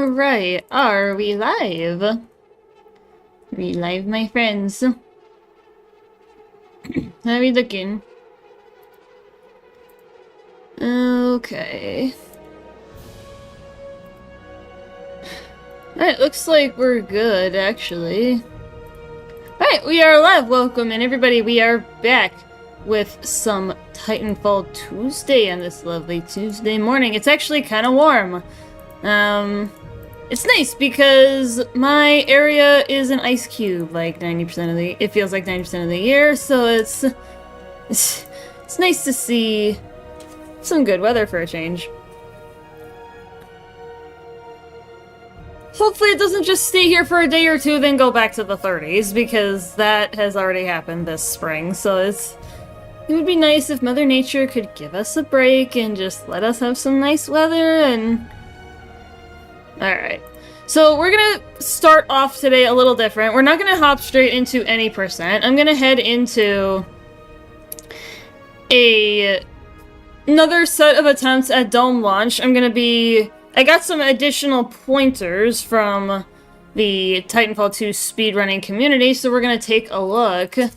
Alright, are we live? We live, my friends. How are we looking? Okay. Alright, looks like we're good, actually. Alright, we are live. Welcome, and everybody, we are back with some Titanfall Tuesday on this lovely Tuesday morning. It's actually kind of warm. It's nice because my area is an ice cube, like 90% of the, it feels like 90% of the year, so it's nice to see some good weather for a change. Hopefully it doesn't just stay here for a day or two, then go back to the 30s, because that has already happened this spring, so it would be nice if Mother Nature could give us a break and just let us have some nice weather and... Alright. So we're gonna start off today a little different. We're not gonna hop straight into any percent. I'm gonna head into another set of attempts at dome launch. I got some additional pointers from the Titanfall 2 speedrunning community, so we're gonna take a look. And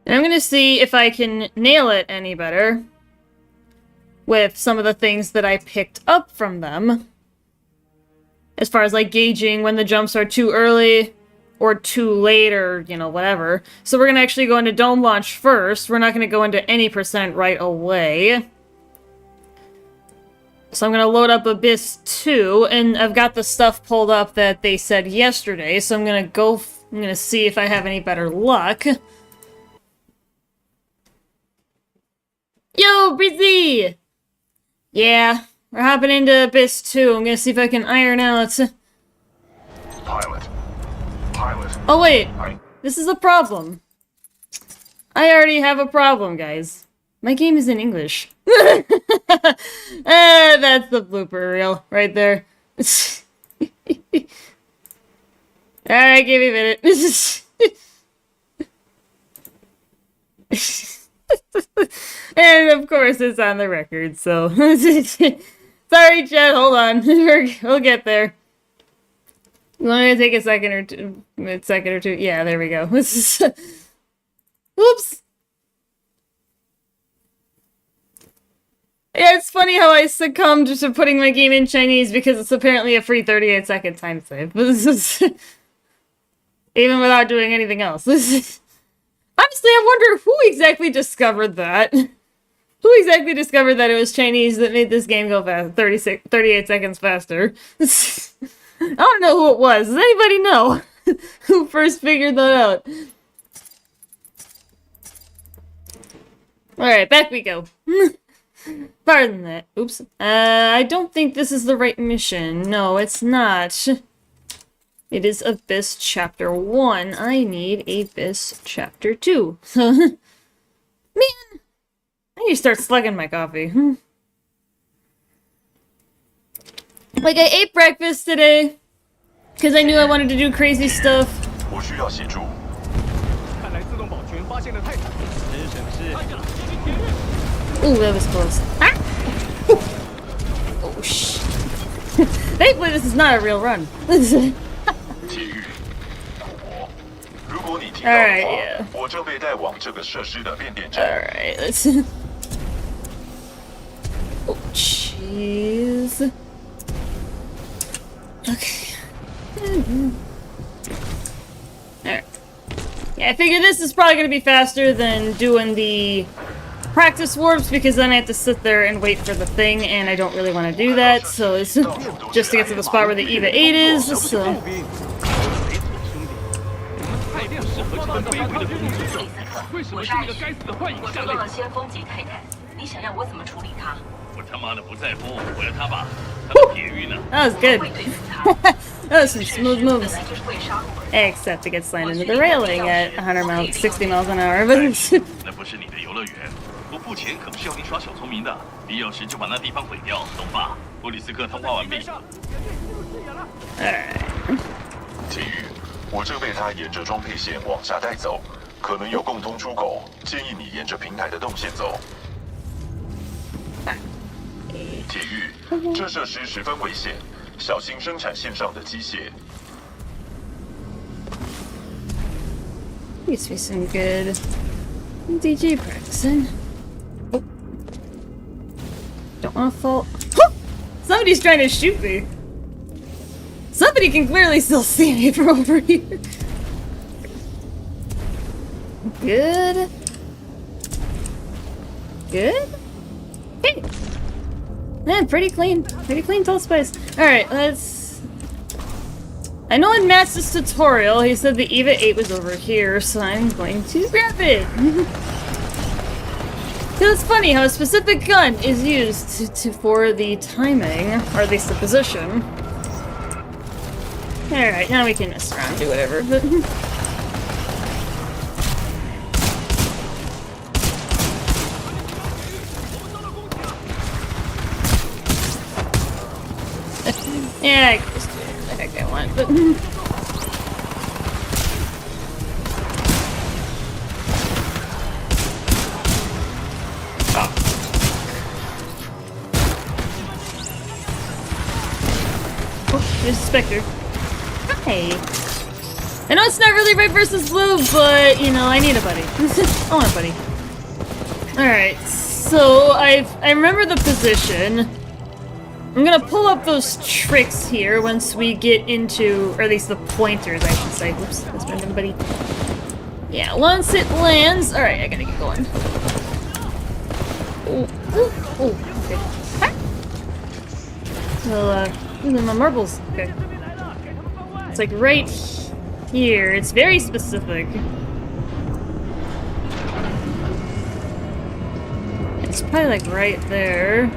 I'm gonna see if I can nail it any better with some of the things that I picked up from them. As far as, like, gauging when the jumps are too early or too late or, you know, whatever. So we're gonna actually go into dome launch first. We're not gonna go into any percent right away. So I'm gonna load up Abyss 2, and I've got the stuff pulled up that they said yesterday, so I'm gonna see if I have any better luck. Yo, Brizzy! Yeah, we're hopping into Abyss 2. I'm gonna see if I can iron out... Pilot. Oh wait, this is a problem. I already have a problem, guys. My game is in English. That's the blooper reel right there. Alright, give me a minute. And of course it's on the record, so... Sorry, Chad, hold on. We'll get there. It's only gonna take a second or two. Yeah, there we go. Whoops! Yeah, it's funny how I succumbed to putting my game in Chinese because it's apparently a free 38-second time save. Even without doing anything else. Honestly, I wonder who exactly discovered that. Who exactly discovered that it was Chinese that made this game go fast, 38 seconds faster? I don't know who it was. Does anybody know who first figured that out? Alright, back we go. Pardon that. Oops. I don't think this is the right mission. No, it's not. It is Abyss Chapter 1. I need Abyss Chapter 2. Man! I need to start slugging my coffee. Like, I ate breakfast today, because I knew I wanted to do crazy stuff. Ooh, that was close. Ah! Oh, shh. Thankfully, this is not a real run. Alright, yeah. Alright, let's... Oh, jeez. Okay. Alright. Yeah, I figure this is probably gonna be faster than doing the practice warps, because then I have to sit there and wait for the thing, and I don't really want to do that, so it's just to get to the spot where the EVA 8 is, so... That was good. That was some smooth moves. Except to get slammed into the railing at 60 miles an hour. But 铁玉，这设施十分危险，小心生产线上的机械。 Needs to be some good DG practicing. Oh. Don't want to fall. Somebody's trying to shoot me. Somebody can clearly still see me from over here. Good. Good? Hey! Man, pretty clean toll space. Alright, let's... I know in Matt's tutorial he said the EVA 8 was over here, so I'm going to grab it! It's funny how a specific gun is used for the timing, or at least the position. Alright, now we can mess around and do whatever, but... yeah, I can just do whatever the heck I want, but... Oh, there's a Spectre. Hi! I know it's not really red versus blue, but, you know, I need a buddy. I want a buddy. Alright, so I remember the position. I'm gonna pull up those tricks here once we get into, or at least the pointers, I should say. Whoops, that's my buddy. Yeah, once it lands... Alright, I gotta get going. Oh, okay. Hi! Well, my marbles. Okay. It's like right here. It's very specific. It's probably like right there.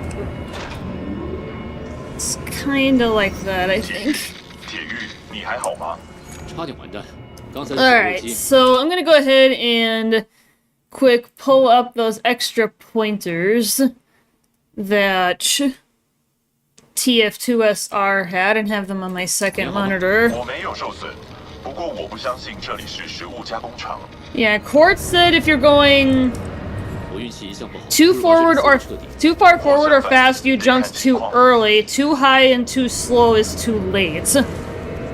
It's kinda like that, I think. Alright, so I'm gonna go ahead and quick pull up those extra pointers that TF2SR had and have them on my second monitor. Yeah, Quartz said if you're going too far forward or fast, you jumped too early. Too high and too slow is too late.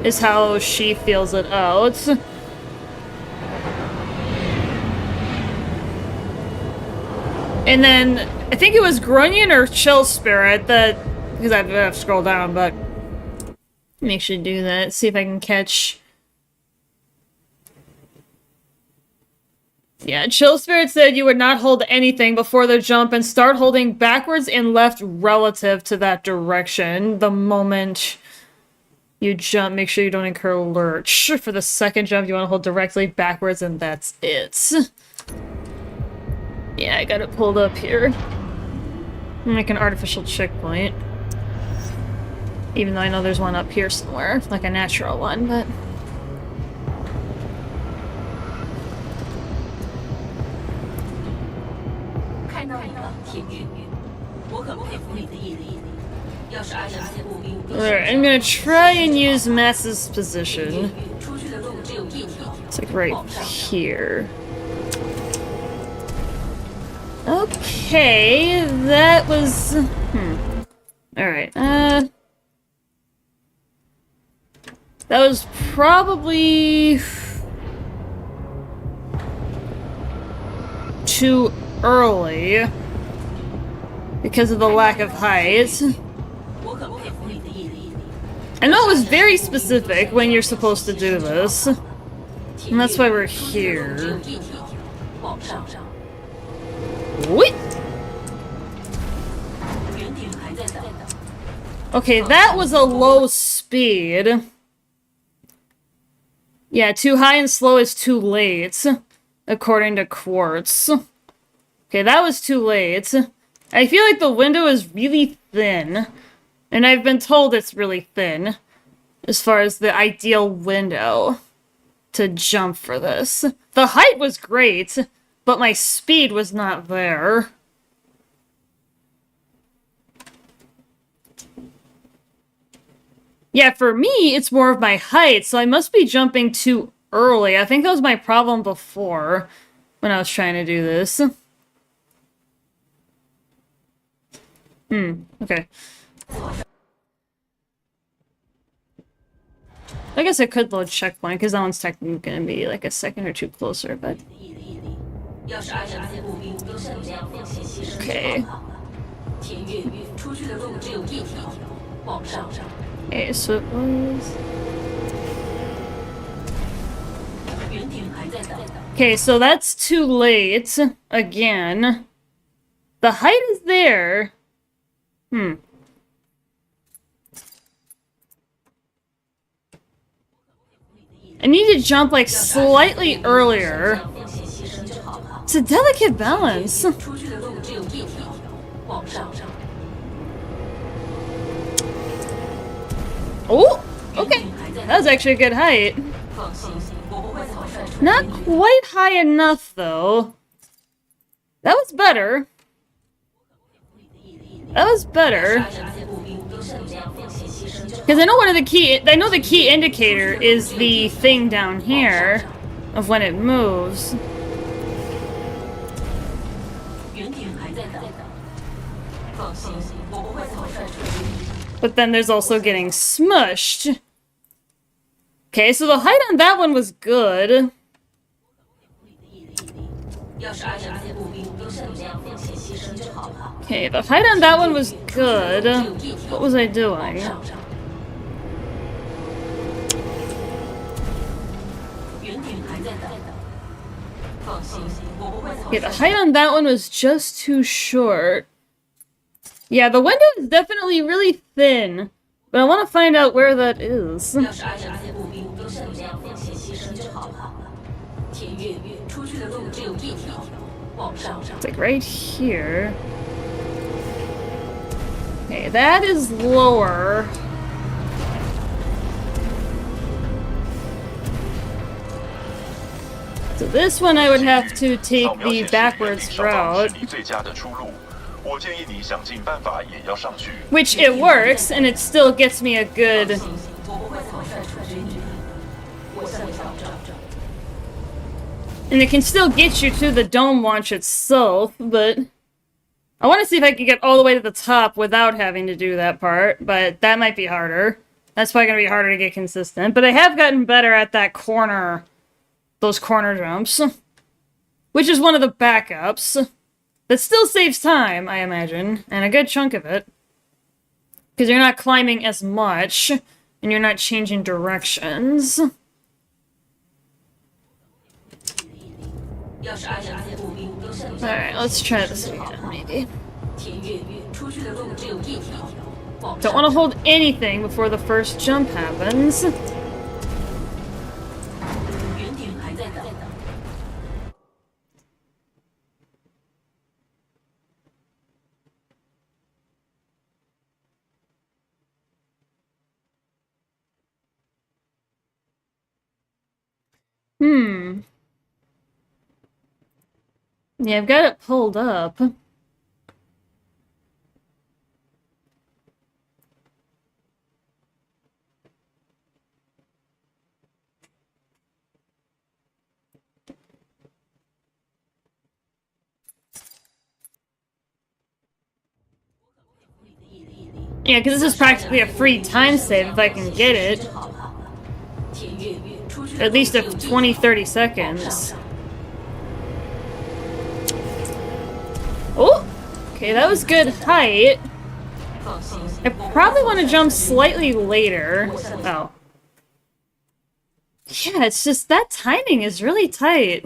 Is how she feels it out. And then I think it was Grunion or Chill Spirit that, because I have to scroll down, but make sure to do that. See if I can catch. Yeah, Chill Spirit said you would not hold anything before the jump and start holding backwards and left relative to that direction. The moment you jump, make sure you don't incur lurch. For the second jump, you want to hold directly backwards and that's it. Yeah, I got it pulled up here. Make an artificial checkpoint. Even though I know there's one up here somewhere, like a natural one, but... Alright, I'm gonna try and use Mass's position. It's like right here. Okay, that was... Alright, that was probably... too early. Because of the lack of height. I know it was very specific when you're supposed to do this. And that's why we're here. Wait! Okay, that was a low speed. Yeah, too high and slow is too late. According to Quartz. Okay, that was too late. I feel like the window is really thin. And I've been told it's really thin. As far as the ideal window to jump for this. The height was great, but my speed was not there. Yeah, for me, it's more of my height, so I must be jumping too early. I think that was my problem before, when I was trying to do this. Okay. I guess I could load checkpoint, because that one's technically gonna be like a second or two closer, but... Okay. Okay, so it was... Okay, so that's too late. Again. The height is there. I need to jump, like, slightly earlier. It's a delicate balance. Oh! Okay. That was actually a good height. Not quite high enough, though. That was better. That was better. Because I know one of the key... I know the key indicator is the thing down here of when it moves. But then there's also getting smushed. Okay, so the height on that one was good. Okay, the height on that one was good. What was I doing? Yeah, the height on that one was just too short. Yeah, the window is definitely really thin, but I want to find out where that is. It's like right here. Okay, that is lower. So this one I would have to take the backwards route. Which it works, and it still gets me a good... And it can still get you to the dome launch itself, but... I want to see if I can get all the way to the top without having to do that part, but that might be harder. That's probably going to be harder to get consistent, but I have gotten better at that corner... Those corner jumps. Which is one of the backups. That still saves time, I imagine, and a good chunk of it. Because you're not climbing as much, and you're not changing directions. Alright, let's try this again, maybe. Don't want to hold anything before the first jump happens. Yeah, I've got it pulled up. Yeah, because this is practically a free time save if I can get it. At least of 20-30 seconds. Oh! Okay, that was good height. I probably want to jump slightly later. Oh. Yeah, it's just that timing is really tight.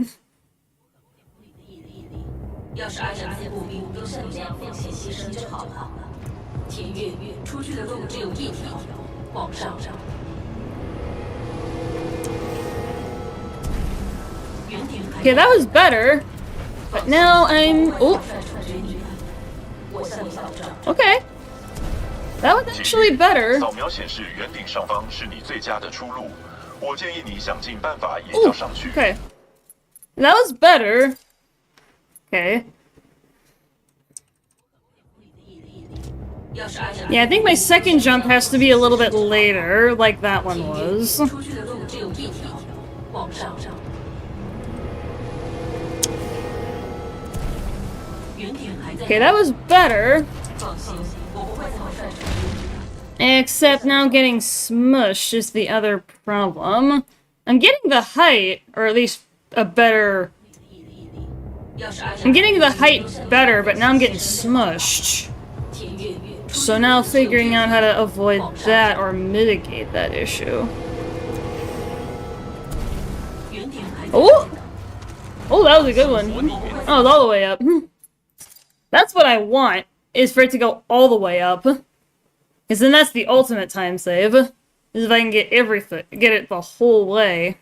Okay, that was better. But now I'm... Oh! Okay. That was actually better. Ooh, okay. That was better. Okay. Yeah, I think my second jump has to be a little bit later, like that one was. Okay, that was better. Except now getting smushed is the other problem. I'm getting the height, or at least a better... I'm getting the height better, but now I'm getting smushed. So now figuring out how to avoid that or mitigate that issue. Oh! Oh, that was a good one. Oh, it's all the way up. That's what I want, is for it to go all the way up. Because then that's the ultimate time save. Is if I can get everything, get it the whole way.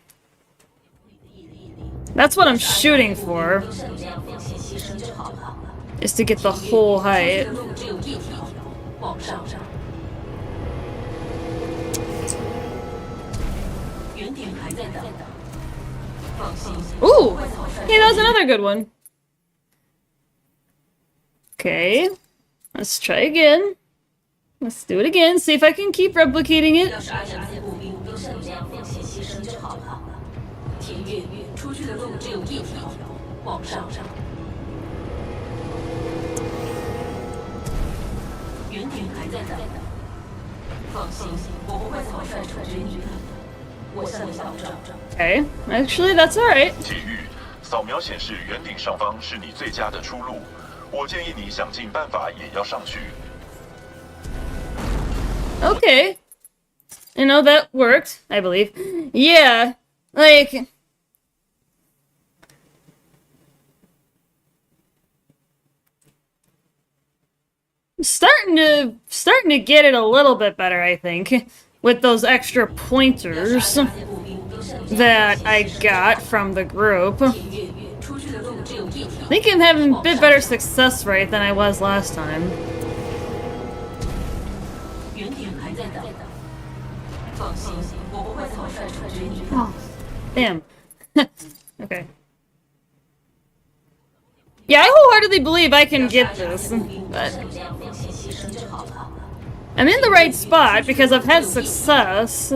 That's what I'm shooting for. Is to get the whole height. Ooh! Hey, that was another good one. Okay. Let's try again. Let's do it again, see if I can keep replicating it. Okay, actually that's alright. 体育，扫描显示圆顶上方是你最佳的出路。我建议你想尽办法也要上去。 Okay. You know, that worked, I believe. Yeah, like... Starting to get it a little bit better, I think, with those extra pointers that I got from the group. I think I'm having a bit better success rate than I was last time. Oh, damn. Okay. Yeah, I wholeheartedly believe I can get this, but... I'm in the right spot because I've had success.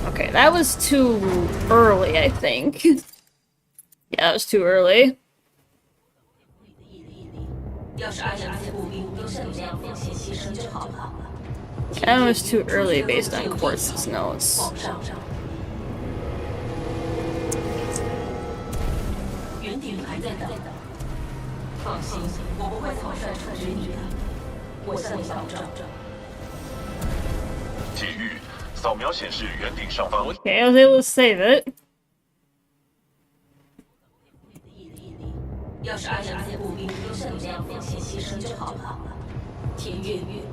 Okay, that was too early, I think. Yeah, that was too early. That was too early based on Quartz's notes. Okay, I was able to save it.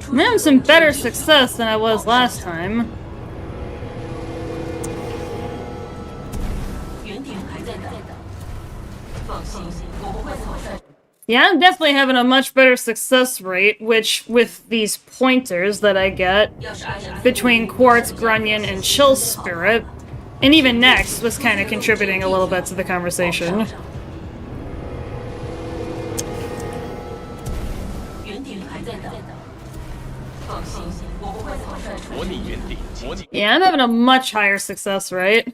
I'm having some better success than I was last time. Yeah, I'm definitely having a much better success rate, which, with these pointers that I get between Quartz, Grunion, and Chill Spirit, and even Next was kind of contributing a little bit to the conversation. Yeah, I'm having a much higher success rate.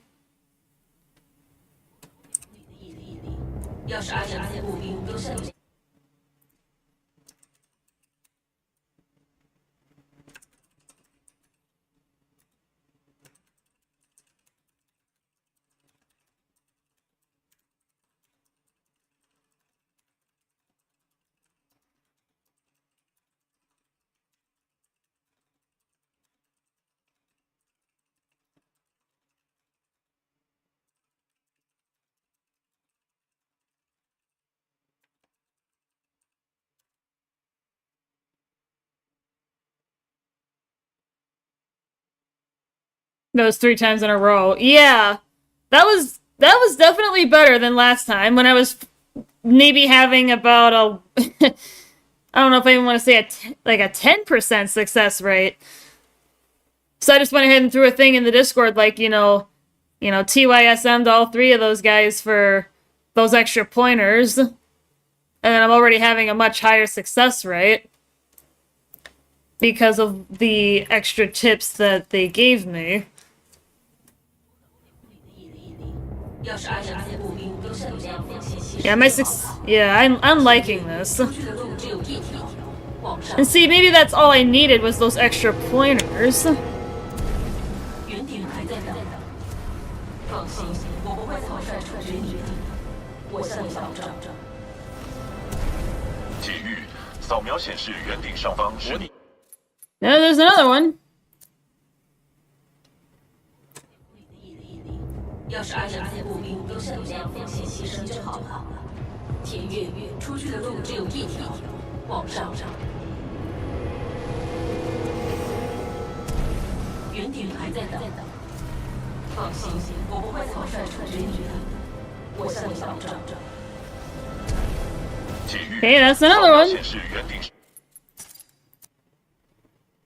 Those 3 times in a row. Yeah. That was definitely better than last time when I was maybe having about a I don't know if I even want to say like a 10% success rate. So I just went ahead and threw a thing in the Discord like, you know, TYSM'd all 3 of those guys for those extra pointers. And then I'm already having a much higher success rate because of the extra tips that they gave me. Yeah, I'm liking this. And see, maybe that's all I needed was those extra pointers. 机遇，扫描显示圆顶上方是你。 Now there's another one. 要是阿雅些步兵都像你这样奉献牺牲就好了。田月出去的路只有一条，往上。圆顶还在等。放心，我不会草率出军的。我向你保证。Okay, that's another one.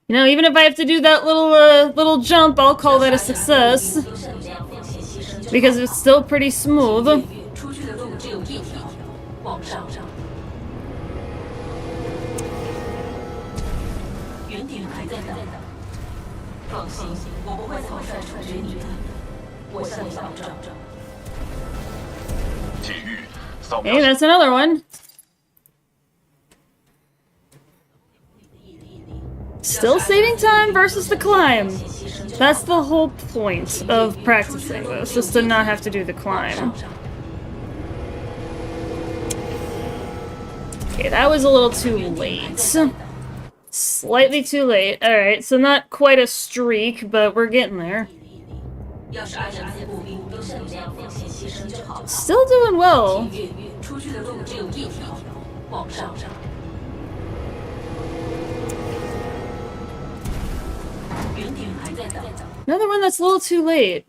You know, even if I have to do that little jump, I'll call that a success. Because it's still pretty smooth. Hey, that's another one. Still saving time versus the climb. That's the whole point of practicing this, just to not have to do the climb. Okay, that was a little too late. Slightly too late. Alright, so not quite a streak, but we're getting there. Still doing well. Another one that's a little too late.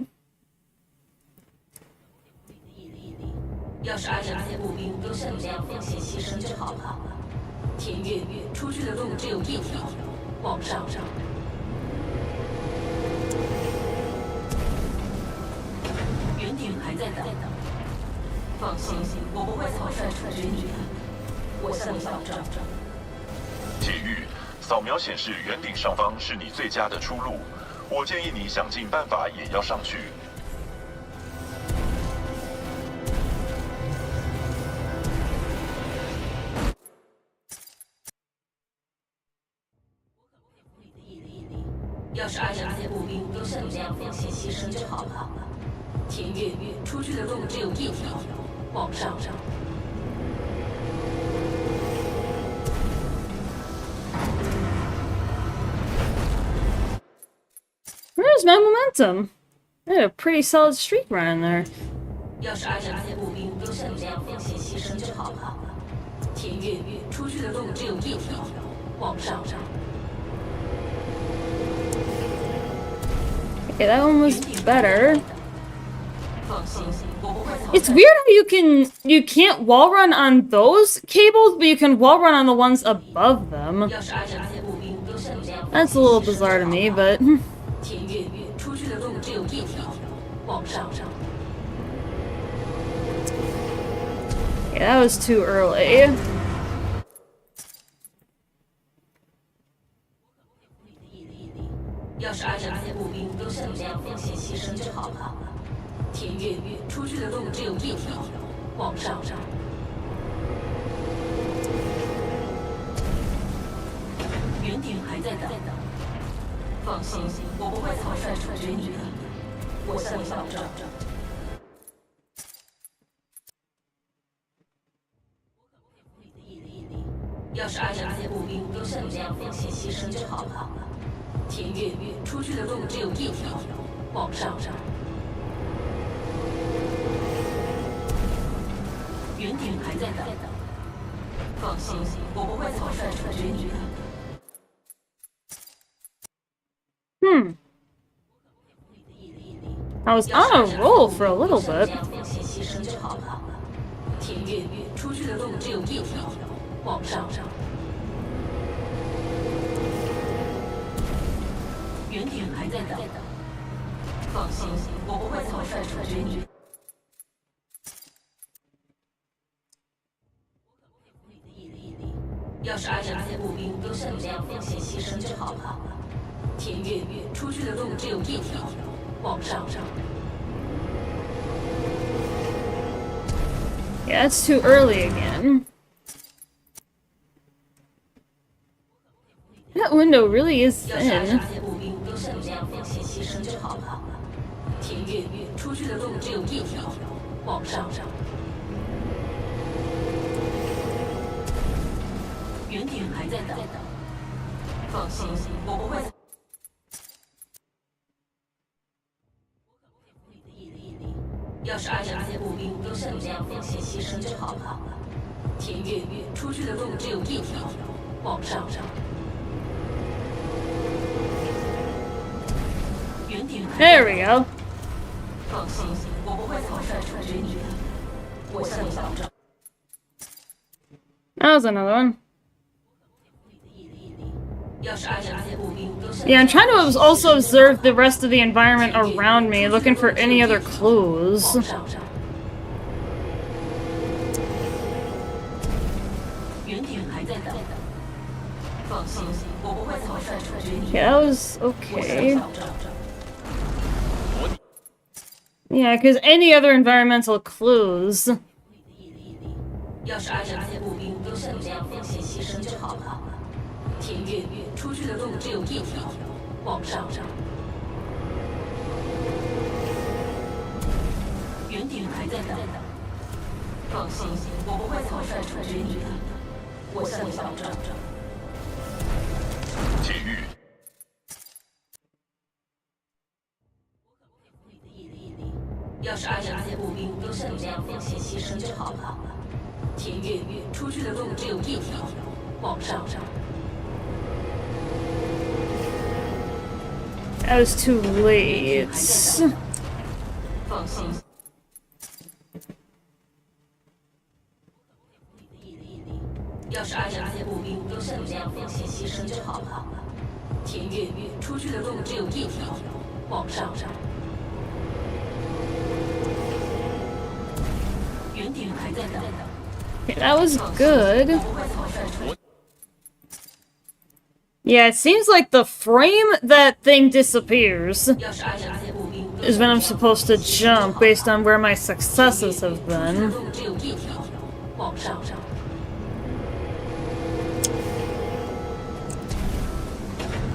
Where's my momentum? I had a pretty solid streak running there. Okay, that one was better. It's weird how you can't wall run on those cables, but you can wall run on the ones above them. That's a little bizarre to me, but yeah, that was too early. I was on a roll for a little bit. Yeah, it's too early again. That window really is thin. 云顶还在等，放心，我不会。要是按照这些步兵都像你这样奉献牺牲就好了。田月出去的路只有一条，往上。云顶还在 There we go. 放心，我不会草率处决你的，我向你保证。 That was another one. 要是按照这些步兵都像 Yeah, I'm trying to also observe the rest of the environment around me, looking for any other clues. 往上。云顶还在等，放心，我不会草率处决你的。 Yeah, that was 我向你 okay. 保证。 Yeah, because any other environmental clues. 要是按照这些步兵都像你这样奉献牺牲就好了。田月出去的路只有一条，往上。云顶还在等，放心，我不会草率处决你的，我向你保证。体育，要是按照这些步兵都像你这样奉献牺牲就好了。田月出去的路只有一条，往上。 That was too late. 放心。要是按照这些步兵都像你这样奉献牺牲就好了。田月出去的路只有一条，往上。云顶还在等。 Okay, that was good. 不会草率处 Yeah, it seems like the frame that thing disappears 要是按照这些步兵都 is when I'm supposed to jump based on where my successes have been. 路只有一条，往上。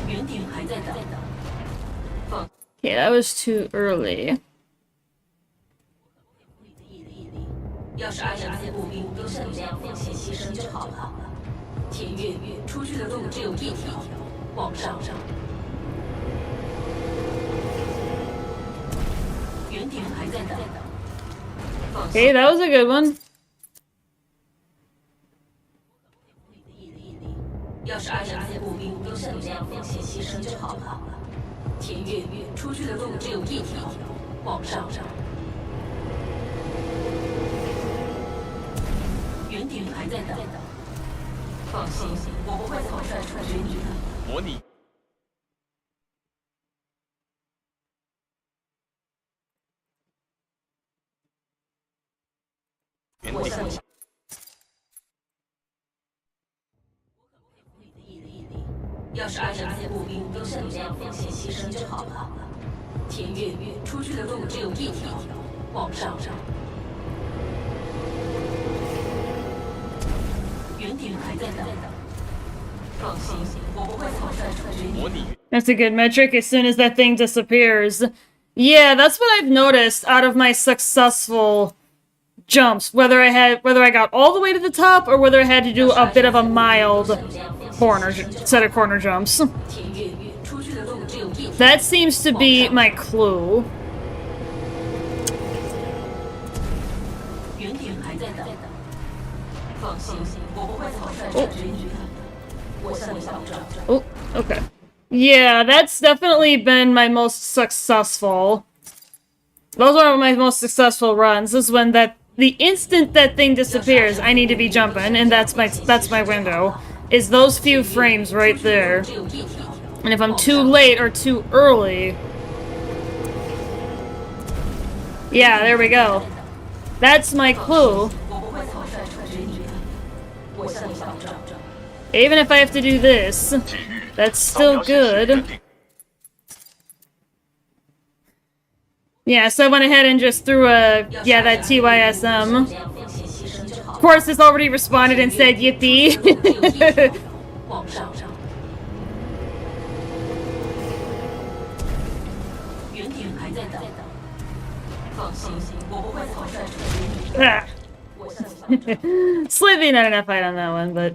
云顶还在等。放 Yeah, that was too early. 要是按照这些步兵都像你这样奉献牺牲就好了。田月出去的路只有一条，往上。云顶还在等。放心 Okay, that was a good one. 要是按照这些步兵都像你这样奉献牺牲就好了。田月出去的路只有一条，往上。云顶还在等。放心，我不会草率处决你的。模拟，我向你。要是按照这些步兵都像你这样奉献牺牲就好了。田月出去的路只有一条，往上。云顶还在等。放心，我不会草率处决你。模拟， That's a good metric as soon as that thing disappears. Yeah, that's what I've noticed out of my successful jumps. Whether I got all the way to the top or whether I had to do a bit of a mild set of corner jumps. 田月出去的路只有一条。 That seems to be my clue. 云顶还在等。放心，我不会草率处决你的，我向你保证。 Oh, okay. Yeah, that's definitely been my most successful. Those are my most successful runs. Is when the instant that thing disappears, I need to be jumping, and that's my window. Is those few frames right there. 只有一条。 And if I'm too late or too early, yeah, there we go. That's my clue. 我不会草率处决你的，我向你保证。 Even if I have to do this, 体育， that's 扫 still 描显示 good. 原定 Yeah, so I went ahead and just threw that TYSM. Of course, it's already responded and said yippee. 往上。原点还在等。放心，我不会草率处决你。 Ah. 我向你保证。 Slightly not enough fight on that one, but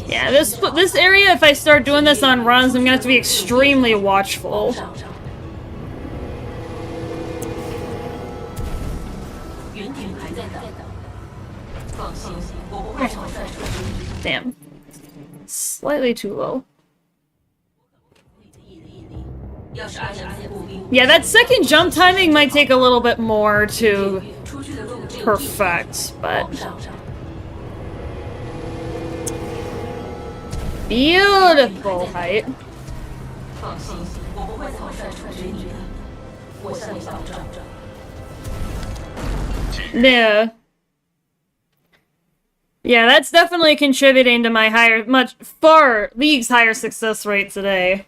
yeah, this area, if I start doing this on runs, I'm gonna have to be extremely watchful. Damn. Slightly too low. Yeah, that second jump timing might take a little bit more to perfect, but... Beautiful height. Yeah. Yeah, that's definitely contributing to my league's higher success rate today.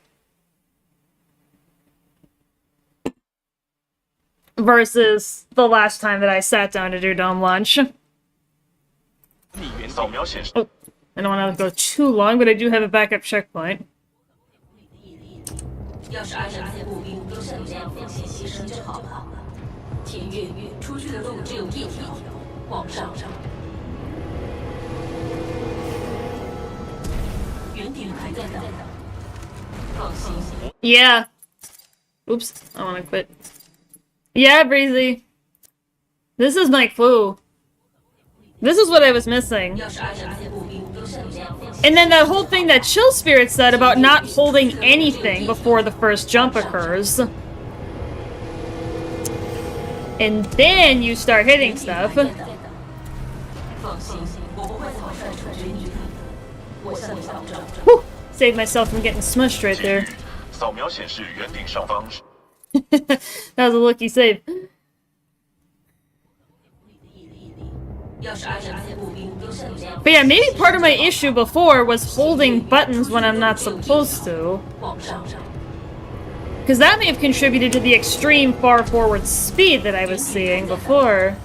Versus the last time that I sat down to do dome launch. Oh, I don't want to go too long, but I do have a backup checkpoint. Yeah. Oops, I want to quit. Yeah, Breezy. This is my clue. This is what I was missing. And then that whole thing that Chill Spirit said about not holding anything before the first jump occurs. And then you start hitting stuff. Whew, saved myself from getting smushed right there. That was a lucky save. But yeah, maybe part of my issue before was holding buttons when I'm not supposed to. Because that may have contributed to the extreme far forward speed that I was seeing before.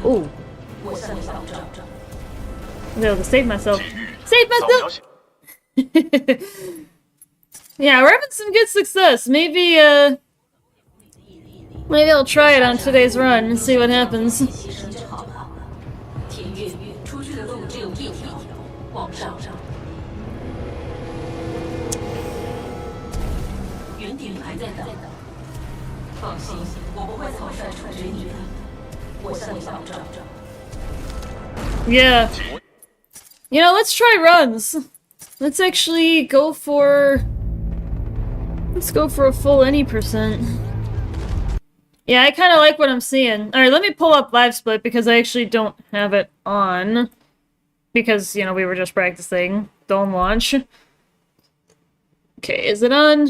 Ooh. I'm able to save myself. Save myself! Yeah, we're having some good success. Maybe I'll try it on today's run and see what happens. Yeah. You know, let's try runs. Let's actually go for... Let's go for a full any percent. Yeah, I kind of like what I'm seeing. Alright, let me pull up Live Split because I actually don't have it on. Because, you know, we were just practicing Dome Launch. Okay, is it on?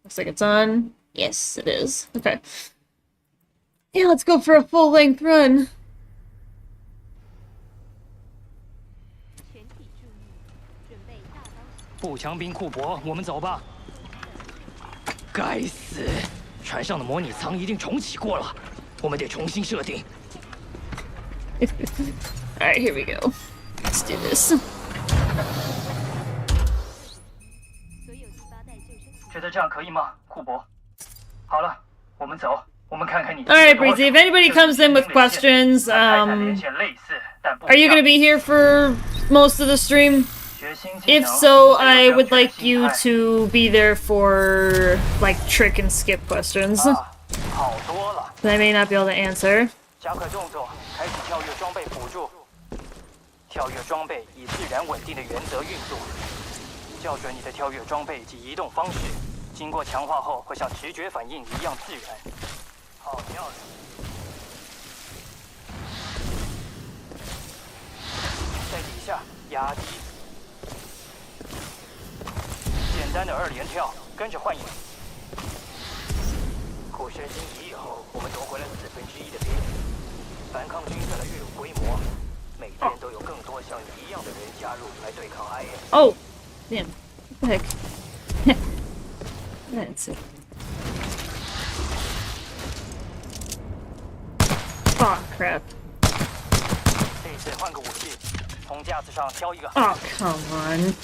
Looks like it's on. Yes, it is. Okay. Yeah, let's go for a full-length run. Alright, here we go. Let's do this. Alright, Breezy, if anybody comes in with questions, are you gonna be here for most of the stream? If so, I would like you to be there for, like, trick and skip questions. That I may not be able to answer. Oh, damn! What the heck? That's it. Oh, crap. Oh, come on.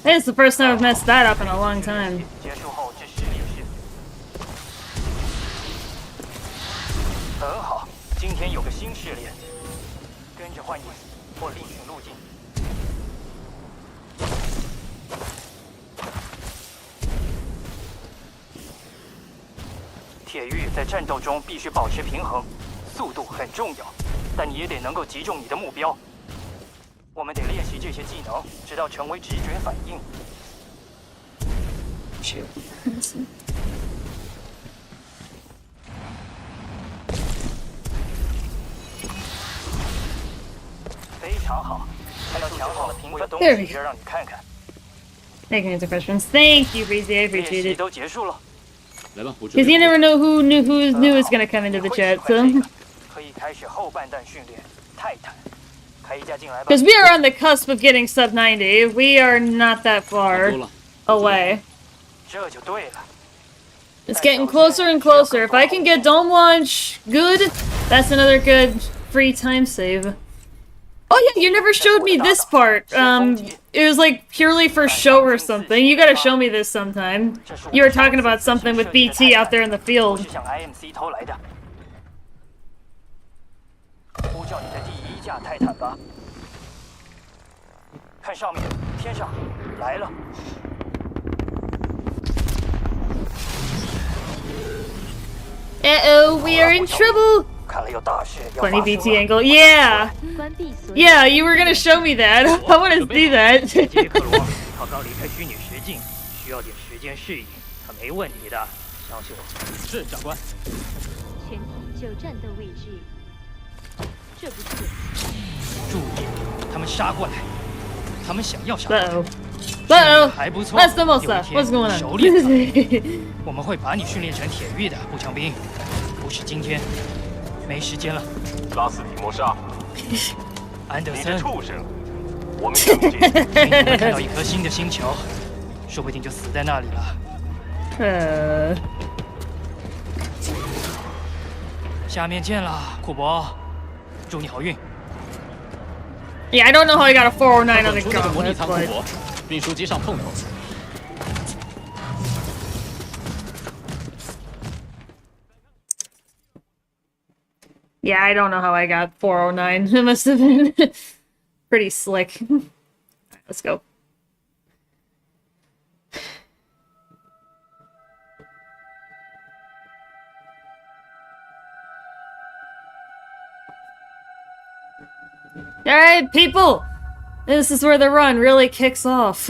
That is the first time I've messed that up in a long time. There we go. Thank you for the questions. Thank you, Breezy. I appreciate it. Because you never know who new is gonna come into the chat, so. Because we are on the cusp of getting sub 90. We are not that far away. It's getting closer and closer. If I can get dome launch good, that's another good free time save. Oh yeah, you never showed me this part. It was like purely for show or something. You gotta show me this sometime. You were talking about something with BT out there in the field. Uh-oh, we are in trouble! Funny BT angle. Yeah! Yeah, you were gonna show me that. I wanna see that. Uh-oh. Uh-oh! That's the Mosa. What's going on? 我们会把你训练成铁狱的步枪兵，不是今天，没时间了。拉斯提莫莎，安德森，你这畜生！我们想见。明天会看到一颗新的星球，说不定就死在那里了。下面见了，库珀，祝你好运。Yeah, I don't know how I got a 409 on the gun, 仓库博，运输机上碰头。 Yeah, I don't know how I got 409. It must have been pretty slick. Alright, let's go. Alright, people! This is where the run really kicks off.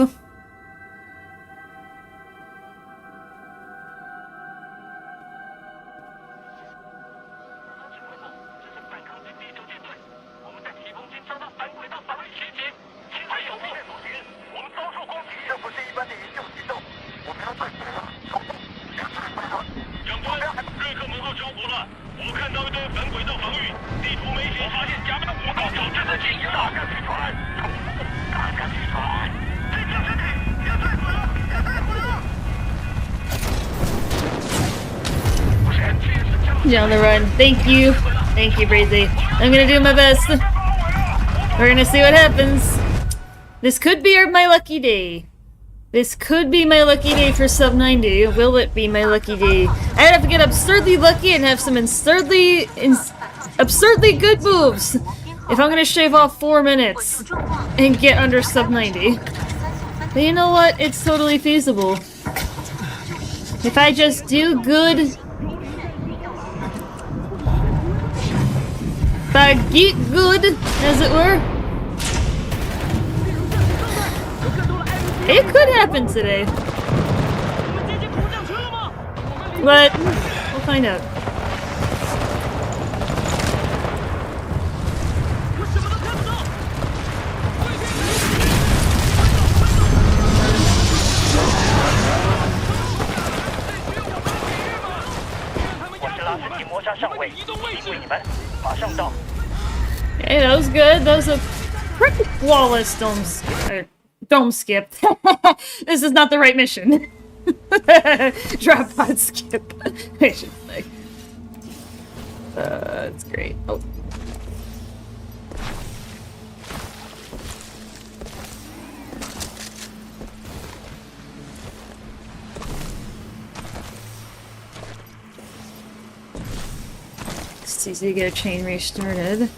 On the run. Thank you. Thank you, Breezy. I'm gonna do my best. We're gonna see what happens. This could be my lucky day. This could be my lucky day for sub 90. Will it be my lucky day? I'd have to get absurdly lucky and have some absurdly good moves if I'm gonna shave off 4 minutes and get under sub 90. But you know what? It's totally feasible. If I just do good... If I get good, as it were. It could happen today. But we'll find out. Hey, that was good. That was a pretty flawless dome Dome skip. This is not the right mission. Drop pod skip, I should say. It's great. Oh. It's easy to get a chain restarted.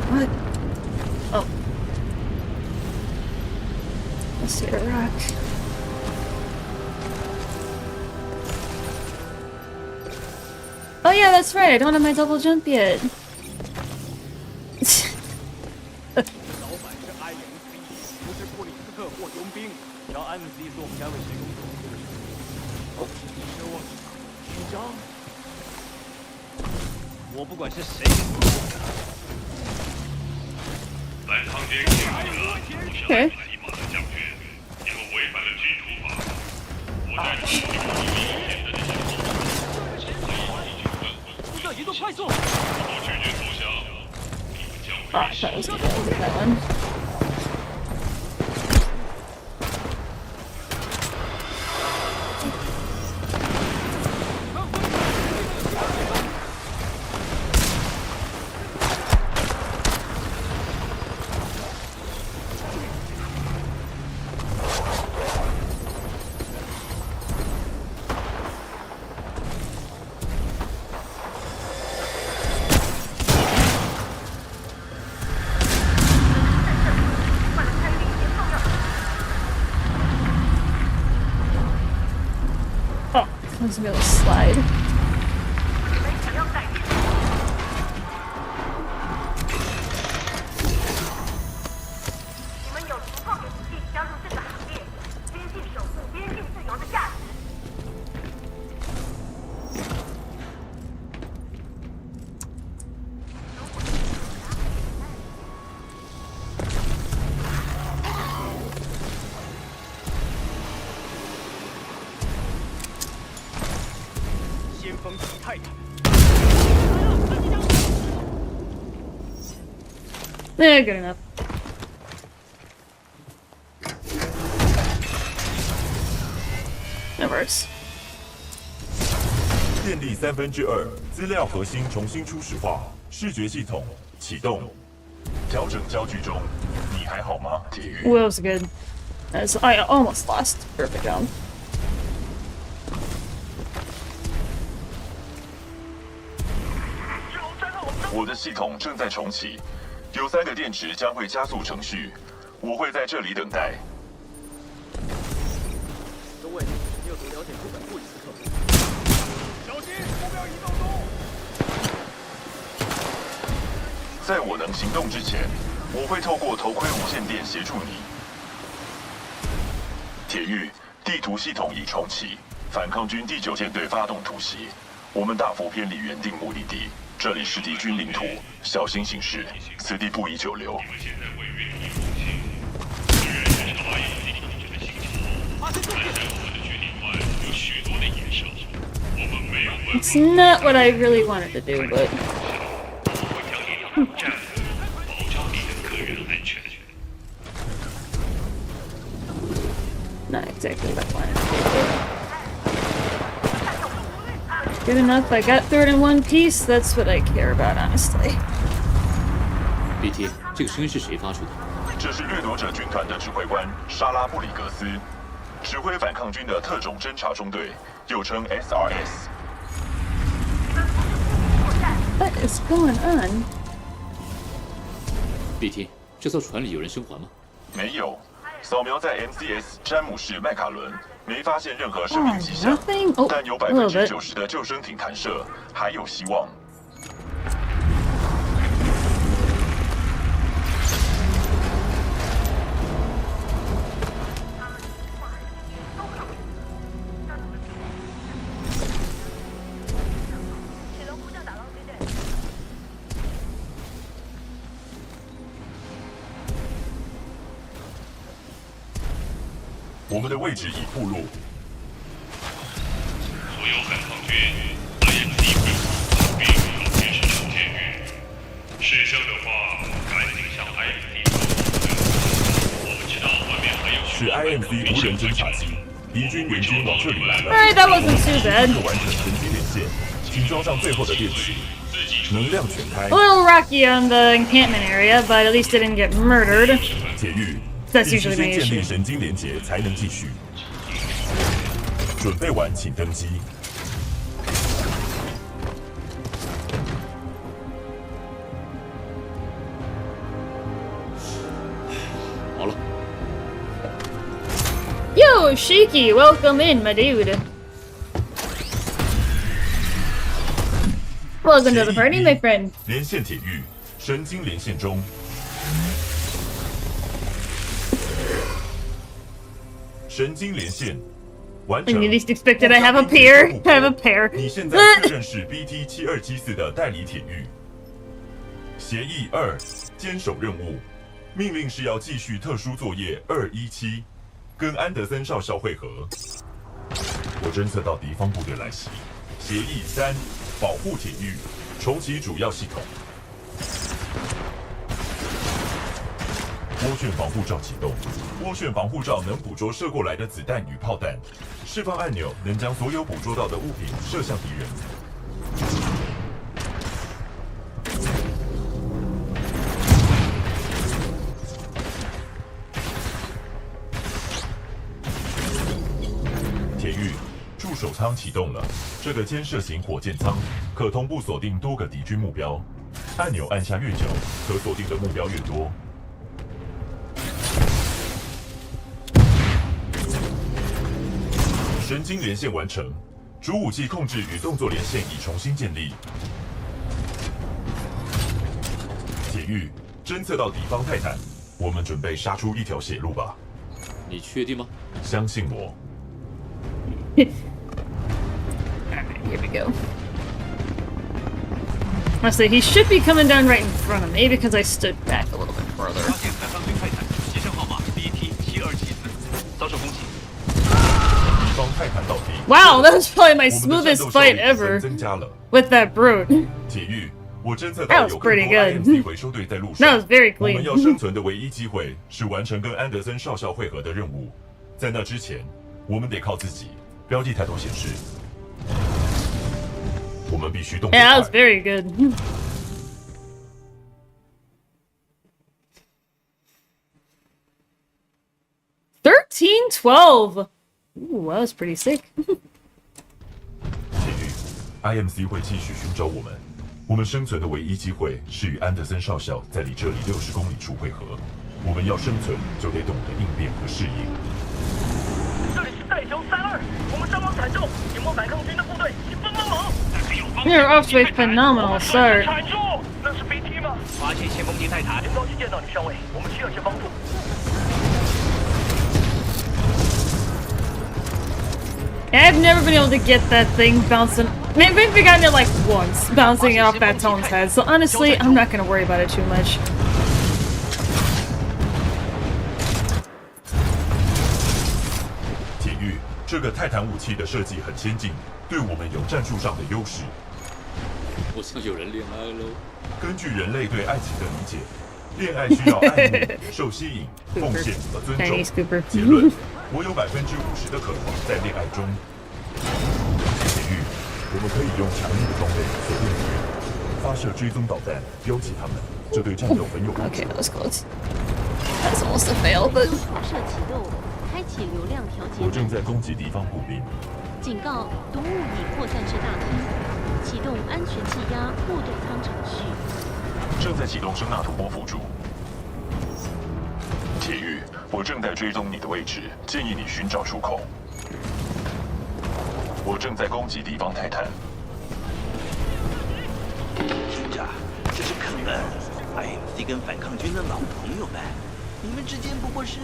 What? Oh. Let's see a rock. Oh yeah, that's right. I don't have my double jump yet. 老板是埃灵司仪，不是布里斯特或佣兵，让安斯做我们单位谁工作？你奢望勋章？我不管是谁给我的。来康边境的不想骑马的将军，因为违反了军主法，我在处理的这些后负责移动快速。我拒绝投降，你们将会 Ah, that was that one. Oh, I was gonna slide. Yeah, good enough. That works. 电力2/3，资料核心重新初始化，视觉系统启动，调整焦距中，你还好吗？铁玉。 Ooh, that was good. As I almost lost. Perfect round. 我的系统正在重启，有3个电池将会加速程序，我会在这里等待。各位，你有多了解日本布里斯特？小心，目标移动中！在我能行动之前，我会透过头盔无线电协助你。铁玉，地图系统已重启，反抗军第9舰队发动突袭，我们大幅偏离原定目的地。 这里是敌军领土，小心行事，此地不宜久留。It's not what I really wanted to do, but... Not exactly what I wanted to do. Good enough, I got through it in one piece, that's what I care about, honestly. BT，这个声音是谁发出的？这是掠夺者军团的指挥官莎拉布里格斯，指挥反抗军的特种侦察中队，又称 SRS。 What is going on? BT，这艘船里有人生还吗？没有，扫描在 MCS 詹姆士麦卡伦，没发现任何生命迹象， nothing? Oh, 但有 a little bit. 90%的救生艇弹射，还有希望。 我们的位置已暴露。所有反抗军 IMC 恢复并重建市场监狱。师生的话，赶紧向 IMC 投降。我们知道外面还有是 IMC 无人侦察机，敌军援军往这里来了。 Alright, that wasn't too 立 bad. 刻完成神经连线，请装上最后的电池，能量全开 A。little rocky on the encampment area, but at least I didn't get murdered. 铁玉， That's 必须 usually 先 my 建立 issue. 神经连结才能继续。准备完请登机。好了， Yo, Shiki, welcome in, my dude. Welcome to the party, my friend. 连线铁玉，神经连线中。神经连线完 I 成。 least expected I have a pair. I have a pair. 你现在确认是 BT7274的代理铁玉。协议2，坚守任务，命令是要继续特殊作业217，跟安德森少校会合。我侦测到敌方部队来袭。协议3，保护铁玉，重启主要系统。涡旋防护罩启动，涡旋防护罩能捕捉射过来的子弹与炮弹，释放按钮能将所有捕捉到的物品射向敌人。铁玉，助手舱启动了，这个肩射型火箭舱可同步锁定多个敌军目标，按钮按下越久，可锁定的目标越多。神经连线完成，主武器控制与动作连线已重新建立。铁玉，侦测到敌方泰坦，我们准备杀出一条血路吧。你确定吗？相信我。 Alright, here we go. Honestly, he should be coming down right in front of me because I stood back a little bit further. 发现反抗军泰坦，携程号码 BT7274，遭受攻击。敌方泰坦倒地。 Wow, that was probably my 我们的战 smoothest 斗 fight 效率 ever 增加了。 with that brute. 铁玉，我侦测 That 到 was 有更 pretty 多 good. IMC 回收队在路上。 That was very 我们要 clean. 生存的唯一机会是完成跟安德森少校会合的任务，在那之前，我们得靠自己。标记抬头显示，我们必须动作 Yeah, that was 快。 very good. $13.12. Ooh, that was pretty sick. 铁玉 ，IMC 会继续寻找我们。我们生存的唯一机会是与安德森少校在离这里60公里处会合。我们要生存，就得懂得应变和适应。这里是带球32，我们伤亡惨重，有没有反抗军的部队？请帮帮忙！但是有方 You're off to a phenomenal start. 铲住！那是 BT 吗？发现先攻击泰坦，很高兴见到你，上尉，我们需要些帮助。 I've never been able to get that thing bouncing. Maybe I've gotten it like once, bouncing it off that Tone's head. So honestly, I'm not gonna worry about it too much. 铁玉，这个泰坦武器的设计很先进，对我们有战术上的优势。我像有人恋爱喽。根据人类对爱情的理解，恋爱需要爱慕、受吸引、奉献和尊 Chinese 重。 Cooper. 结论：我有50%的渴望在恋爱中。铁玉，我们可以用强力的装备锁定敌人，发射追踪导弹，标记他们，这对战斗很有帮助 Okay,。that was close. That's almost a fail, but 发射启动，开启流量调节。我正在攻击敌方步兵。警告：毒物已扩散至大厅，启动安全气压过渡舱程序。正在启动声纳图波辅助。铁玉，我正在追踪你的位置，建议你寻找出口。我正在攻击敌方泰坦。听着，这是肯恩，IMC 跟反抗军的老朋友们，你们之间不过是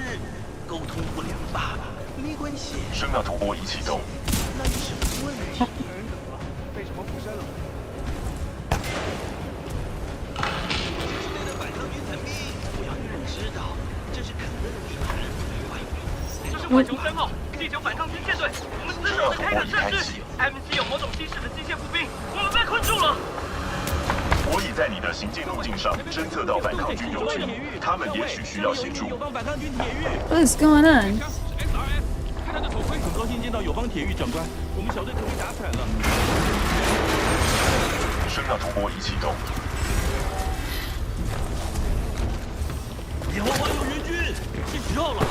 沟通不良罢了，没关系。声纳图波已启动。那有什么问题？为什么不升了？之类的反抗军残兵，不要让人知道，这是肯恩的地盘。这是浣熊3号，地球反抗军舰队，我们死守的开始设置。MC 有某种新式的机械步兵，我们被困住了。我已在你的行进路径上侦测到反抗军友军，他们也许需要协助。What is going on? 看他的头盔，很高兴见到友邦铁狱长官，我们小队可被打惨了。声纳图波仪启动。野后方有援军，是时候了。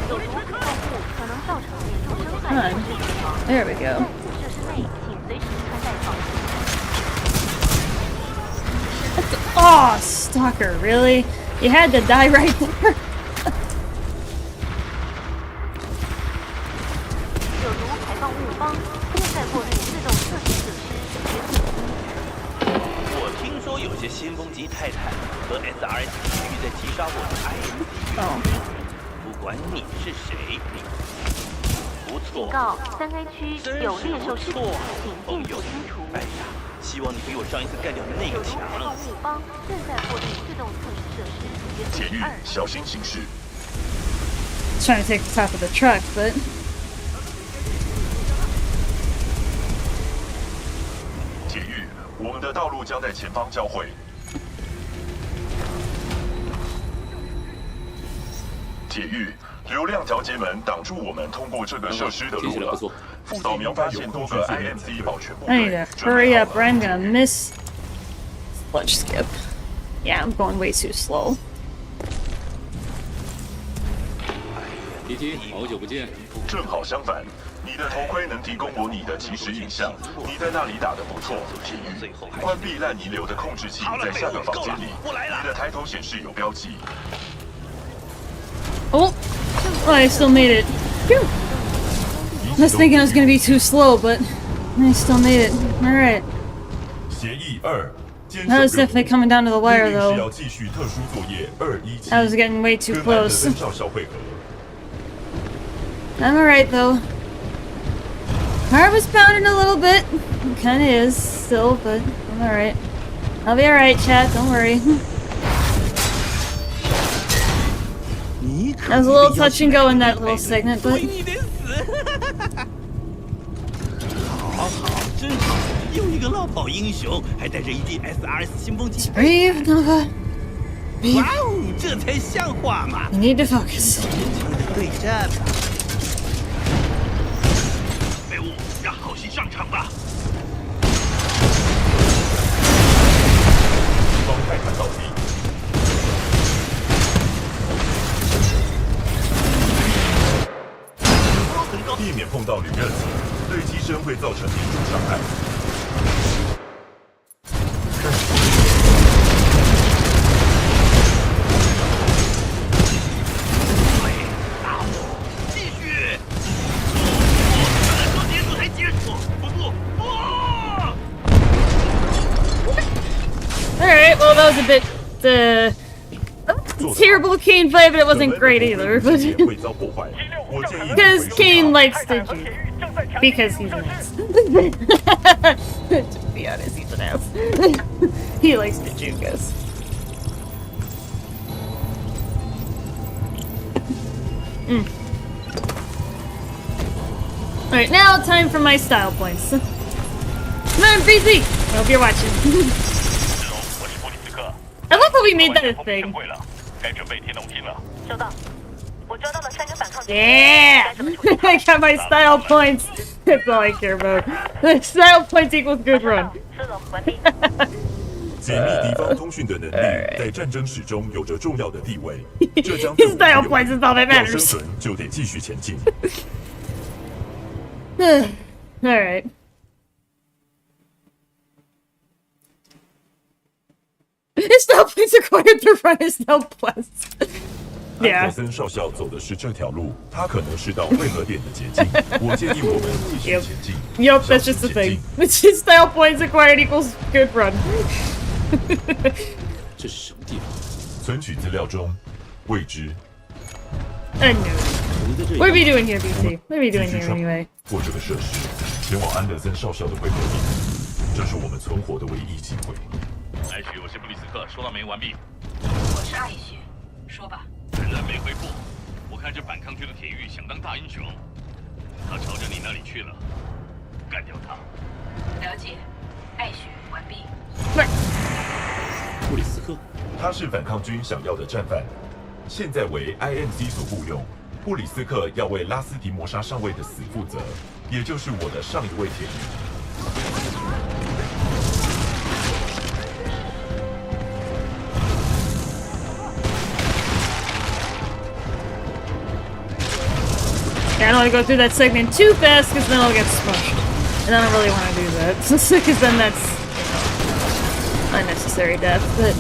有毒可动物可能造成严重伤害或是死亡。 There we go. 设施内请随时穿戴防护。 Oh, stalker! Really? You had to die right there. 有毒排放物方正在过滤自动测试设施。我听说有些先锋级泰坦和 SRS 体育在击杀我的 IMC 援军。不管你是谁，不错。警告：3A 区有猎兽尸体，请尽速清除。哎呀，希望你比我上一次干掉的那个强。排放物方正在过滤自动测试设施。铁狱，小心行事。 Trying to take the top of the truck, but 铁狱，我们的道路将在前方交汇。铁狱，流量调节门挡住我们通过这个设施的路了。扫描发现多个 IMC 保全部 I need 队 to hurry up or I'm gonna miss. Let's skip. Yeah, I'm going way too slow. PT，好久不见。正好相反，你的头盔能提供我你的即时影像。你在那里打得不错，铁狱。关闭烂泥流的控制器在下个房间里。你的抬头显示有标记。 Oh! Oh, I still made it. Phew. I was thinking I was gonna be too slow, but I still made it. Alright. 协议2， That was definitely coming down to the wire, 命令是 though. 要继续特殊作业217。 I was getting way too 跟安德 close. 森少校会合。 I'm alright, though. Heart was pounding a little bit. It kinda is, still, but I'm alright. I'll be alright, chat, don't worry. That was a little touch and go in that little segment, but 好好，真好，又一个落跑英雄，还带着一记 SRS 先锋级。 breathe, Nova. 哇哦，这才像话嘛！ You need to focus. 真诚的对战啊！废物，让好戏上场吧！方泰坦倒地。 避免碰到铝热层，对机身会造成严重伤害。打我！继续！说结束才结束！不！ Alright, well, that was a bit, terrible Kane fight, but it wasn't great either. Because Kane likes to juke. Because he's an ass. To be honest, he's an ass. He likes to juke us. Alright, now time for my style points. Come on, BZ! I hope you're watching. I love how we made that a thing. 该准备天龙厅了。收到，我抓到了3个反抗军。 Yeah! I got my style points. That's all I care about. Style points equals good run. 收容完毕。解密敌方通讯的能力在战争史中有着重要的地位。这将 His style points is all that 要生 matters. 存就得继续前进。 Alright. His style points acquired through run his style plus. 安 Yeah. 德森少校走的是这条路，他可能是到汇合点的捷径。我建议我们继续前进。 Yup, that's just the thing. His style points acquired equals good run. 这是什么地方？存取资料中，未知。 I knew. 我们在这里 What are we doing here, BC? What are we 继 doing 续 here 穿 anyway? 过这个设施，前往安德森少校的汇合点。这是我们存活的唯一机会。艾许，我是布里斯克，收到没完毕。我是艾雪，说吧。仍然没回复。我看这反抗军的铁狱想当大英雄。那里去了，干掉他。了解，爱许完毕。布里斯克，他是反抗军想要的战犯，现在为 IMC 所雇佣。布里斯克要为拉斯提摩沙上尉的死负责，也就是我的上一位铁狱。Yeah, I don't want to go through that segment too fast because then I'll get smushed. And I don't really want to do that because then that's unnecessary death, but...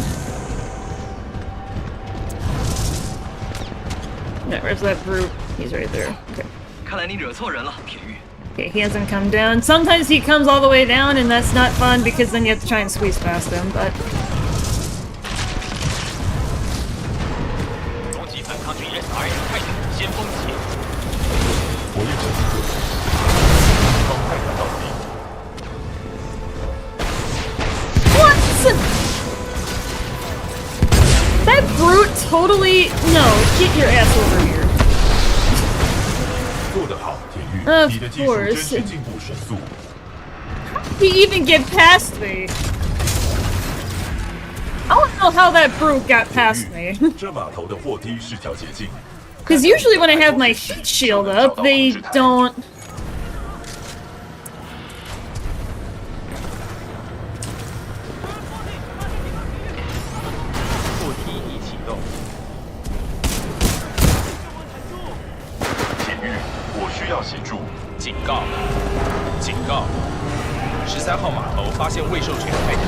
Yeah, where's that brute? He's right there. Okay. 看来你惹错人了，铁玉。 Okay, he hasn't come down. Sometimes he comes all the way down and that's not fun because then you have to try and squeeze past him, but... 攻击反抗军 SRS 泰坦先锋级。我也是这个，帮泰坦到底。 What? That brute totally... No, get your ass over here. 做得好，铁玉， Of 你的技术真 course. 是进步神速。 He even get past me. I don't know how that brute got past me. 这码头的货梯是条捷径。 Because usually when I have my heat shield up, they don't... 货梯已启动。铁玉，我需要协助。警告！警告！13号码头发现未授权泰坦，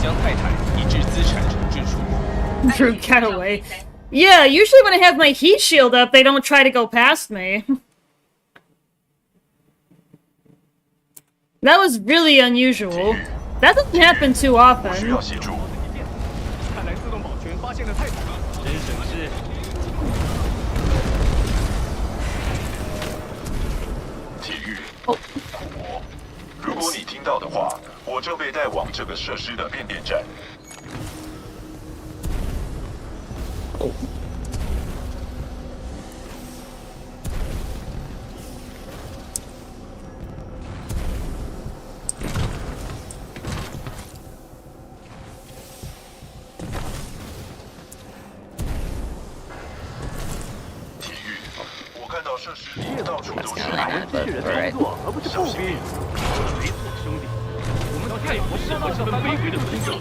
将泰坦移至资产重置处。 Brute got away. Yeah, usually when I have my heat shield up, they don't try to go past me. That was really unusual. That doesn't happen too 我需 often. 要协助。看来自动保全发现了泰坦了，真省事。铁玉，如果你听到的话，我正被带往这个设施的变电站。 铁玉，我看到设施里到处都是矮机器人操作，而不是步兵。没错，兄弟，我们太不适合这份卑微的工作。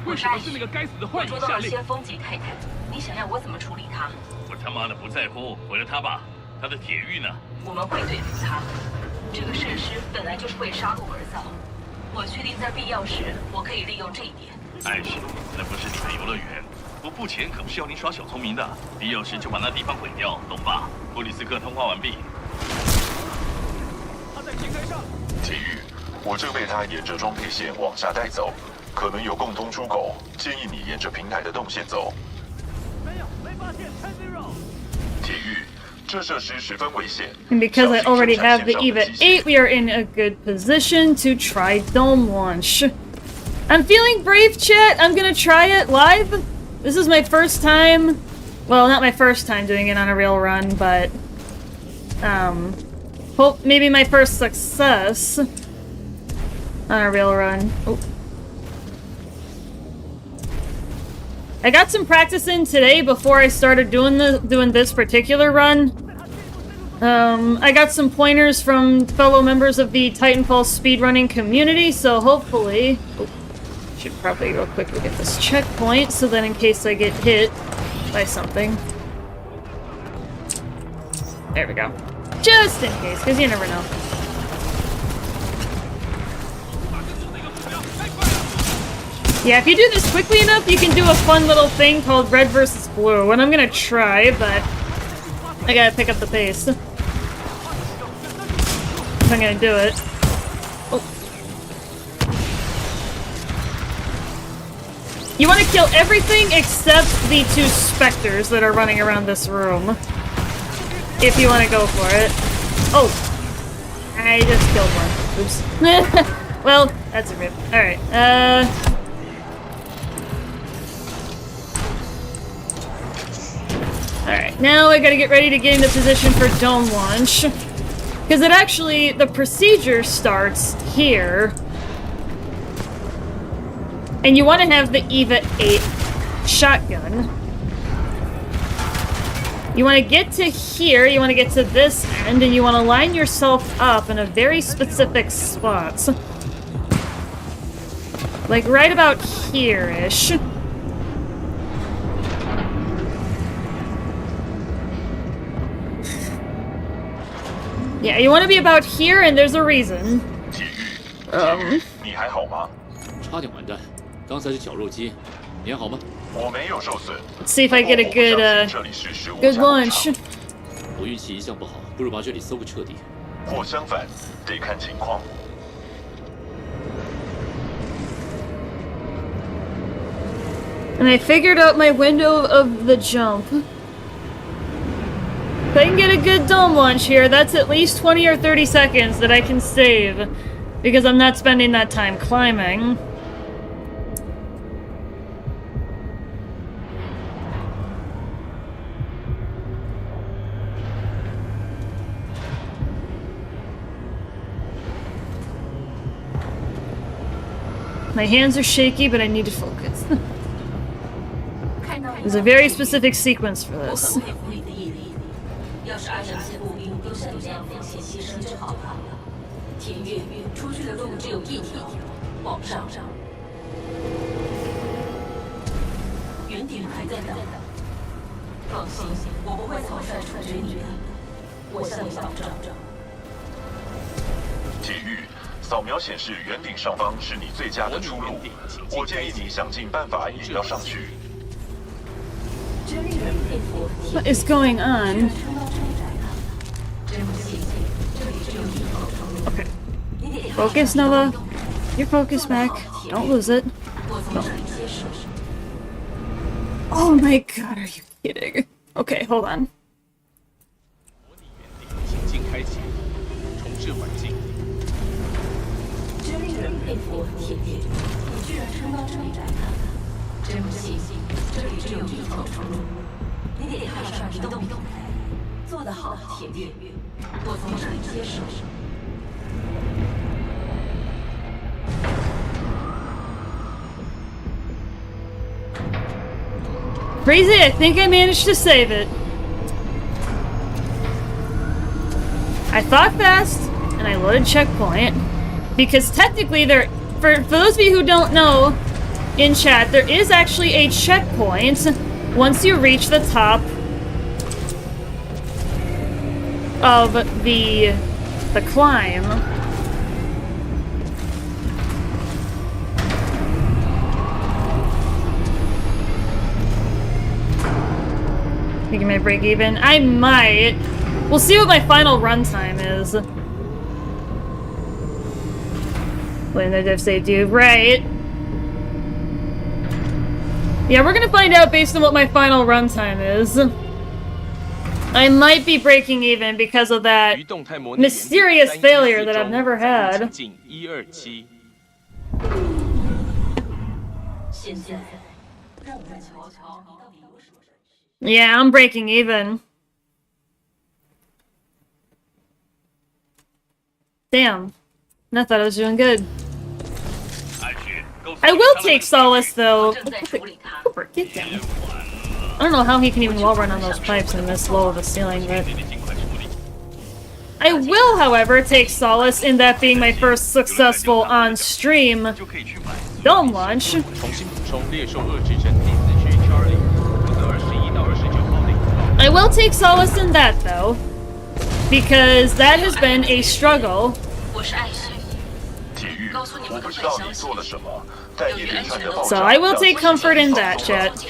为什么是那个该死的坏人下令？先锋级泰坦，你想要我怎么处理他？我他妈的不在乎，毁了他吧。他的铁玉呢？我们会对付他。这个设施本来就是为杀戮而造。我确定在必要时，我可以利用这一点。艾什，那不是你的游乐园。我付钱可不是要你耍小聪明的，必要时就把那地方毁掉，懂吧？布里斯克通话完毕。他在平台上。铁玉，我正被他沿着装配线往下带走，可能有共通出口，建议你沿着平台的动线走。没有，没发现。10。铁玉，这设施十分危险。 And because I already have the EVA 8, we are in a good position to try dome launch. I'm feeling brave, chat. I'm gonna try it live. This is my first time. Well, not my first time doing it on a real run, but hope maybe my first success on a real run. Oh. I got some practice in today before I started doing this particular run. I got some pointers from fellow members of the Titanfall speedrunning community, so hopefully... Oh, should probably real quickly get this checkpoint, so then in case I get hit by something. There we go. Just in case, because you never know. Yeah, if you do this quickly enough, you can do a fun little thing called red versus blue, and I'm gonna try, but I gotta pick up the pace. If I'm gonna do it. Oh. You want to kill everything except the 2 specters that are running around this room. If you want to go for it. Oh! I just killed one. Oops. Well, that's a rip. Alright, Alright, now I gotta get ready to get into position for dome launch. Because it actually, the procedure starts here. And you want to have the EVA 8 shotgun. You want to get to here, you want to get to this end, and you want to line yourself up in a very specific spot. Like right about here-ish. Yeah, you want to be about here, and there's a reason. 你还好吗？差点完蛋，刚才是绞肉机，你还好吗？我没有受损。 Let's see if I get a good launch. 我运气一向不好，不如把这里搜个彻底。或相反，得看情况。 And I figured out my window of the jump. If I can get a good dome launch here, that's at least 20 or 30 seconds that I can save. Because I'm not spending that time climbing. My hands are shaky, but I need to focus. There's a very specific sequence for this. 要是阿神些步兵都像你这样奉献牺牲就好了。田月出去的路只有一条，往上。原顶还在等。放心，我不会草率处决你的，我向你保证。体育，扫描显示圆顶上方是你最佳的出路。我建议你想尽办法也要上去。 What is going on? Okay. Focus, Nova. Your focus back. Don't lose it. Oh my god, are you kidding? Okay, hold on. 情境开启，重置环境。真令人佩服，铁弟，你居然撑到这里来了，真不信，这里只有一条出路，你得踏上移动平台，做得好，铁月，我从这里接手。 Crazy, I think I managed to save it. I thought fast, and I loaded checkpoint. Because technically there, for those of you who don't know, in chat, there is actually a checkpoint once you reach the top of the climb. Thinking I might break even? I might. We'll see what my final runtime is. When the devs say do, right? Yeah, we're gonna find out based on what my final runtime is. I might be breaking even because of that mysterious failure that I've never had. Yeah, I'm breaking even. Damn. I thought I was doing good. I will take solace, though. Cooper, get down. I don't know how he can even wall run on those pipes in this low of a ceiling, but... I will, however, take solace in that being my first successful on-stream dome launch. I will take solace in that, though, because that has been a struggle. So I will take comfort in that, chat.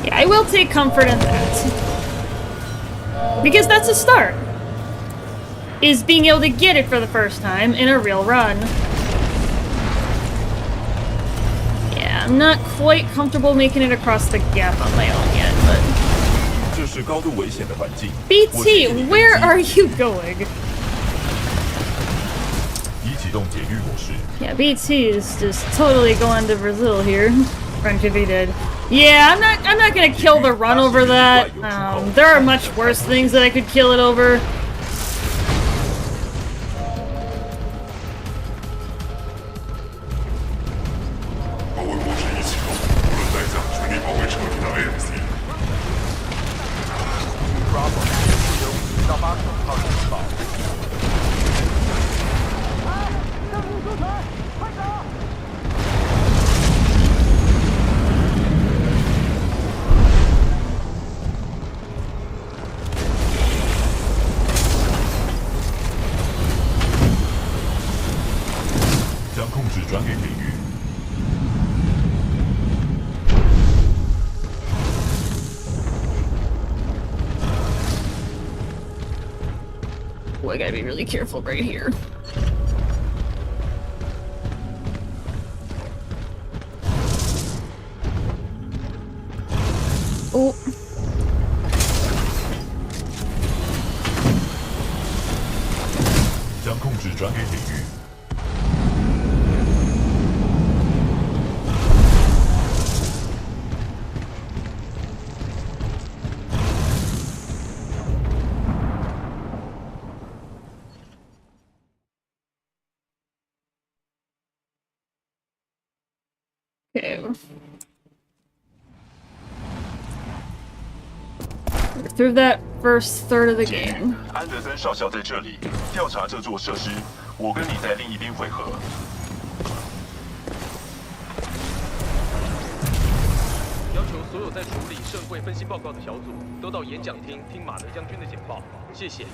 Yeah, I will take comfort in that. Because that's a start. Is being able to get it for the first time in a real run. Yeah, I'm not quite comfortable making it across the gap on my own yet, but... BT, where are you going? 已启动解狱模式。 Yeah, BT is just totally going to Brazil here. Friend should be dead. Yeah, I'm not gonna kill the run over that. There are much worse things that I could kill it over.将控制转给铁狱。 Boy, I gotta be really careful right here. Oh.将控制转给铁狱。 Okay. We're through that first third of the game. 安德森少校在这里调查这座设施，我跟你在另一边会合。要求所有在处理盛会分析报告的小组都到演讲厅听马德将军的简报。谢谢。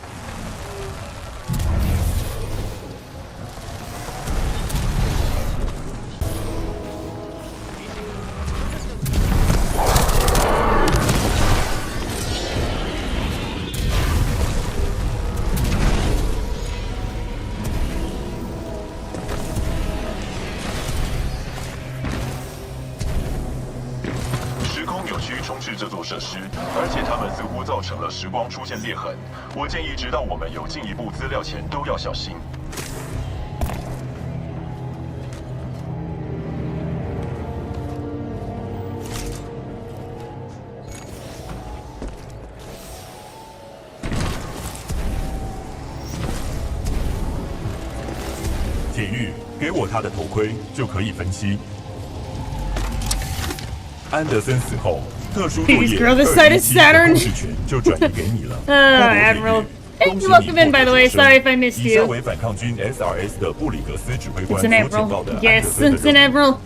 时空扭曲充斥这座设施，而且它们似乎造成了时光出现裂痕。我建议，直到我们有进一步资料前，都要小心。铁狱，给我他的头盔，就可以分析。 安德森死后，特殊作业217控制权就转移给你了。Admiral. Hey, you welcome in, by the way. Sorry if I missed 以下 you. 为反抗军 SRS 的布里格斯指挥官 It's 所 an 简报 Admiral. 的 Yes, it's an Admiral.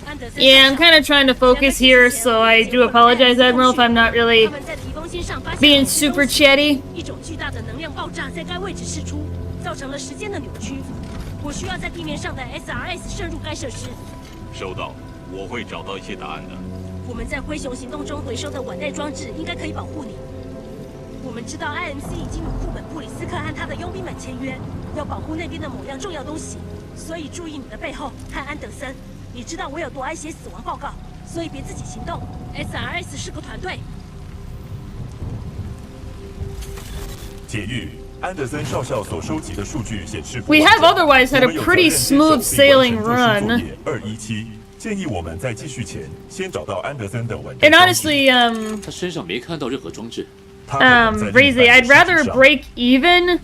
安德森 Yeah, I'm kind of trying to focus here, so I do apologize, Admiral, if I'm not really 他们在提供线上发现 being 某些 super 东西 chatty. 一种巨大的能量爆炸在该位置释出，造成了时间的扭曲。我需要在地面上的 SRS 渗入该设施。收到，我会找到一些答案的。我们在灰熊行动中回收的腕带装置应该可以保护你。我们知道 IMC 已经与副本布里斯克和他的佣兵们签约，要保护那边的某样重要东西，所以注意你的背后和安德森。你知道我有多爱写死亡报告，所以别自己行动。SRS 是个团队。铁狱，安德森少校所收集的数据显示 We have otherwise had a pretty smooth sailing run. 217建议我们在继续前先找到安德森的稳 And honestly, 他身上没看到任何装置。 Razy, I'd rather break even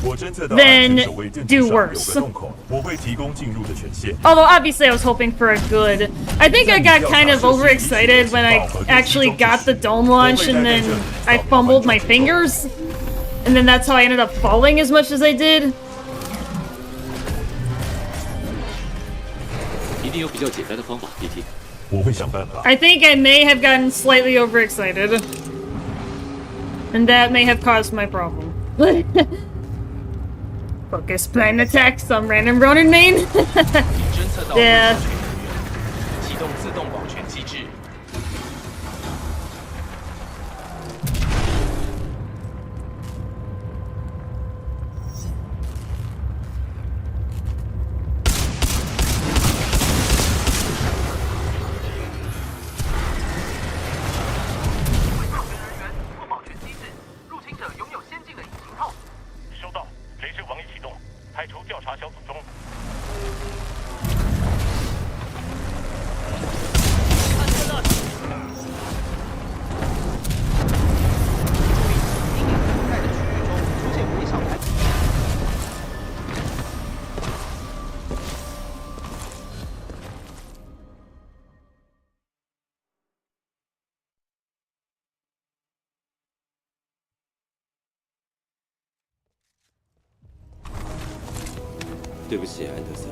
我侦测到 then 守卫阵 do 地上有 worse. 个洞口，我会提供进入的权限。 Although obviously I was hoping for a good. I think I got kind of overexcited when I actually got the dome launch and then I fumbled my fingers. And then that's how I ended up falling as much as I did. 一定有比较简单的方法 ，BT。我会想办法。 I think I may have gotten slightly overexcited. And that may have caused my problem. Focus plan attack some random Ronin main. 已侦测到 Yeah. 启动自动保全机制。收到，雷排除调查小组中。看这那里！阴影覆盖的区域中出现微小台。对不起，安德森。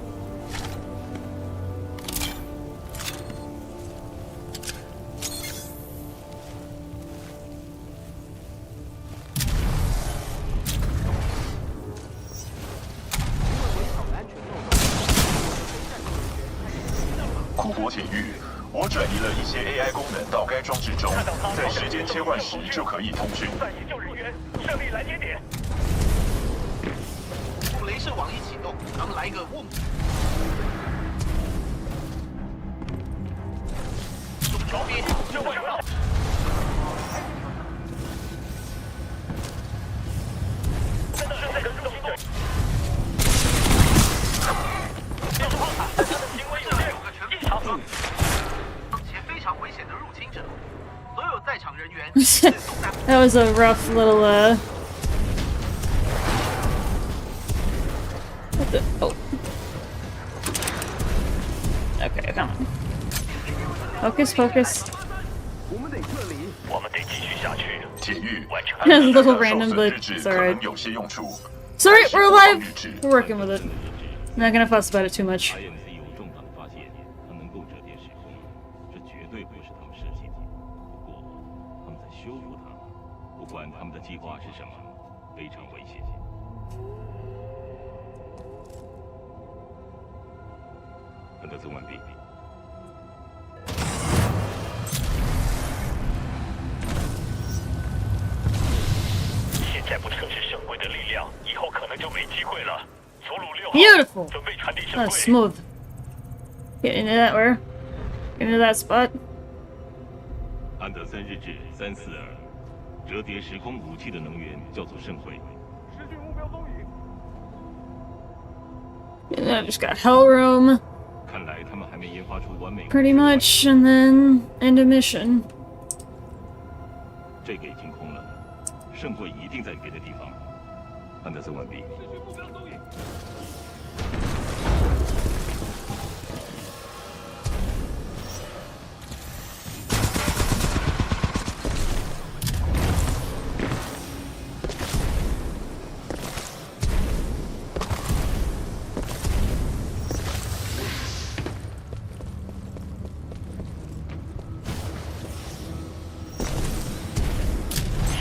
库珀铁狱，我转移了一些 AI 功能到该装置中，在时间切换时就可以通讯。在营救人员，设立拦截点。镭射网一启动，咱们来一个瓮。调兵，这位长。真的是那个入侵者。电视炮塔，行为这里有个全异常且非常危险的入侵者，所有在场人员。That was a rough little What the? Oh. Okay, come on. Focus, focus. 我们得撤离，我们得继续下去。铁狱， That's a little random, but it's 可 alright. 能有些用处。 Sorry, we're alive! We're working with it. I'm not gonna fuss about it too much. IMC 有重大的发现，它能够折叠时空，这绝对不是他们设计的。不过，他们在修复它，不管他们的计划是什么，非常危险。安德森完毕。现在不测试圣柜的力量，以后可能就没机会了。俘虏6号， Beautiful! 准备传递圣 That's 柜。 smooth. Get into that where? Get into that spot. 安德森日志342，折叠时空武器的能源叫做圣辉。失去目标踪影。 And then I just got Hell Room, 看来他们还没研发出完美。 pretty much, and then end of mission. 这个已经空了，圣柜一定在别的地方。安德森完毕。失去目标踪影。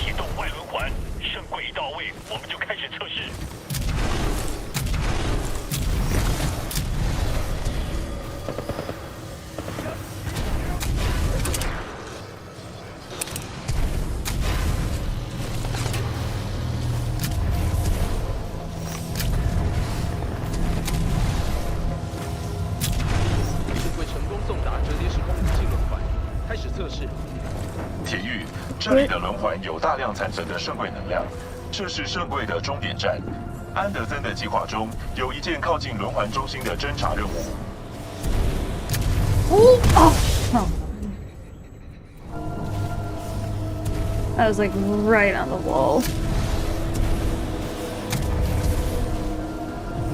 启动外轮环，圣柜一到位，我们就开始测试。圣柜成功送达折叠时空武器轮环，开始测试。铁狱，这里的轮环有大量残存的圣柜能量，这是圣柜的终点站。安德森的计划中有一件靠近轮环中心的侦察任务。 Oh, come on. I was like right on the wall.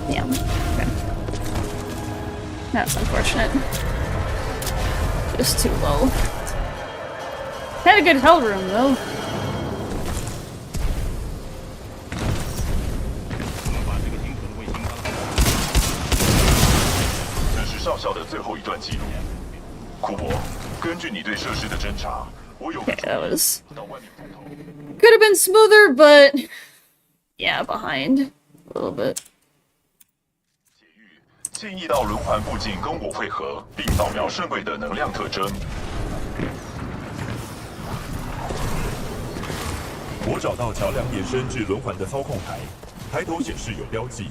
Yeah. Okay. That's unfortunate. Just too low. Had a good hell room though. 我们把这个精准卫星当成。这是少校的最后一段记录。库珀，根据你对设施的侦查，我有 Okay, that was 到外面探头。 could have been smoother, but yeah, behind a little bit. 建议到轮环附近跟我会合，并扫描圣柜的能量特征。我找到桥梁延伸至轮环的操控台，抬头显示有标记。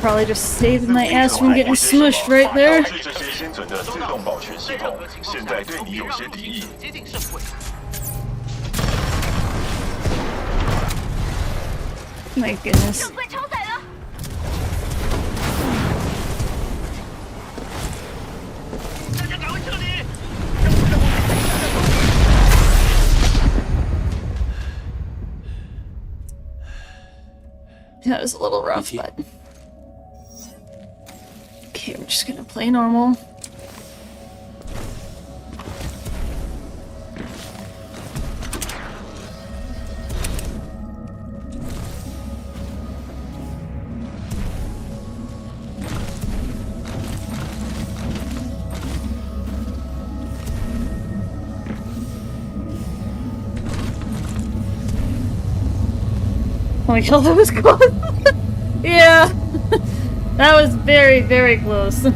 Probably just saved my ass from getting smushed right there. 导致这些先存的自动保全系统，现在对你有些敌意。接近圣柜。My goodness. 被超载了。 That was a little rough, but... Okay, we're just gonna play normal. Oh my god, that was close! Yeah! That was very, very close.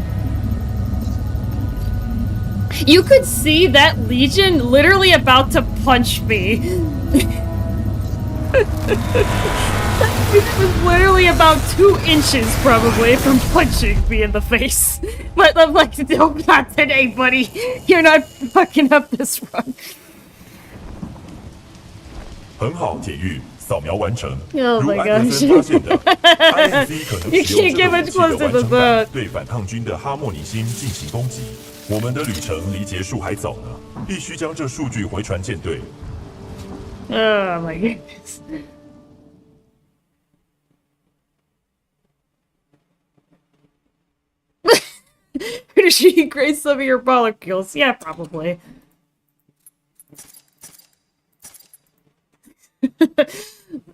You could see that Legion literally about to punch me. It was literally about 2 inches, probably, from punching me in the face. But I'm like, no, not today, buddy. You're not fucking up this run. 很好，铁玉，扫描完成。 Oh 如 my 安德 gosh. 森发现的 ，INC 可能 You 使用 can't 这 get 个武 much 器的 closer 完 than 成版 that. 对反抗军的哈莫尼星进行攻击。我们的旅程离结束还早呢，必须将这数据回传舰队。 Oh my goodness. Did she grace some of your molecules? Yeah, probably.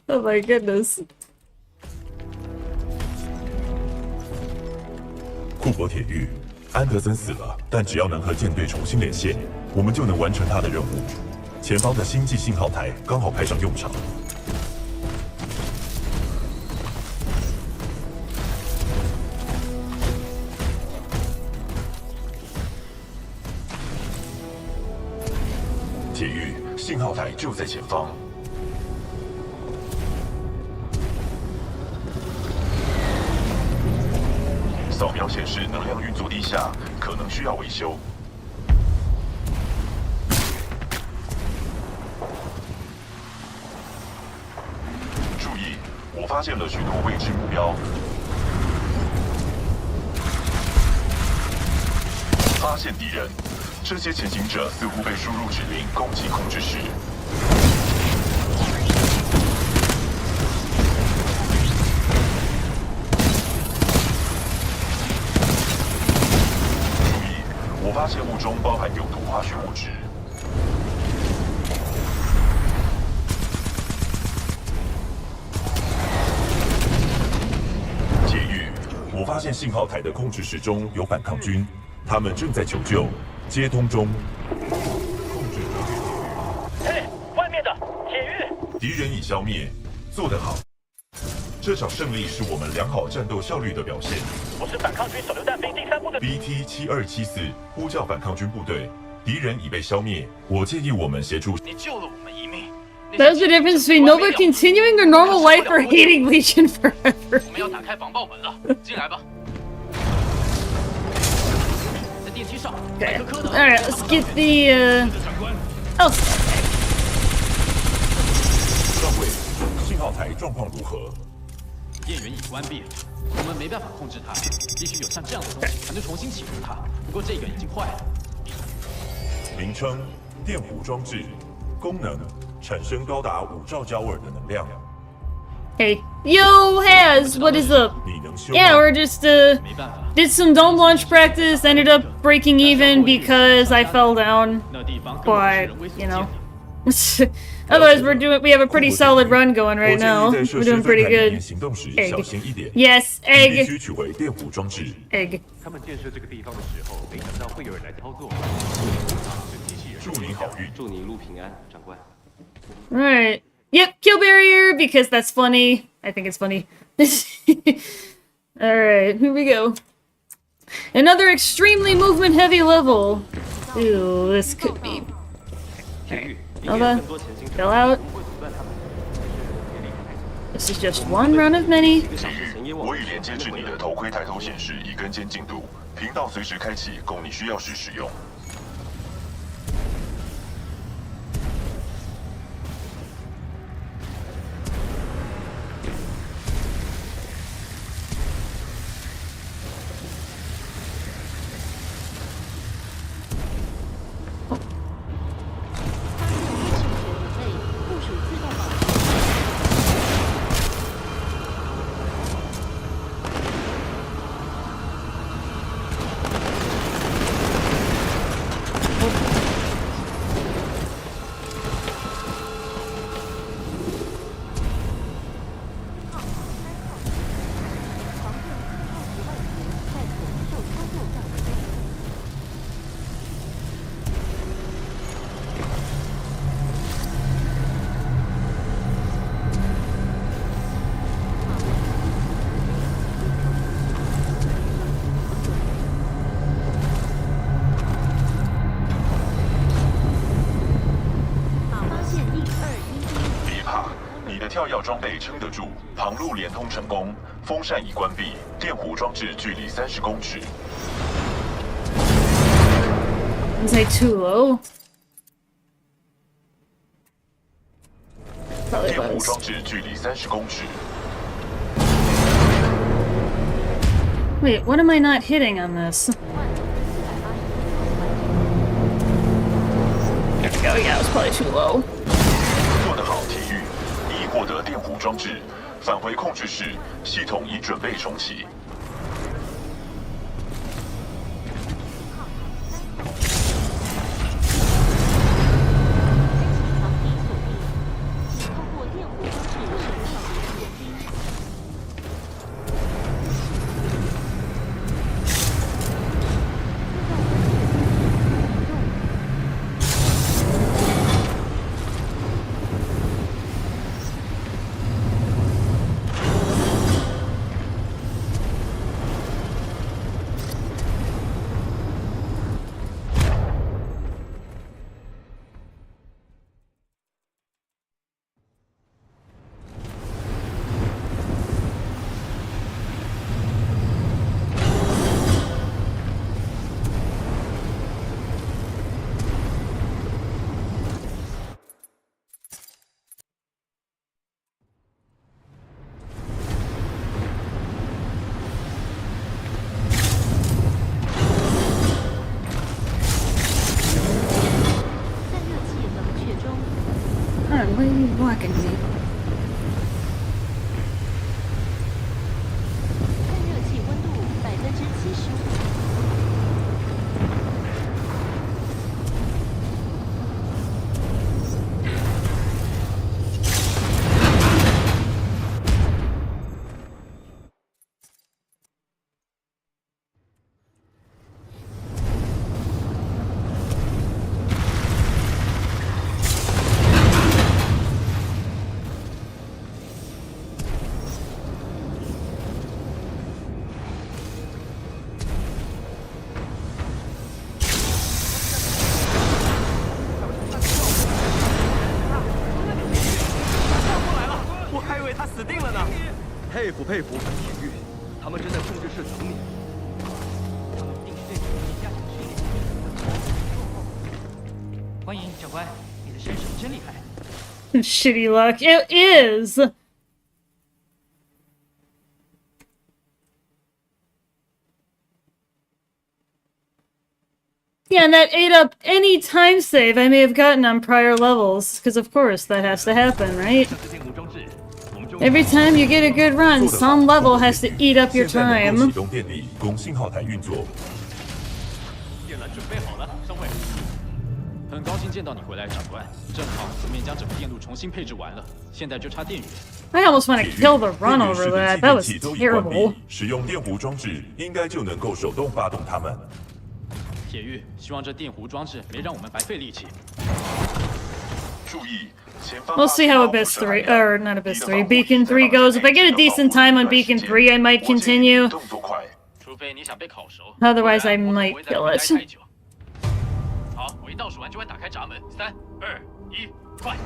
Oh my goodness. 库珀铁玉，安德森死了，但只要能和舰队重新连线，我们就能完成他的任务。前方的星际信号台刚好派上用场。铁玉，信号台就在前方。 扫描显示能量运作低下，可能需要维修。注意，我发现了许多未知目标。发现敌人，这些前行者似乎被输入指令攻击控制室。 我发现物中包含有毒化学物质。铁玉，我发现信号台的控制室中有反抗军，他们正在求救，接通中。控制德铁玉。嘿，外面的铁玉。敌人已消灭，做得好。这场胜利是我们良好战斗效率的表现。 我是反抗军手榴弹兵第3部的 BT-7274呼叫反抗军部队，敌人已被消灭。我建议我们协助。你救了我们一命。 That's the difference between Nova continuing their normal life or hating Legion forever. 我们要打开防爆门了，进来吧。在电梯上。 Okay. Alright, let's get the, Oh. 上尉，信号台状况如何？ 电源已关闭了，我们没办法控制它，必须有像这样的东西才能重新启动它。不过这个已经坏了。名称：电弧装置，功能：产生高达5兆焦耳的能量。 Hey, yo, Has, what is up? 你能修吗？ Yeah, we're just, did some dome launch practice, ended up breaking even because I fell down. But, you know. Otherwise, we have a pretty solid run going right now. We're doing pretty good. Egg. Yes, egg. 必须取回电弧装置。 Egg. 他们建设这个地方的时候，没想到会有人来操作。祝你好运。祝你一路平安，长官。 Alright. Yep, kill barrier because that's funny. I think it's funny. Alright, here we go. Another extremely movement heavy level. Ooh, this could be. Alright. Nova, fill out. This is just one run of many. 我已连接至你的头盔抬头显示已更新进度，频道随时开启，供你需要时使用。跳跃装备撑得住，旁路连通成功，风扇已关闭，电弧装置距离30公尺。Is it too low? Probably 电弧 was. 装置距离30公尺。 Wait, what am I not hitting on this? There we go. Yeah, it was probably too low. 做得好，体育。已获得电弧装置，返回控制室，系统已准备重启。 Why are you blocking me? 散热器温度75%。佩服佩服，铁玉，他们正在控制室等你。他们必须对你加强训练。欢迎长官，你的身手真厉害。 Shitty luck. It is! Yeah, and that ate up any time save I may have gotten on prior levels, because of course that has to happen, right? Every time you get a good run, some level has to eat up your 现在能够 time. 启动电力，供信号台运作。电缆准备好了，上尉。很高兴见到你回来，长官。正好我们也将整个电路重新配置完了，现在就差电源。 I almost want to kill the run 电源 over 室的 that. 继 That 电 was 器都已关 terrible. 闭，使用电弧装置应该就能够手动发动它们。铁玉，希望这电弧装置没让我们白费力气。注意，前方 We'll see how Abyss 3, or not Abyss 3, Beacon 3 goes. If I get a decent time on Beacon 3, I might continue. 动作快。除非你想被烤熟。 Otherwise, I 不然我 might 不会在 kill 这里 it. 待太久。好，我一倒数完就会打开闸门。3、2、1，快！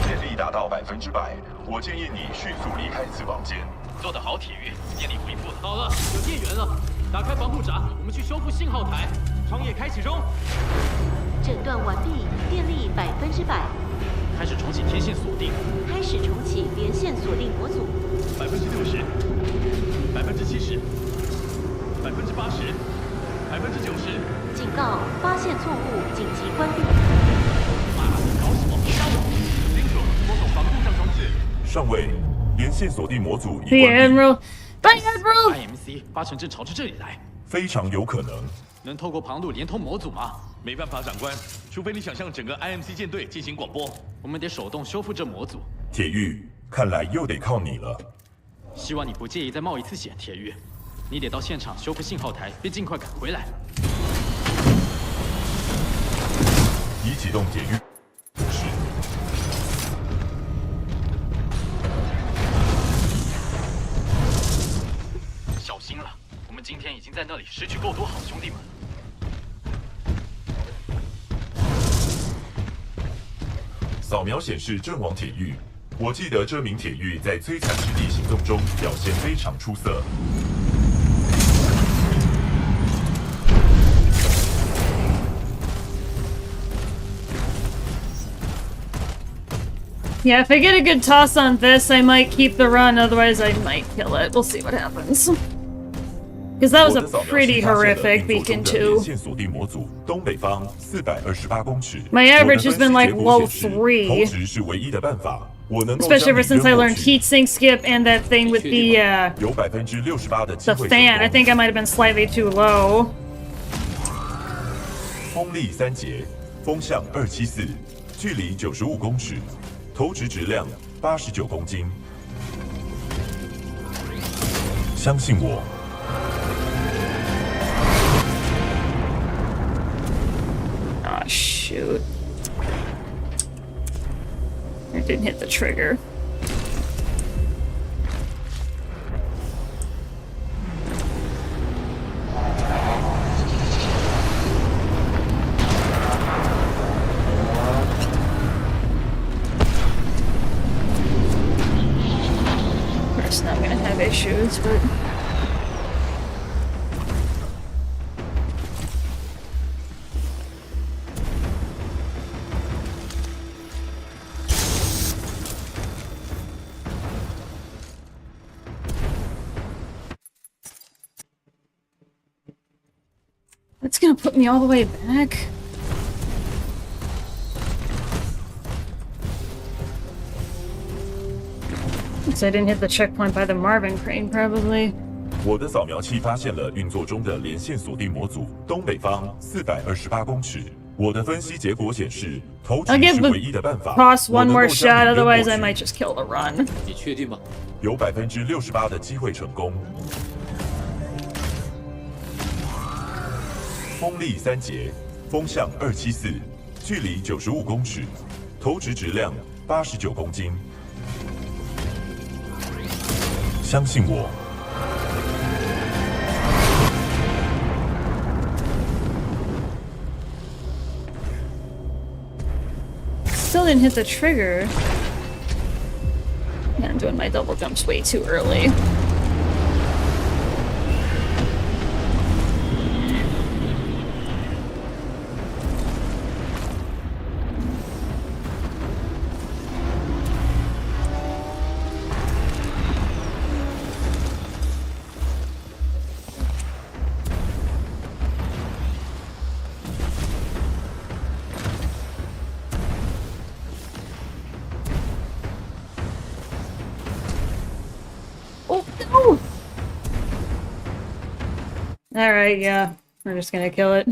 电力达到100%，我建议你迅速离开此房间。做得好，铁玉，电力恢复了。好了，有电源了，打开防护闸，我们去修复信号台。商业开启中。诊断完毕，电力100%。开始重启天线锁定。开始重启连线锁定模组。60%、70%、80%、90%。警告：发现错误，紧急关闭。搞什么？别打我！清楚，拨动防护上装置。上尉，连线锁定模组已 The 关闭， Admiral. Bye, Admiral! IMC 8成正朝着这里来，非常有可能。能透过旁路连通模组吗？没办法，长官，除非你想向整个 IMC 舰队进行广播。我们得手动修复这模组。铁玉，看来又得靠你了。希望你不介意再冒一次险，铁玉。你得到现场修复信号台，并尽快赶回来。已启动铁玉。是。小心了。今天已经在那里失去够多好兄弟们了。扫描显示阵亡铁狱。我记得这名铁狱在摧残之地行动中表现非常出色。Yeah, if I get a good toss on this, I might keep the run, otherwise I might kill it. We'll see what happens. Because that was a pretty horrific Beacon 2. My average has been like low 3. Especially ever since I learned heatsink skip and that thing with the fan. I think I might have been slightly too low. 风力3节，风向274，距离95公尺，投掷质量89公斤。相信我。 Ah, shoot. I didn't hit the trigger. Of course, now I'm gonna have issues, but... That's gonna put me all the way back. So I didn't hit the checkpoint by the Marvin crane, probably. 我的扫描器发现了运作中的连线锁定模组，东北方428公尺。我的分析结果显示，投掷是唯一的办法。 Toss one more shot, otherwise I might just kill the run. 你确定吗？有68%的机会成功。 风力3节，风向274，距离95公尺，投掷质量89公斤。相信我。Still didn't hit the trigger. Yeah, I'm doing my double jumps way too early. Alright, yeah. We're just gonna kill it.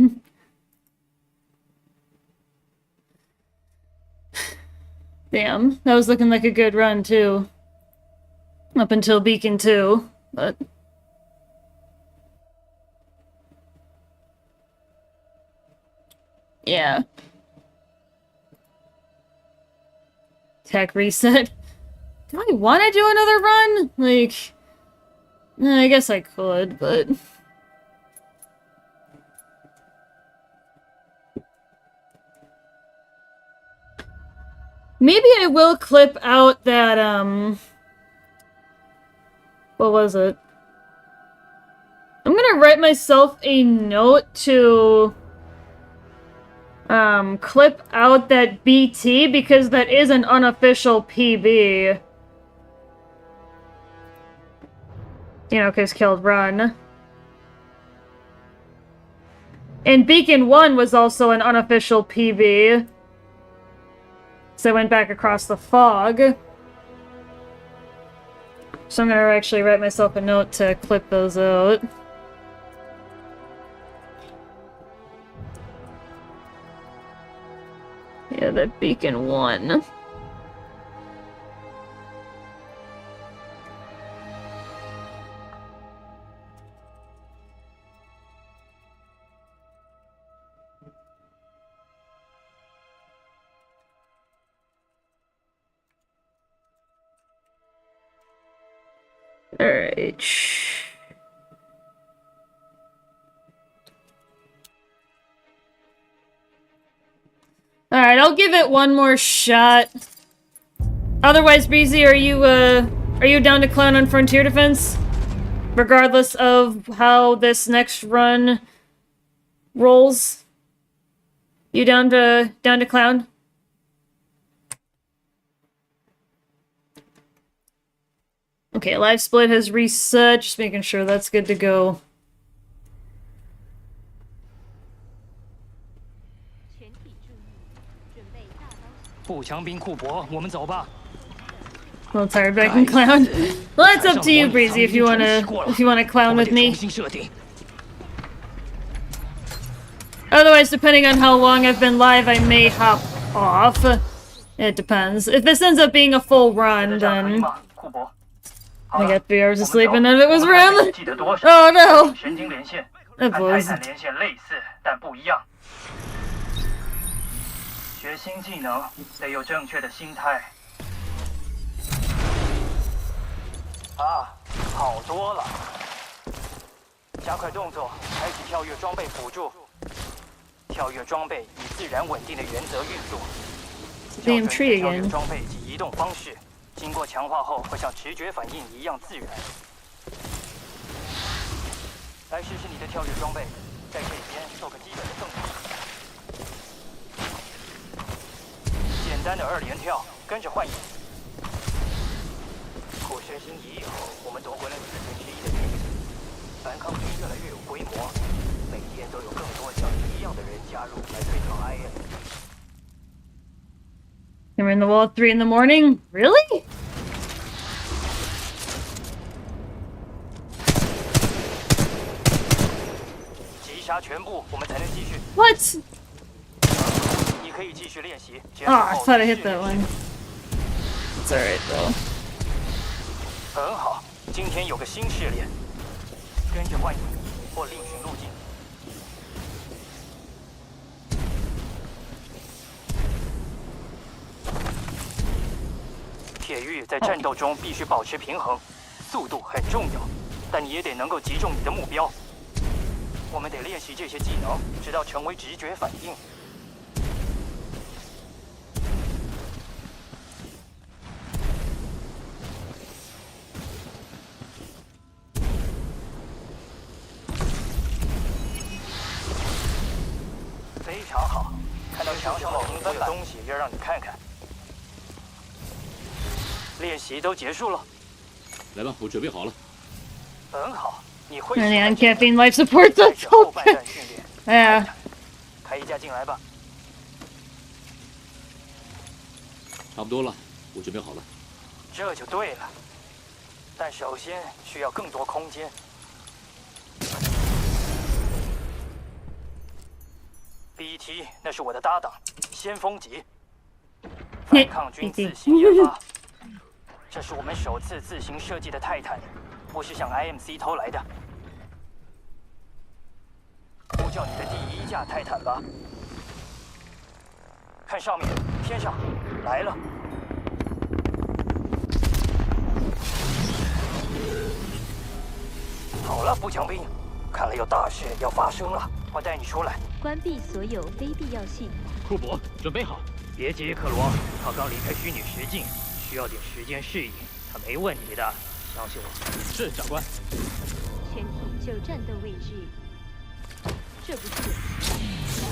Damn, that was looking like a good run, too. Up until Beacon 2, but... yeah. Tech reset. Do I want to do another run? Like... I guess I could, but... maybe I will clip out that, what was it? I'm gonna write myself a note to, clip out that BT, because that is an unofficial PB. You know, because killed run. And Beacon 1 was also an unofficial PB. So I went back across the fog. So I'm gonna actually write myself a note to clip those out. Yeah, that Beacon 1. Alright. Alright, I'll give it one more shot. Otherwise, Breezy, are you down to clown on Frontier Defense? Regardless of how this next run rolls? You down to clown? Okay, live split has reset, just making sure that's good to go. A little tired, but I can clown. Well, it's up to you, Breezy, if you wanna clown with me. Otherwise, depending on how long I've been live, I may hop off. It depends. If this ends up being a full run, then I got 3 hours of sleep and none of it was REM. Oh no! That blows. 学新技能得有正确的心态。好多了。加快动作，开启跳跃装备辅助。跳跃装备以自然稳定的原则运作。校准跳跃装备及移动方式，经过强化后会像直觉反应一样自然。来试试你的跳跃装备，在这边做个基本的动作。 简单的2连跳，跟着换影。护身星移以后，我们夺回了1/4的地域，反抗军越来越有规模，每天都有更多像你一样的人加入来对抗 IM。You're in the wall at 3 in the morning? Really? What? Oh, I thought I hit that one. It's alright though. 很好，今天有个新试炼，跟着幻影或另寻路径。铁玉在战斗中必须保持平衡，速度很重要，但你也得能够击中你的目标。我们得练习这些技能，直到成为直觉反应。 非常好，看到墙上的评分东西要让你看看。练习都结束了，来吧，我准备好了。很好，你会。 And on caffeine life support that's okay. Yeah. 开一架进来吧。差不多了，我准备好了。这就对了，但首先需要更多空间。 BT， 那是我的搭档，先锋级，反抗军自行研发。这是我们首次自行设计的泰坦，不是向 IMC 偷来的。呼叫你的第1架泰坦吧。看上面，天上，来了。好了，步枪兵，看来有大事要发生了，我带你出来。 关闭所有非必要系统。库珀，准备好。别急，克罗，他刚离开虚拟实境，需要点时间适应。他没问题的，相信我。是，长官。全体就战斗位置。这不是。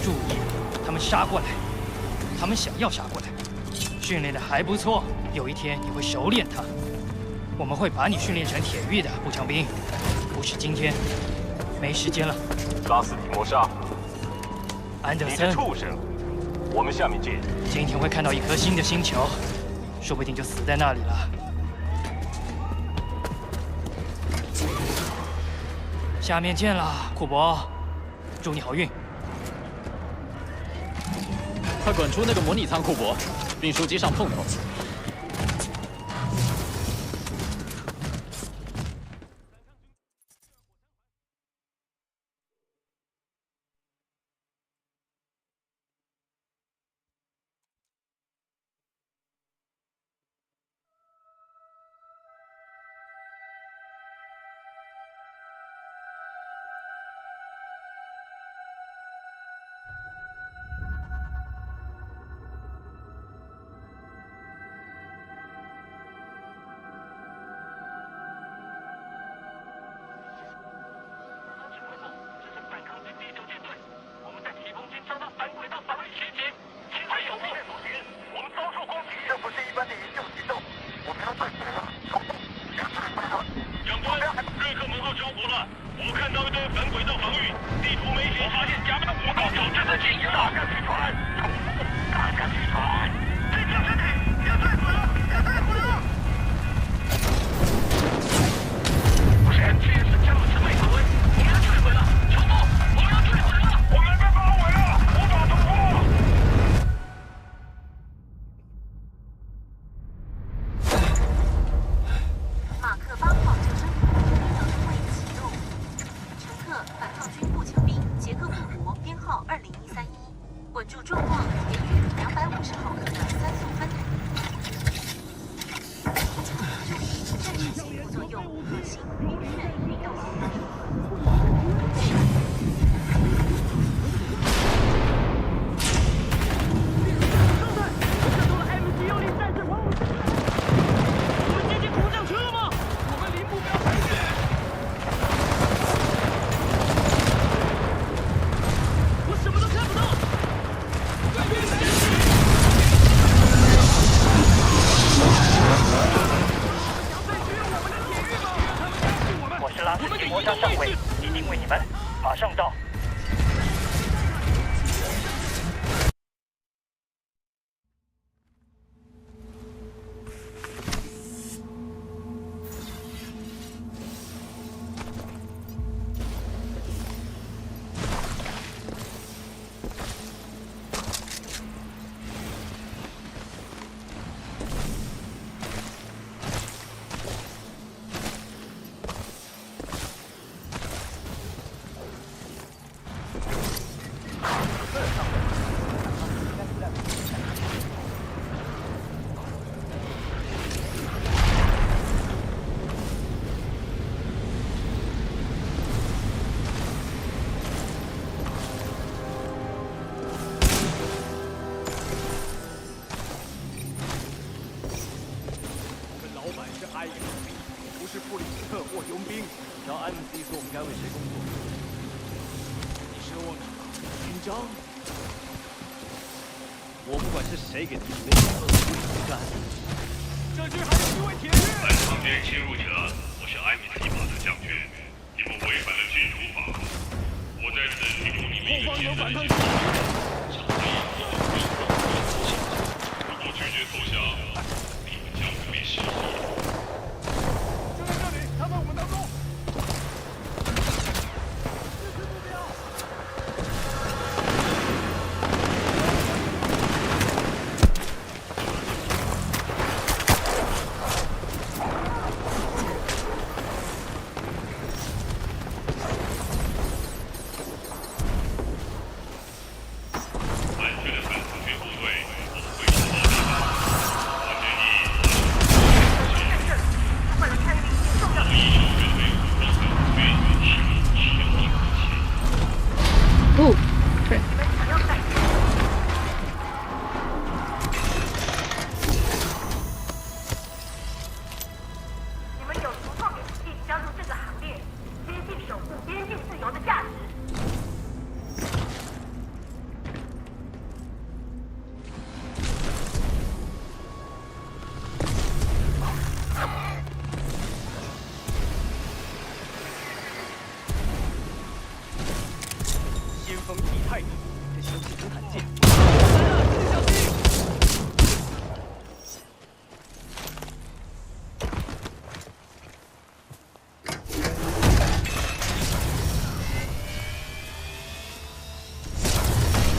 注意，他们杀过来，他们想要杀过来。训练的还不错，有一天你会熟练它。我们会把你训练成铁玉的步枪兵，不是今天，没时间了。拉斯提摩沙。 安德森，你这畜生！我们下面见。今天会看到一颗新的星球，说不定就死在那里了。下面见了，库珀，祝你好运。快滚出那个模拟仓，库珀，运输机上碰碰。长官，瑞克门号着火了，我看到一堆反轨道防御，地图没显示。我发现甲板5号有这次进行大战飞船，大战飞船，这架身体要坠毁了，要坠毁了！不是，这是加鲁斯麦卡文，我们要坠毁了，乔布，我们要坠毁了，我们被包围了，无法突破。马克8号救生艇运油中尉启动，乘客反抗军步枪兵杰克布罗编号20131，稳住状况，给予250毫克的酸素分弹。注意，正式性副作用可行，明确运动性。魔杀上尉已经为你们马上到。是布里斯特或佣兵，只要 MC 说我们该为谁工作。你奢望什么？勋章？我不管是谁给的命令，我不干。这局还有一位铁血。本场军侵入者，我是艾米提马的将军，你们违反了郡主法。我在此提出你们一个简单的请求：如果拒绝投降，你们将会被xử理。就在这里，他在我们当中。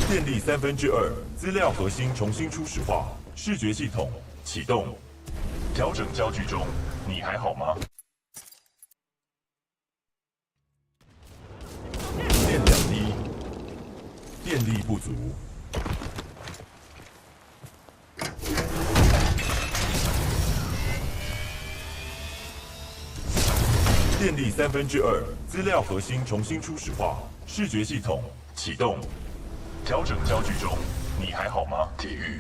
电力2/3，资料核心重新初始化，视觉系统启动，调整焦距中，你还好吗？电2低，电力不足。电力2/3，资料核心重新初始化，视觉系统启动。调整焦距中，你还好吗？体育。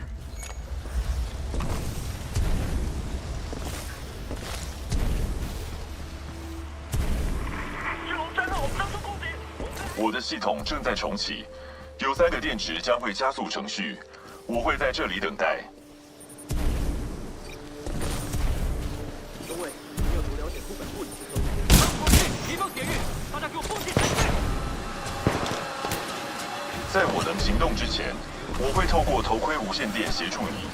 我的系统正在重启，有3个电池将会加速程序，我会在这里等待。中尉，你有多了解副本？在我能行动之前，我会透过头盔无线电协助你。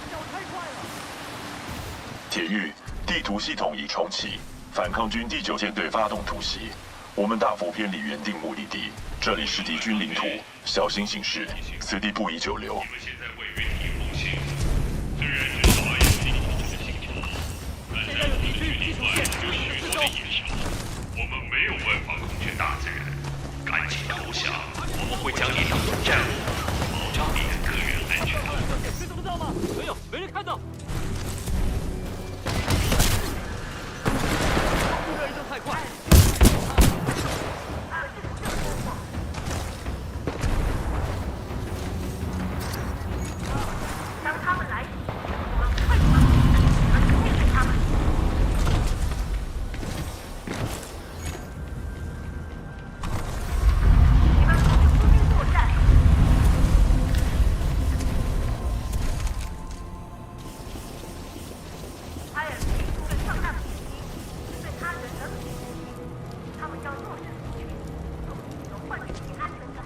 铁玉，地图系统已重启，反抗军第9舰队发动突袭，我们大幅偏离原定目的地，这里是敌军领土，小心行事，此地不宜久留。现在位于敌锋线，虽然知道 IMC 这个星球，但在我们距离外有许多的野兽，我们没有办法控制大自然。赶紧投降，我们会将你当作战物，保障你的个人安全。这怎么到吗？没有，没人看到。这一动太快。当他们来袭，我们会把而面对他们。你们不是出兵作战。IMC 除了上当的敌机，是对他人的敌机，他们要弱势族群，用自由换取其安全感。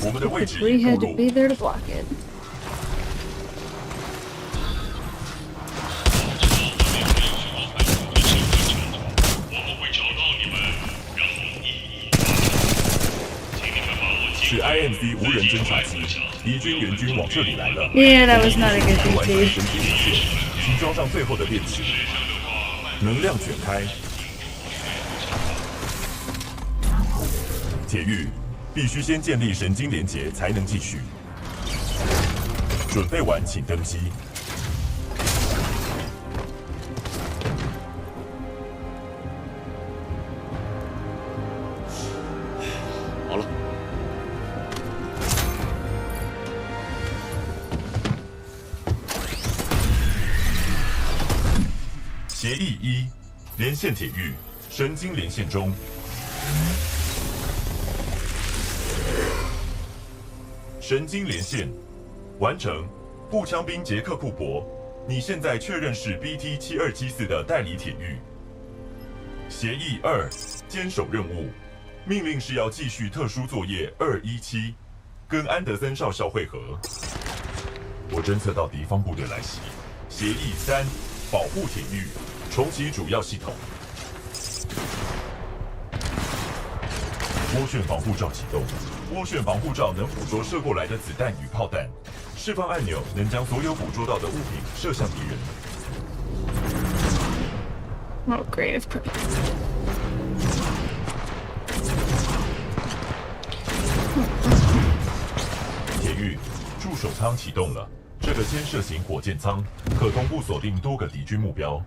我们的位置 We 已 had 暴 to 露。 be there to block it. 是 IMC 无人侦察机，敌军援军往这里来了。 Yeah, that was not a good 完成 DP. 神体连线，请装上最后的电池，能量全开。铁玉，必须先建立神经连结才能继续。准备完请登机。好了，协议1，连线铁玉，神经连线中。神经连线完成。步枪兵杰克·库珀，你现在确认是 BT-7274的代理铁玉。协议2，坚守任务，命令是要继续特殊作业217，跟安德森少校会合。我侦测到敌方部队来袭。协议3，保护铁玉，重启主要系统。涡旋防护罩启动，涡旋防护罩能捕捉射过来的子弹与炮弹，释放按钮能将所有捕捉到的物品射向敌人。 Oh, great, of course. 铁玉，助手舱启动了。这个肩射型火箭舱可同步锁定多个敌军目标，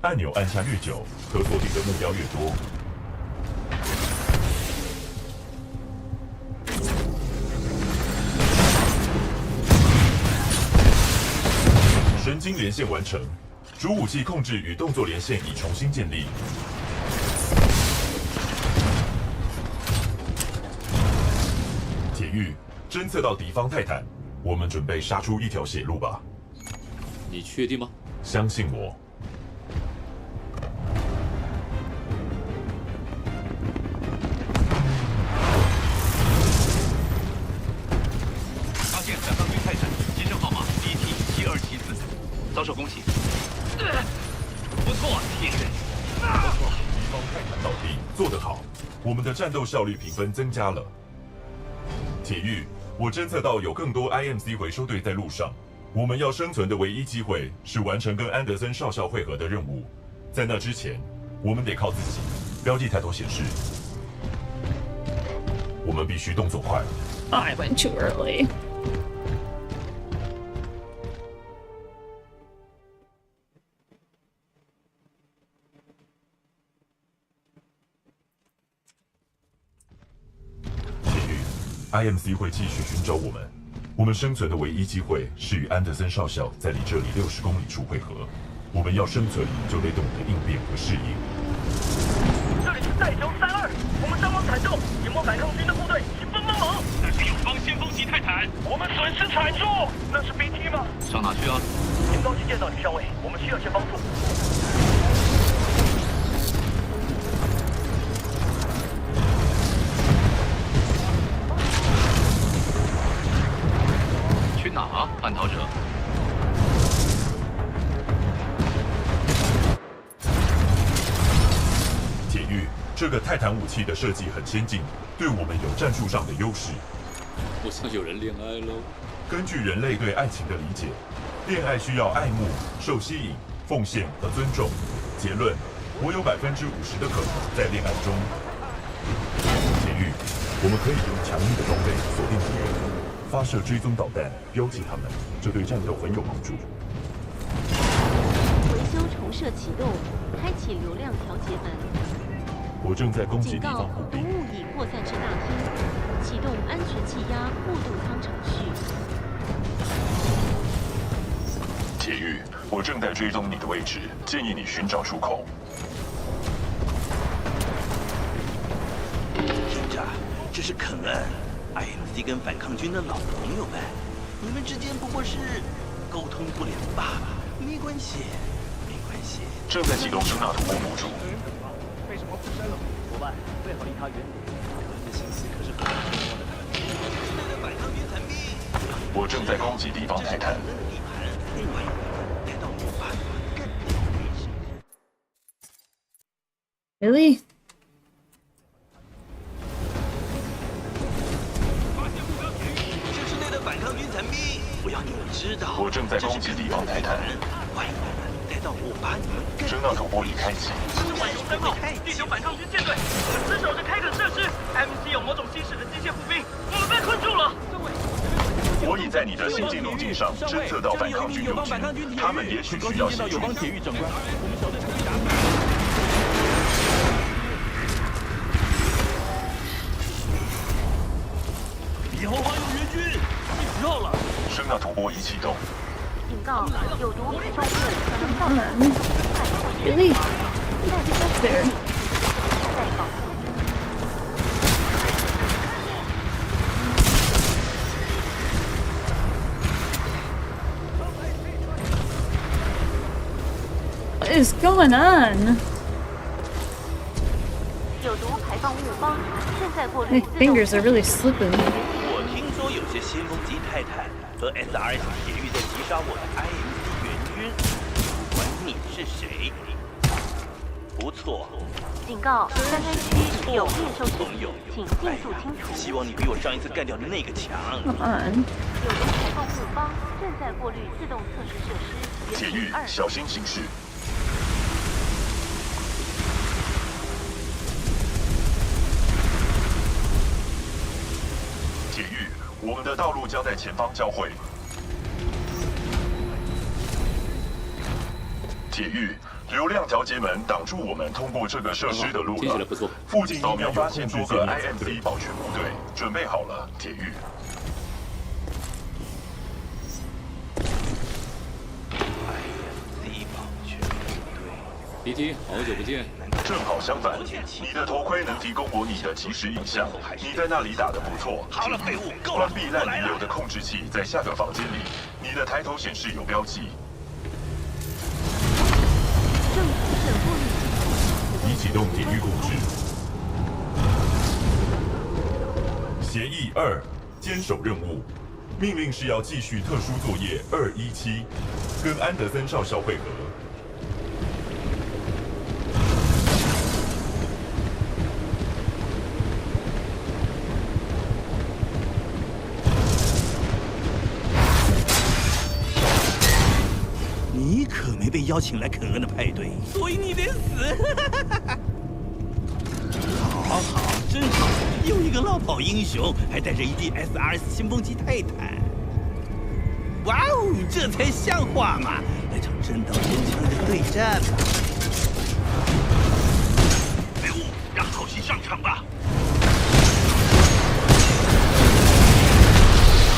按钮按下越久，可锁定的目标越多。神经连线完成，主武器控制与动作连线已重新建立。铁玉，侦测到敌方泰坦，我们准备杀出一条血路吧。你确定吗？相信我。发现反抗军泰坦，机身号码 BT-7274，遭受攻击。不错，铁人，不错。敌方泰坦倒地，做得好，我们的战斗效率评分增加了。铁玉，我侦测到有更多 IMC 回收队在路上。我们要生存的唯一机会是完成跟安德森少校会合的任务，在那之前，我们得靠自己。标记抬头显示，我们必须动作快。I went too early. 铁玉 ，IMC 会继续寻找我们。我们生存的唯一机会是与安德森少校在离这里60公里处会合。我们要生存，就得懂得应变和适应。这里是带球32，我们伤亡惨重，有没有反抗军的部队？请帮帮忙！那是友方先锋级泰坦，我们损失惨重，那是 BT 吗？上哪去啊？很高兴见到你，上尉，我们需要些帮助。去哪啊，叛逃者？铁玉，这个泰坦武器的设计很先进，对我们有战术上的优势。我像有人恋爱喽。根据人类对爱情的理解，恋爱需要爱慕、受吸引、奉献和尊重。结论：我有50%的可能在恋爱中。铁玉，我们可以用强硬的装备锁定敌人，发射追踪导弹标记他们，这对战斗很有帮助。维修重设启动，开启流量调节门。我正在攻击警告：敌方步兵。毒物已扩散至大厅，启动安全气压过渡舱程序。铁玉，我正在追踪你的位置，建议你寻找出口。警长，这是肯恩 ，IMC 跟反抗军的老朋友们，你们之间不过是沟通不良罢了，没关系，没关系。正在启动声纳图波模组。为什么附身了？伙伴，最好离他远点。可恩的心思可是很重要的。之类的反抗军残兵。我正在攻击敌方泰坦。另外一个来到我巴更有位置。 Really? 是之类的反抗军残兵，我要你们知道，我正在攻击敌方泰坦。欢迎你们来到我把你们更。声纳图波已开启。晚用3号，地球反抗军舰队，我们死守着开垦设施。MC 有某种新式的机械步兵，我们被困住了。我已在你的行进路径上侦测到反抗军友军，他们也许需要协助。铁狱长官，我们小队可以打。以后还有援军，10号了。声纳图波已启动。警告：有毒排放物可能造成 Really? Up there. What is going on? 有毒排放物方正在过 My 滤。 fingers are really slipping. 我听说有些先锋级泰坦和 SRS 铁狱在击杀我的 IMC 援军，不管你是谁。不错。警告：三分区有猎兽朋友，请尽速清除。希望你比我上一次干掉的那个强。 Come on. 有毒排放物方正在过滤自动测试设施。铁玉，小心行事。铁玉，我们的道路将在前方交汇。铁玉，流量调节门挡住我们通过这个设施的路了。听起来不错。附近扫描发现多个 IMC 保全部队，准备好了，铁玉。 BT，好久不见。正好相反，你的头盔能提供我你的即时影像。你在那里打得不错。好了，废物，够了。关闭烂泥流的控制器在下个房间里，你的抬头显示有标记。已启动铁狱控制。协议2，坚守任务。命令是要继续特殊作业217，跟安德森少校会合。 你可没被邀请来肯恩的派对，所以你得死。好好，真好，有一个落跑英雄，还带着一地 SRS 先锋级泰坦。哇哦，这才像话嘛！来场真刀真枪的对战吧。废物，让好戏上场吧。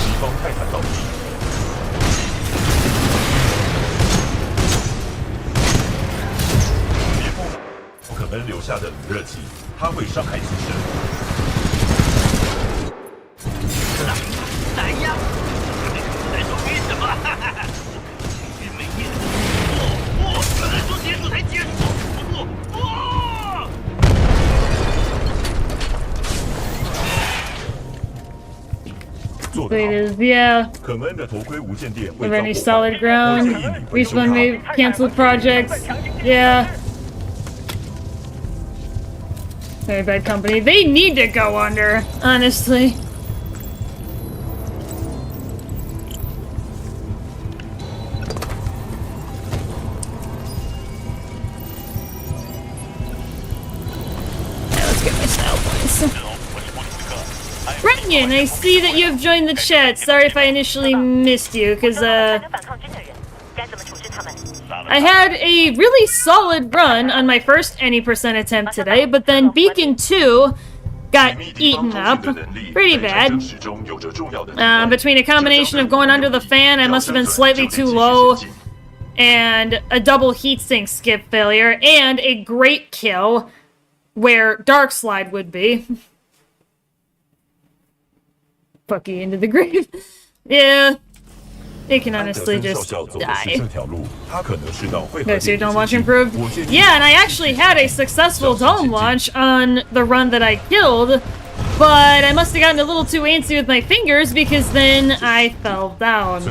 敌方泰坦倒地。 肯恩留下的热气，它会伤害自身。来呀！在说为什么？是没命！原来说结束才结束！做得 Wait, 好。 is yeah. 肯恩的头盔无线电会 Of 遭 any 破 solid 坏， ground? 我建议你回收 Respawn 它。 may cancel projects. Yeah. Very bad company. They need to go under, honestly. Yeah, let's get my style points. Renyon, I see that you have joined the chat. Sorry if I initially missed you, because, I had a really solid run on my first any percent attempt today, but then Beacon 2 got eaten up pretty bad. Between a combination of going under the fan, I must have been slightly too low, and a double heatsink skip failure, and a great kill where Dark Slide would be. Fucky into the grave. Yeah. They can honestly just die. Okay, so your dome launch improved? Yeah, and I actually had a successful dome launch on the run that I killed, but I must have gotten a little too antsy with my fingers because then I fell down.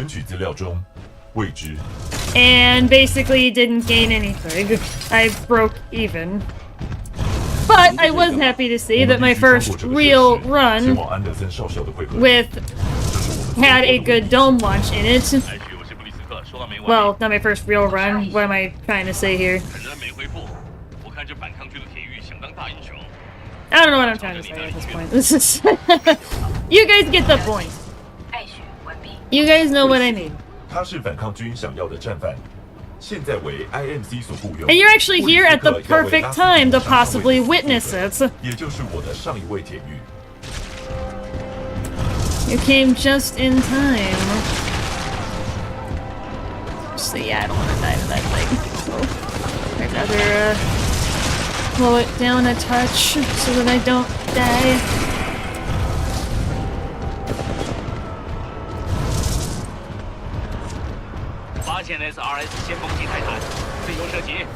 And basically didn't gain anything. I broke even. But I was happy to see that my first real run had a good dome launch in it. Well, not my first real run. What am I trying to say here? I don't know what I'm trying to say at this point. This is you guys get the point. You guys know what I mean. And you're actually here at the perfect time to possibly witness it. You came just in time. So yeah, I don't want to die to that thing. So I'd rather slow it down a touch so that I don't die.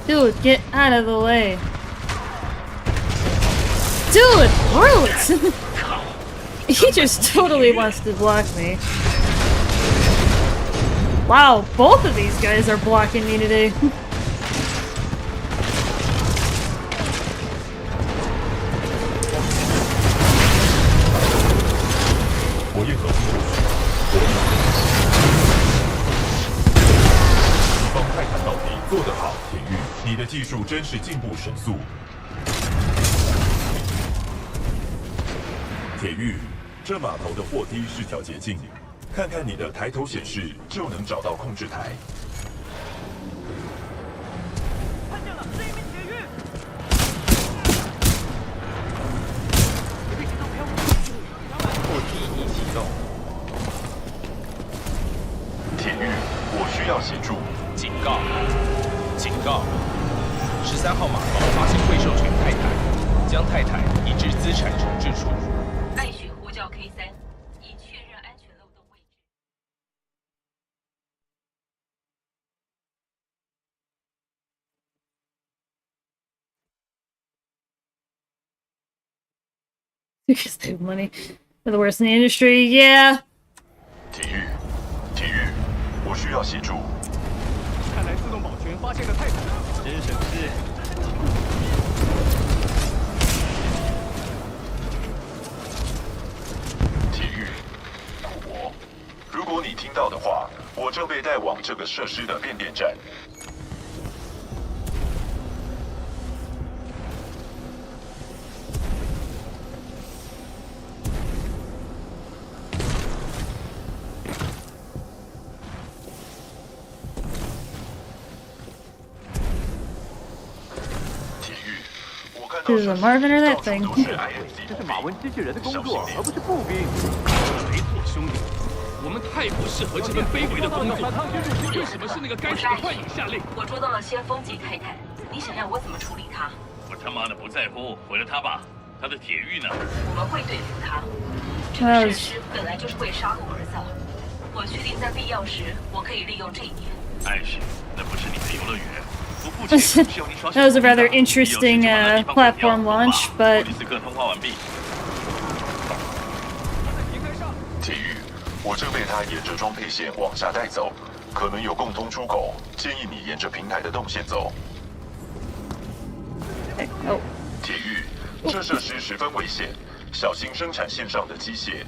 Dude, get out of the way. Dude, Harlot! He just totally wants to block me. Wow, both of these guys are blocking me today. "铁玉，这码头的货梯是条捷径，看看你的抬头显示就能找到控制台。看见了，是一名铁玉。货梯已启动。铁玉，我需要协助。警告！警告！13号码头发现未授权泰坦，将泰坦移至资产重置处。艾雪呼叫 K3，已确认安全漏洞位置。Because they have money. They're the worst in the industry, yeah. 铁玉，铁玉，我需要协助。看来自动保全发现了泰坦，真省事。铁玉，如果你听到的话，我正被带往这个设施的变电站。This is a Marvin or that thing. 这是马文机器人的工作，而不是步兵。没错，兄弟，我们太不适合这份卑微的工作。为什么是那个该死的幻影下令？我捉到了先锋级泰坦，你想要我怎么处理它？我他妈的不在乎，毁了他吧。他的铁玉呢？我们会对付他。这个设施本来就是为杀戮而造。我确定在必要时，我可以利用这一点。艾什，那不是你的游乐园。不付钱需要你耍小 That was a rather interesting platform launch, but 布里斯克通话完毕。铁玉，我正被他沿着装配线往下带走，可能有共通出口，建议你沿着平台的动线走。哦，铁玉，这设施十分危险，小心生产线上的机械。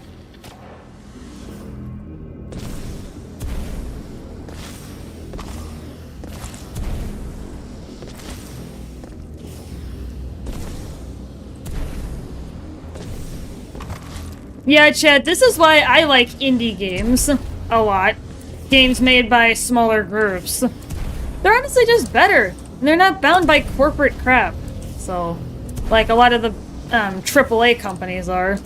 Yeah, Chad, this is why I like indie games a lot. Games made by smaller groups. They're honestly just better. They're not bound by corporate crap. So, like a lot of the AAA companies are.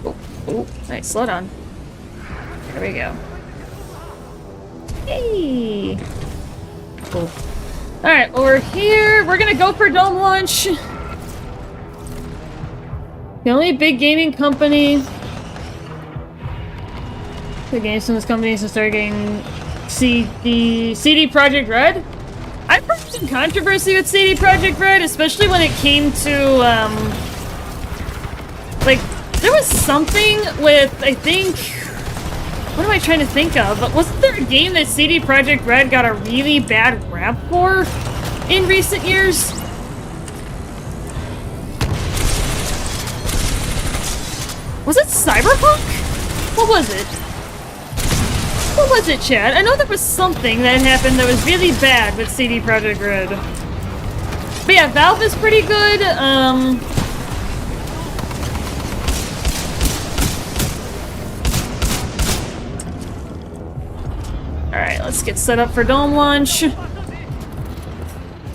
Oh, nice, slow down. There we go. Hey! Cool. Alright, well, we're here. We're gonna go for dome launch. The only big gaming company... The games from this company to start getting CD Projekt Red? I've heard some controversy with CD Projekt Red, especially when it came to, like, there was something with, I think... What am I trying to think of? But wasn't there a game that CD Projekt Red got a really bad rap for in recent years? Was it Cyberpunk? What was it? What was it, Chad? I know there was something that happened that was really bad with CD Projekt Red. But yeah, Valve is pretty good. Alright, let's get set up for dome launch.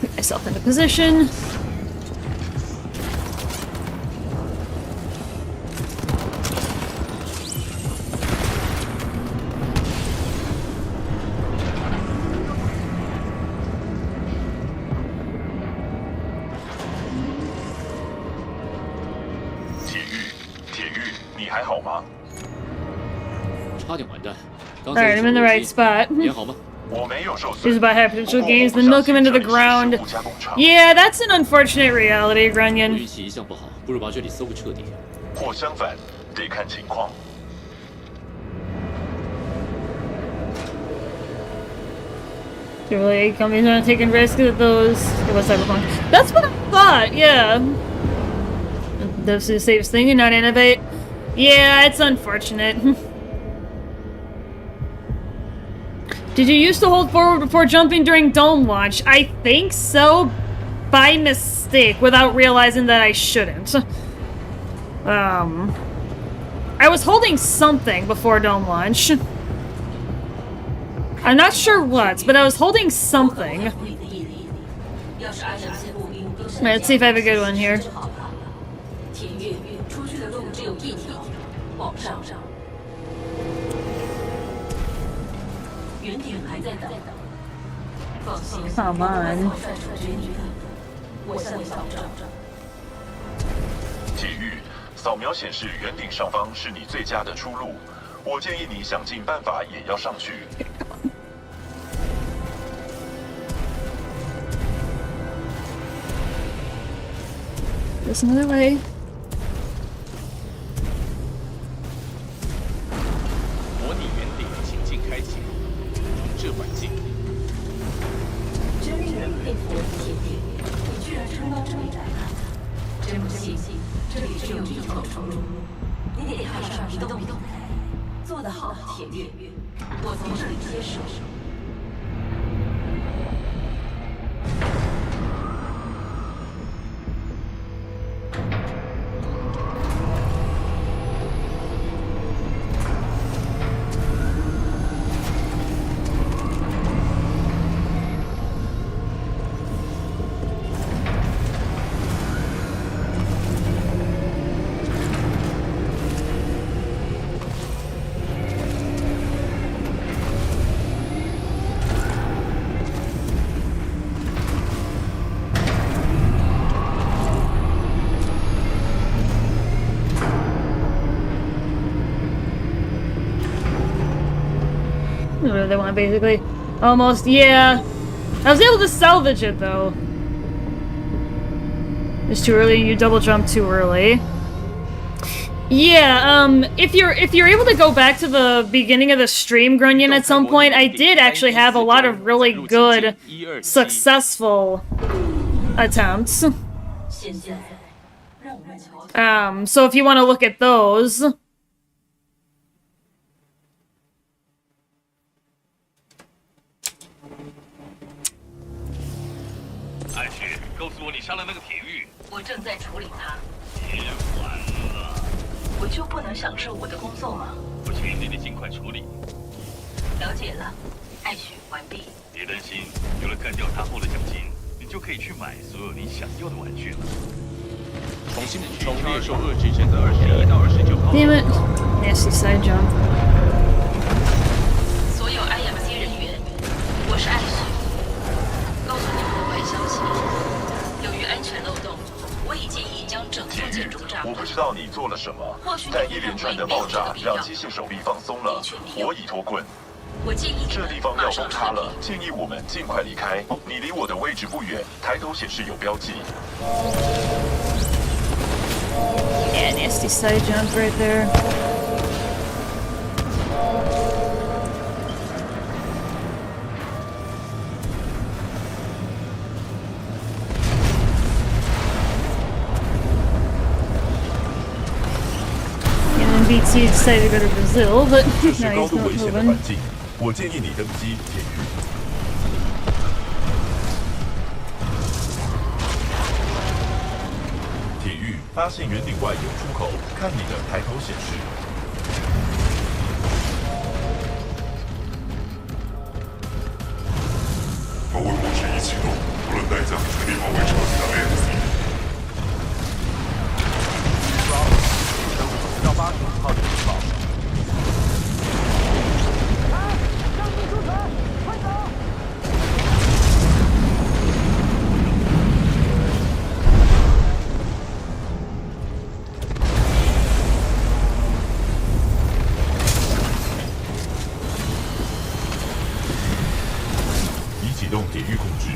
Put myself into position. Alright, I'm in the right spot. These about high potential games, then milk them into the ground. Yeah, that's an unfortunate reality, Grunion. Really, companies aren't taking risks at those. It was Cyberpunk. That's what I thought, yeah. That's the safest thing and not innovate. Yeah, it's unfortunate. Did you used to hold forward before jumping during dome launch? I think so, by mistake, without realizing that I shouldn't. I was holding something before dome launch. I'm not sure what, but I was holding something. Alright, let's see if I have a good one here. Come on. 体育，扫描显示圆顶上方是你最佳的出路。我建议你想尽办法也要上去。There's another way. whatever they want, basically. Almost, yeah. I was able to salvage it, though. It's too early, and you double jump too early. Yeah, if you're able to go back to the beginning of the stream, Grunion, at some point, I did actually have a lot of really good, successful attempts. So if you want to look at those...艾旭，告诉我你杀了那个铁玉。我正在处理它。别完了！我就不能享受我的工作吗？不行，你得尽快处理。了解了，艾许完毕。别担心，有了干掉他后的奖金，你就可以去买所有你想要的玩具了。重新补充猎兽遏制针的21到29号。Damn it! Nasty side jump. 所有 IMC 人员，我是艾许。告诉你们个坏消息，由于安全漏洞，我已建议将整座建筑炸毁。我不知道你做了什么，但一连串的爆炸让机械手臂放松了，我已脱困。我建议这地方要崩塌了，建议我们尽快离开。你离我的位置不远，抬头显示有标记。Yeah, nasty side jump right there. And then BT decided to go to Brazil, but now he's not moving. 我建议你登机，铁玉。铁玉发现圆顶外有出口，看你的抬头显示。防卫模式已启动，不论代价，全力保卫彻底的 ANC。到85号的情报。启动铁玉控制。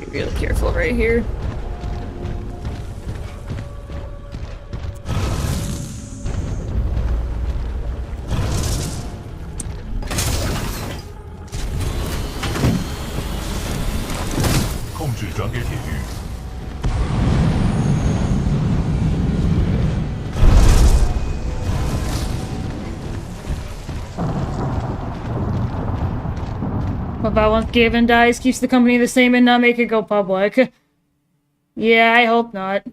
Be really careful right here. About once Gavin dies, keeps the company the same and not make it go public. Yeah, I hope not.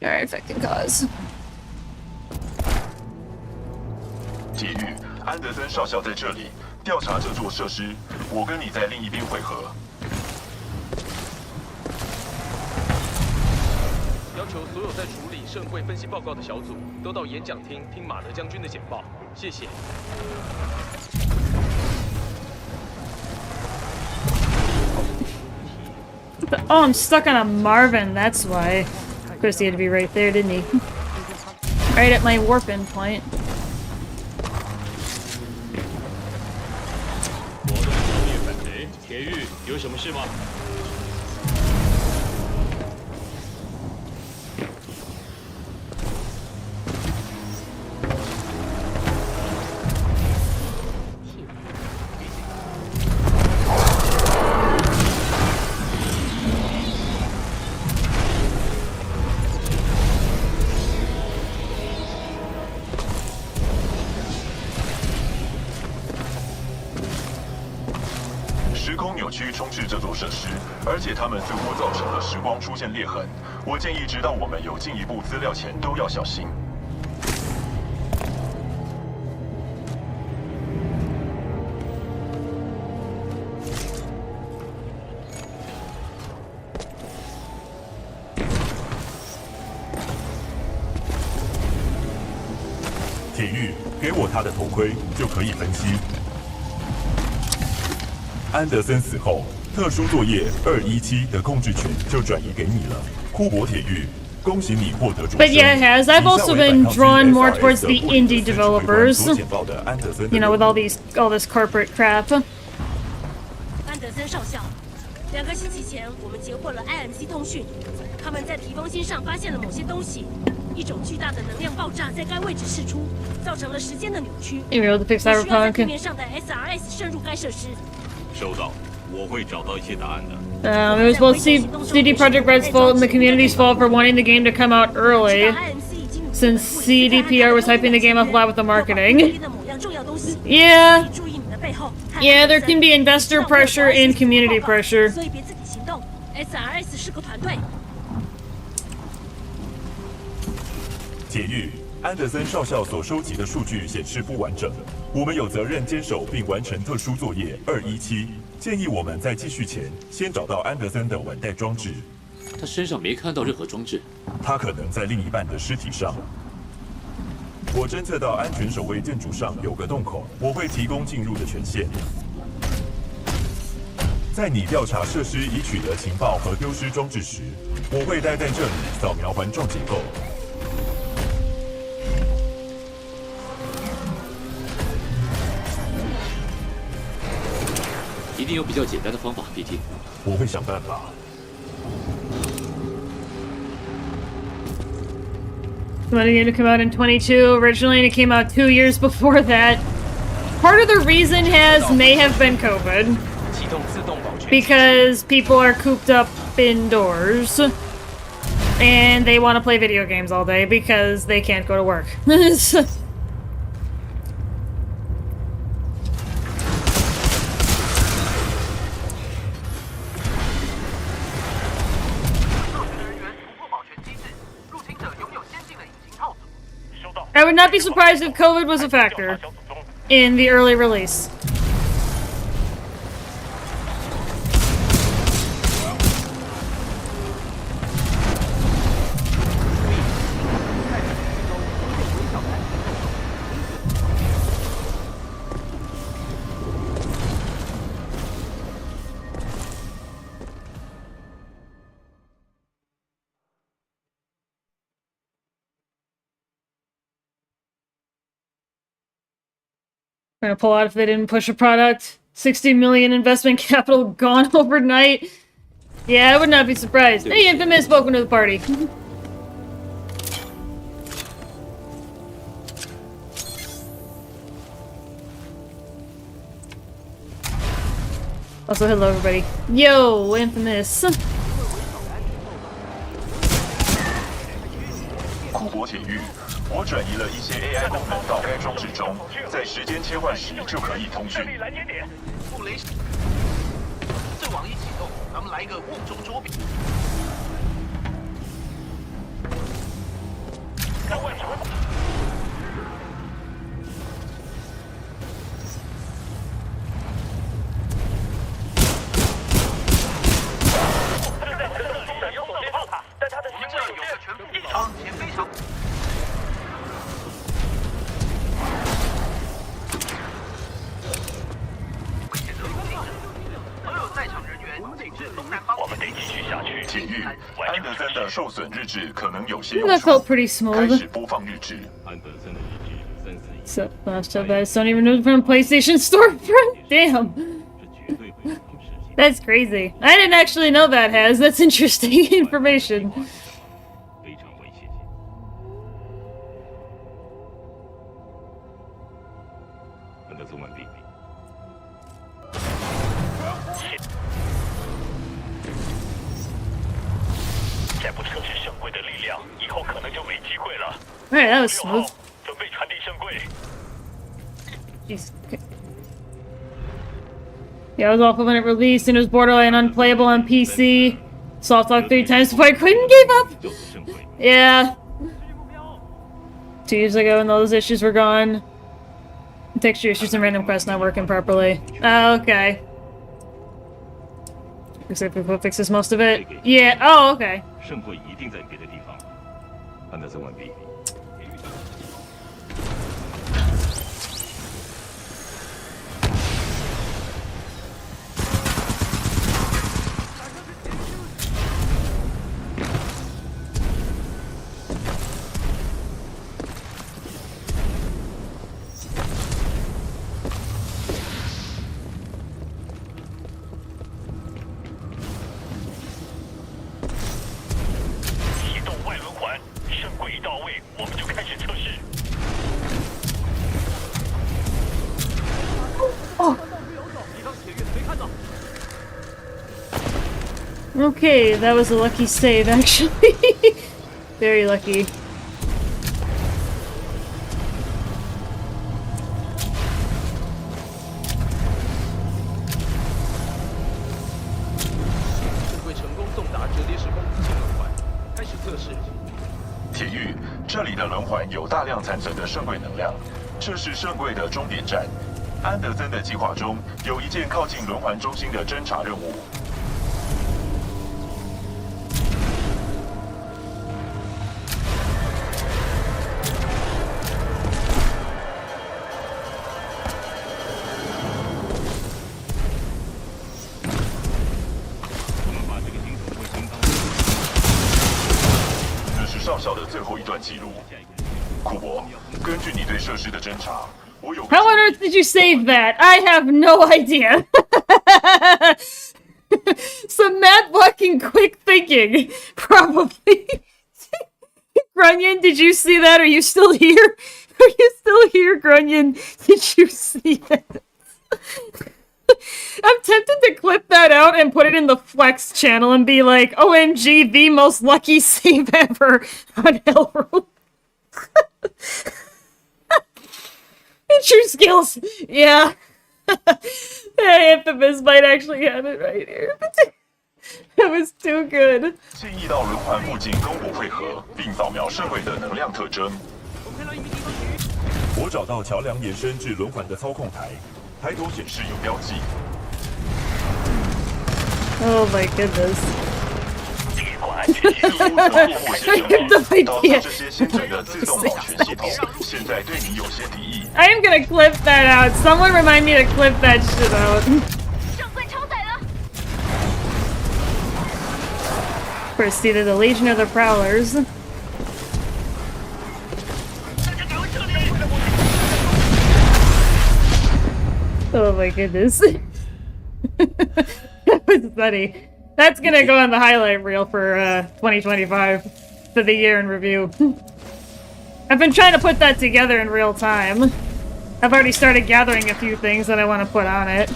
Alright, affecting cause. 体育，安德森少校在这里调查这座设施，我跟你在另一边会合。 要求所有在处理盛会分析报告的小组都到演讲厅听马德将军的简报，谢谢。Oh, I'm stuck on a Marvin, that's why. Of course he had to be right there, didn't he? Right at my warp-in point. 活动消灭反贼，铁玉有什么事吗？ 时空扭曲充斥这座设施，而且它们似乎造成了时光出现裂痕。我建议，直到我们有进一步资料前，都要小心。铁玉，给我他的头盔就可以分析。安德森死后，特殊作业217的控制权就转移给你了，库珀铁玉。恭喜你获得主 But yeah, it has. I've also been drawn more towards the indie developers. You know, with all this corporate crap. 安德森少校，2个星期前我们截获了 IMC 通讯，他们在提风星上发现了某些东西，一种巨大的能量爆炸在该位置释出，造成了时间的扭曲。You know, the 需要在 Cyberpunk. 地面上的 SRS 深入该设施。收到，我会找到一些答案的。It was both CD Projekt Red's fault and the community's fault for wanting the game to come out early, since CDPR was hyping the game up a lot with the marketing. Yeah. Yeah, there can be investor pressure and community pressure. 所以别自己行动 ，SRS 是个团队。铁玉，安德森少校所收集的数据显示不完整，我们有责任坚守并完成特殊作业217。建议我们在继续前，先找到安德森的稳带装置。他身上没看到任何装置，他可能在另一半的尸体上。我侦测到安全守卫建筑上有个洞口，我会提供进入的权限。在你调查设施已取得情报和丢失装置时，我会待在这里扫描环状结构。一定有比较简单的方法 ，PT。我会想办法。Wanted it to come out in 22 originally, and it came out 2 years before that. Part of the reason may have been COVID, because people are cooped up indoors, and they want to play video games all day because they can't go to work. I would not be surprised if COVID was a factor in the early release. Gonna pull out if they didn't push a product. 60 million investment capital gone overnight. Yeah, I would not be surprised. Hey, Infamous, welcome to the party. Also, hello everybody. Yo, Infamous. 库珀铁玉，我转移了一些 AI 功能到该装置中，在时间切换时就可以通讯。布雷，这网一启动，咱们来一个瓮中捉鳖。但他的行为有个全部异常且非常。我们得继续下去。铁玉，安德森的受损日志可能有些用 That 处。 felt pretty smooth. 开始播放日志。安德森的日志341。 So, last up, I don't even know from PlayStation storefront. Damn. That's crazy. I didn't actually know that, Has. That's interesting information. 非常危险。安德森完毕。再不撤去圣柜的力量，以后可能就没机会了。 Alright, that was smooth. 准备传递圣柜。 Jeez. Okay. Yeah, it was awful when it released and it was borderline unplayable on PC. Soft locked 3 times before I quit and gave up. Yeah. 2 years ago when those issues were gone. Texture issues and random quests not working properly. Oh, okay. Except if it fixes most of it. Yeah. Oh, okay. 圣柜一定在别的地方。安德森完毕。位，我们就开始测试。哦。 Okay, that was a lucky save, actually. Very lucky. .铁玉，这里的轮环有大量残存的圣柜能量，这是圣柜的终点站。安德森的计划中有一件靠近轮环中心的侦察任务。 上校的最后一段记录，库珀，根据你对设施的侦查，我有。How on earth did you save that? I have no idea. Some mad fucking quick thinking, probably. Grunion, did you see that? Are you still here? Are you still here, Grunion? Did you see that? I'm tempted to clip that out and put it in the Flex channel and be like, OMG, the most lucky save ever on Hellroom. True skills. Yeah. Infamous might actually have it right here. That was too good. 建议到轮环附近跟我汇合，并扫描圣柜的能量特征。我找到桥梁延伸至轮环的操控台。 抬头显示有标记。Oh my goodness! 这些先进的自动保全系统，现在对你有些敌意。I am gonna clip that out. Someone remind me to clip that shit out. First, either the Legion or the Prowlers. Oh my goodness. That was funny. That's gonna go on the highlight reel for 2025 for the year in review. I've been trying to put that together in real time. I've already started gathering a few things that I want to put on it.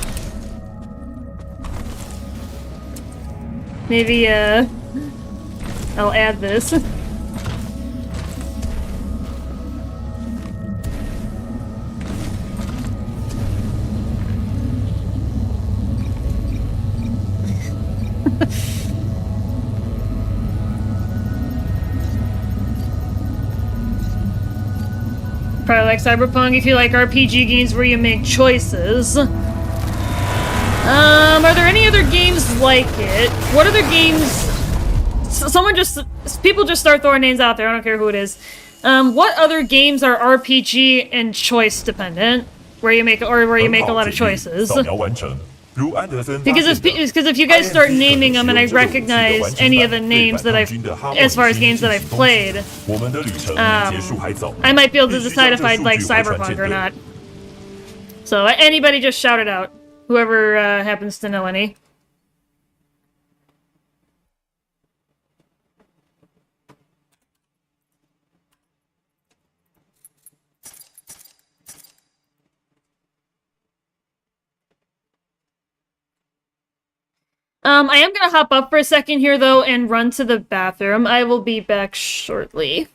Maybe I'll add this. Probably like Cyberpunk if you like RPG games where you make choices. Are there any other games like it? What other games... People just start throwing names out there, I don't care who it is. What other games are RPG and choice dependent? Where you make a lot of choices? Because if you guys start naming them and I recognize any of the names that as far as games that I've played, I might be able to decide if I'd like Cyberpunk or not. So anybody just shout it out. Whoever happens to know any. I am gonna hop up for a second here, though, and run to the bathroom. I will be back shortly.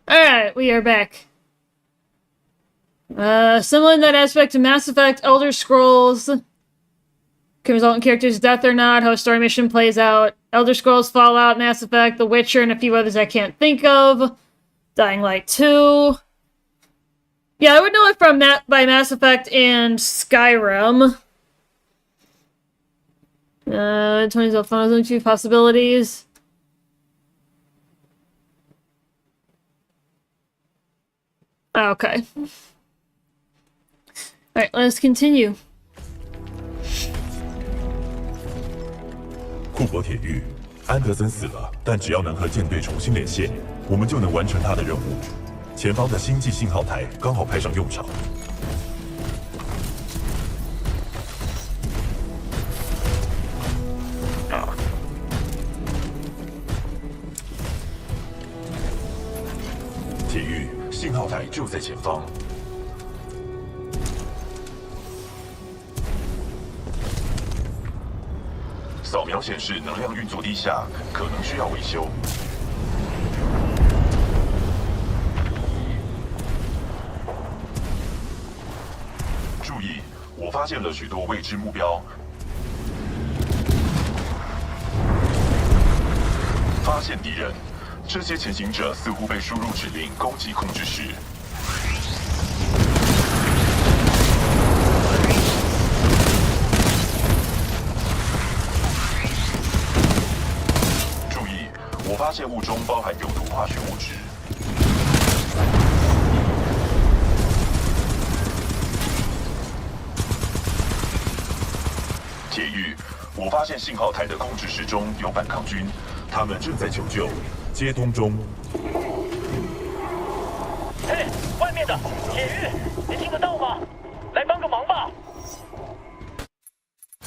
Alright, we are back. Similar in that aspect to Mass Effect, Elder Scrolls can result in characters' death or not, how a story mission plays out. Elder Scrolls, Fallout, Mass Effect, The Witcher, and a few others I can't think of. Dying Light 2. Yeah, I would know it from by Mass Effect and Skyrim. 20 Final 2 possibilities. Okay. Alright, let's continue. 库珀铁狱，安德森死了，但只要能和舰队重新连线，我们就能完成他的任务。前方的星际信号台刚好派上用场。铁狱，信号台就在前方。 扫描显示能量运作低下，可能需要维修。注意，我发现了许多未知目标。发现敌人，这些前行者似乎被输入指令攻击控制室。 我发现雾中包含有毒化学物质。铁狱，我发现信号台的控制室中有反抗军，他们正在求救，接通中。嘿，外面的铁狱，你听得到吗？来帮个忙吧！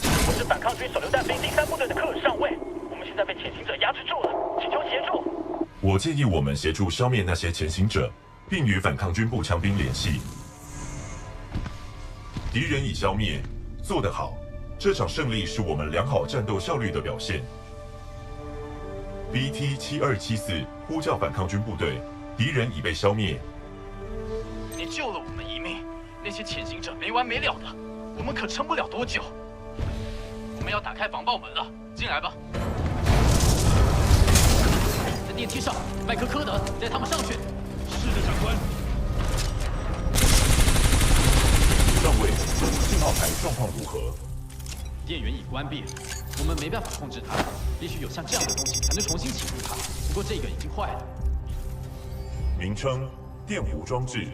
我是反抗军手榴弹兵第3部队的科尔上尉。 现在被潜行者压制住了，请求协助。我建议我们协助消灭那些潜行者，并与反抗军步枪兵联系。敌人已消灭，做得好！这场胜利是我们良好战斗效率的表现。BT-7274呼叫反抗军部队，敌人已被消灭。你救了我们一命，那些潜行者没完没了的，我们可撑不了多久。我们要打开防爆门了，进来吧。 电梯上，麦克科德，带他们上去。是的，长官。上尉，信号台状况如何？电源已关闭，我们没办法控制它，必须有像这样的东西才能重新启动它。不过这个已经坏了。名称：电弧装置，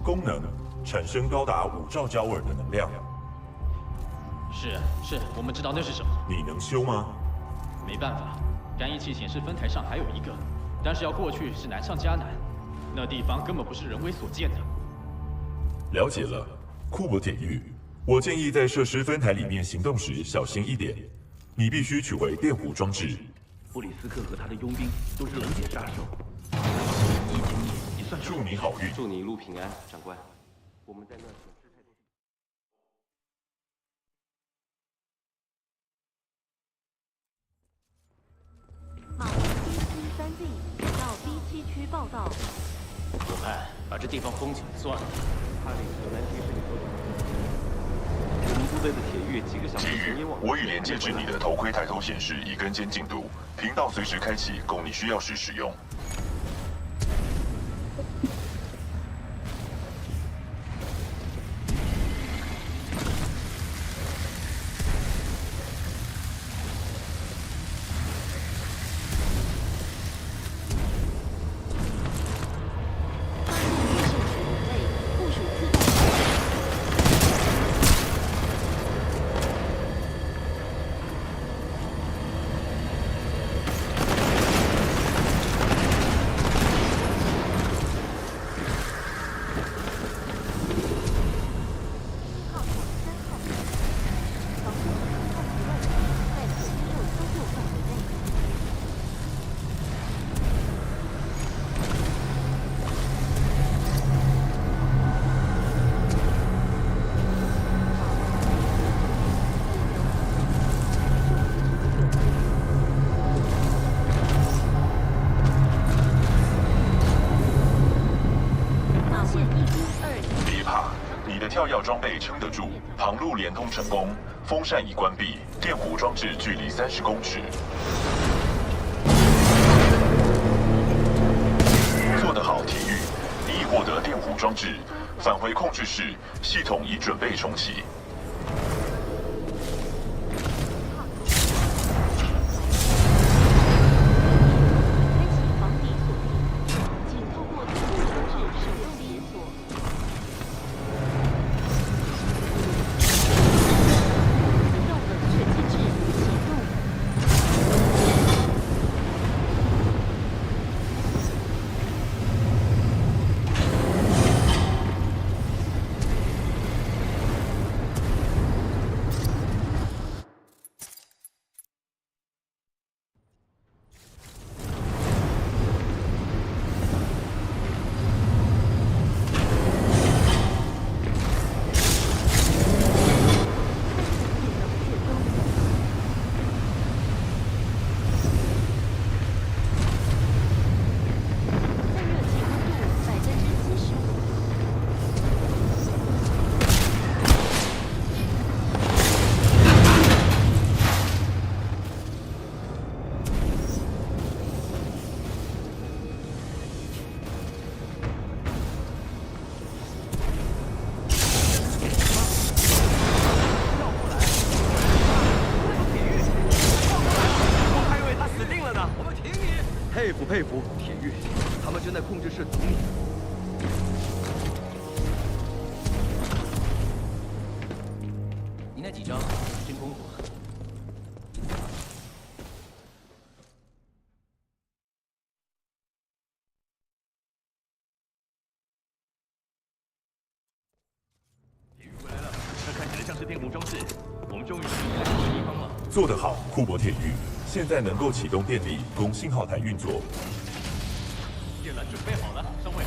功能：产生高达5兆焦耳的能量。是，我们知道那是什么。你能修吗？没办法。 感应器显示分台上还有一个，但是要过去是难上加难，那地方根本不是人为所建的。了解了，库珀铁狱，我建议在设施分台里面行动时小心一点。你必须取回电弧装置。布里斯克和他的佣兵都是冷血杀手。你算祝你好运，祝你一路平安，长官。我们在那。 马文 B73D 到 B7区报道。我看把这地方封起来算了。哈里和南提是你说的。我们部队的铁狱几个小时前也往。我已连接至你的头盔抬头显示已更新进度，频道随时开启，供你需要时使用。跳跃装备撑得住，航路连通成功，风扇已关闭，电弧装置距离30公尺。做得好，铁玉，你已获得电弧装置，返回控制室，系统已准备重启。 佩服铁玉，他们正在控制室等你。你那几招真功夫。铁玉回来了，这看起来像是电弧装置，我们终于能离开这个地方了。做得好，库珀铁玉。 现在能够启动电力供信号台运作。电缆准备好了，上尉。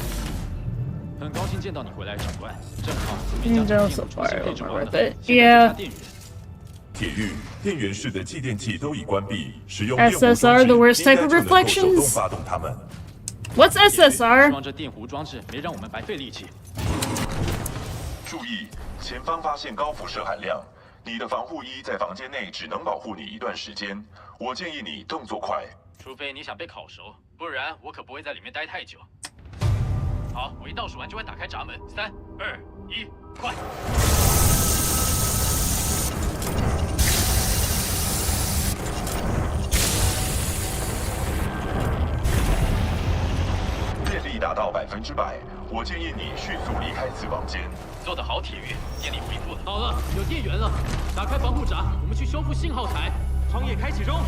很高兴见到你回来，长官。正好准备将so far, 配置完了。 Yeah. 铁玉，电源室的继电器都已关闭，使用 SSR the worst type of reflections. 发动它们。What's SSR? 装这电弧装置没让我们白费力气。注意，前方发现高辐射含量。 你的防护衣在房间内只能保护你一段时间，我建议你动作快。除非你想被烤熟，不然我可不会在里面待太久。好，我一倒数完就会打开闸门，3、2、1，快！电力达到100%，我建议你迅速离开此房间。 做得好，铁玉，电力恢复了。好了，有电源了，打开防护闸，我们去修复信号台。创业开启中。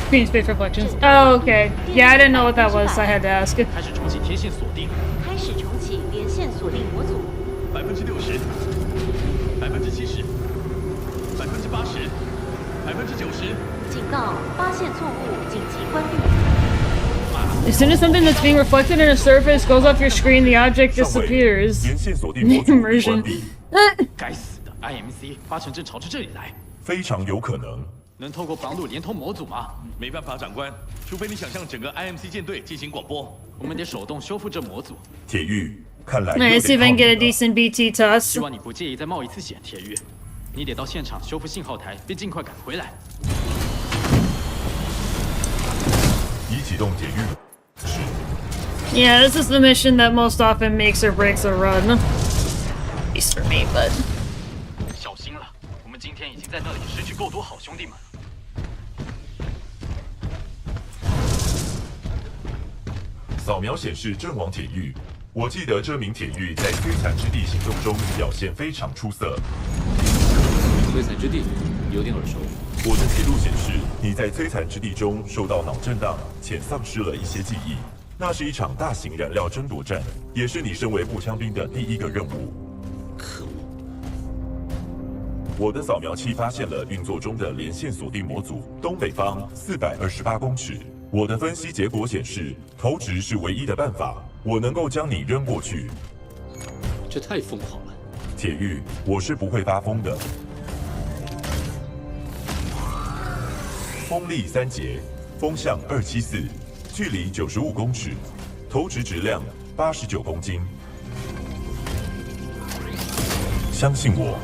Green space reflections. Oh, okay. Yeah, I didn't know what that was. So I had to ask. 开始重启天线锁定。开始重启连线锁定模组。60%、70%、80%、90%。警告：发现错误，紧急关闭。 As soon as something that's being reflected in a surface goes off your screen, the object disappears. Immersion. 该死的 IMC 八成正朝着这里来。非常有可能。能透过防路连通模组吗？没办法，长官，除非你想向整个 IMC 舰队进行广播。我们得手动修复这模组。铁玉，看来 Let's see if I can get a decent BT toss. 希望你不介意再冒一次险，铁玉。你得到现场修复信号台，并尽快赶回来。已启动铁玉。 Yeah, this is the mission that most often makes or breaks a run. At least for me, but. 小心了，我们今天已经在那里失去够多好兄弟们。扫描显示阵亡铁玉，我记得这名铁玉在摧残之地行动中表现非常出色。摧残之地有点耳熟。我的记录显示，你在摧残之地中受到脑震荡，且丧失了一些记忆。 那是一场大型燃料争夺战，也是你身为步枪兵的第一个任务。可恶！我的扫描器发现了运作中的连线锁定模组，东北方428公尺。我的分析结果显示，投掷是唯一的办法，我能够将你扔过去。这太疯狂了！铁玉，我是不会发疯的。风力3节，风向274。 距离95公尺，投掷质量89公斤。相信我。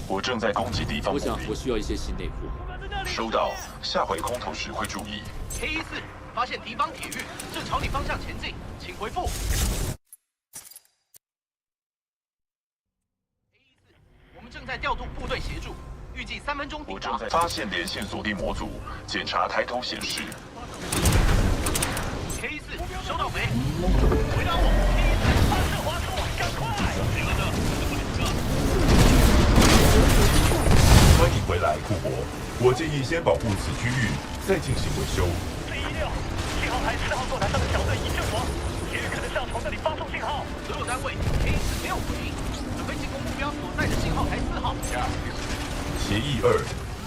我正在攻击敌方。我想我需要一些新内裤。收到，下回空投时会注意。K14，发现敌方铁域，正朝你方向前进，请回复。K14，我们正在调度部队协助，预计3分钟抵达。我正在发现连线锁定模组，检查抬头显示。K14，收到没？回答我。K14，发射滑出，赶快！谁来的？欢迎回来，库珀。我建议先保护此区域，再进行维修。416，信号台4号座台上的小队已阵亡，铁域可能是要从这里发送信号。所有单位 ，K14 没有回应，准备进攻目标所在的信号台4号。协议2，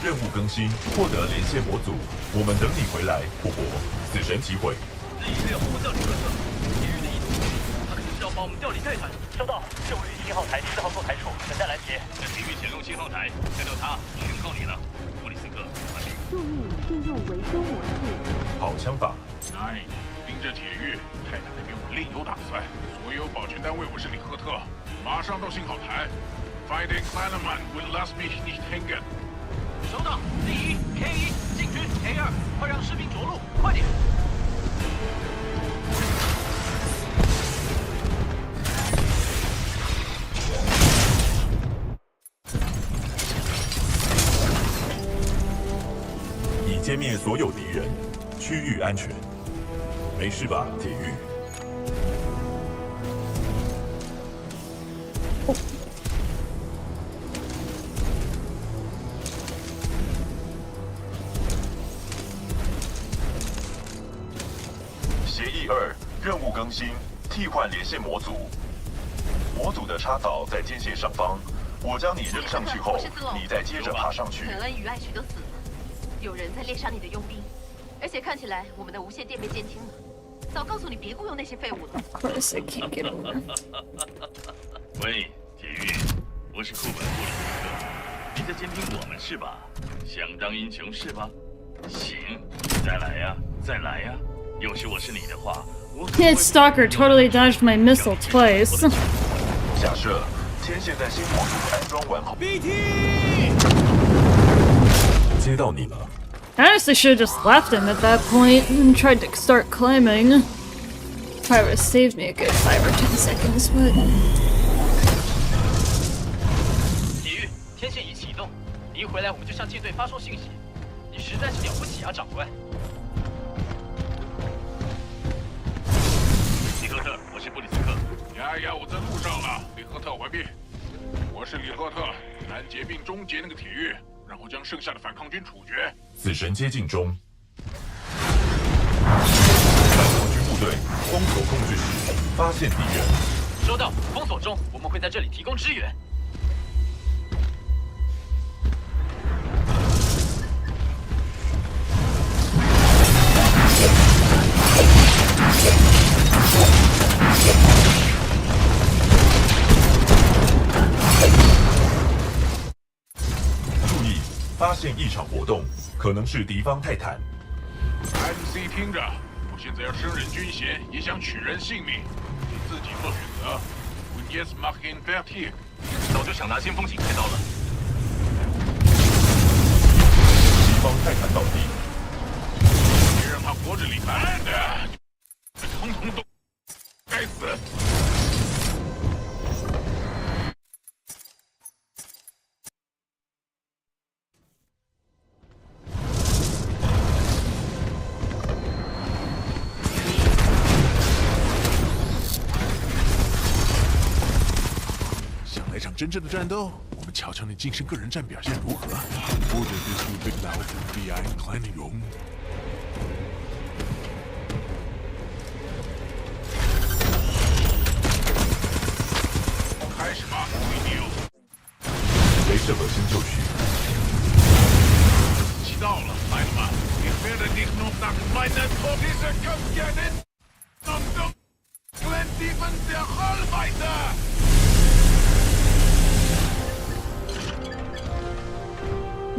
任务更新，获得连线模组，我们等你回来，库珀。死神击毁。416，我调离观测，铁域的意图，他可能是要把我们调离泰坦。收到，就位于信号台4号座台处，等待拦截。在铁域潜入信号台，看到他，讯号你了，布里斯克，传令。注意进入维修模式。好枪法。9，盯着铁域，泰坦那边我另有打算。所有保全单位，我是李赫特，马上到信号台。Fighting Kleinman will last me nicht hängen。收到，第1 K1 进军 K2，快让士兵着陆，快点！已歼灭所有敌人，区域安全。没事吧，铁域？协议2，任务更新，替换连线模组。模组的插槽在间线上方，我将你扔上去后，你再接着爬上去。肯恩与艾许都死了，有人在猎杀你的佣兵。而且看起来我们的无线电被监听了。早告诉你别雇佣那些废物了。Of course I can't get over. 喂，铁玉，我是库本布里斯克，你在监听我们是吧？想当英雄是吧？行，再来呀，再来呀！要是我是你的话，我。That stalker totally dodged my missile twice. 假设天线在新模组安装完后 ，BT 接到你了。I honestly should have just left him at that point and tried to start climbing. Probably would have saved me a good 5 or 10 seconds, but. 体育，天线已启动，你一回来我们就向舰队发送信息。你实在是了不起啊，长官！李赫特，我是布里斯克。呀，我在路上了。李赫特，完毕。我是李赫特，拦截并终结那个铁狱，然后将剩下的反抗军处决。死神接近中。反抗军部队封锁控制室，发现敌人。收到，封锁中，我们会在这里提供支援。注意，发现异常活动，可能是敌方泰坦。MC 听着，我现在要升任军衔，也想取人性命，你自己做选择。Yes, Markin Verti。早就想拿先锋警开刀了。敌方泰坦倒地，别让他活着离开。统统都该死！想来场真正的战斗，我们瞧瞧你近身个人战表现如何。或者就是被老虎必安kleine Jungen。开始吧，维尼欧。镭射核心就绪。知道了，孩子们。Ich werde dich noch nach meiner Todesser kennen. Und du plenty von der Rollweite.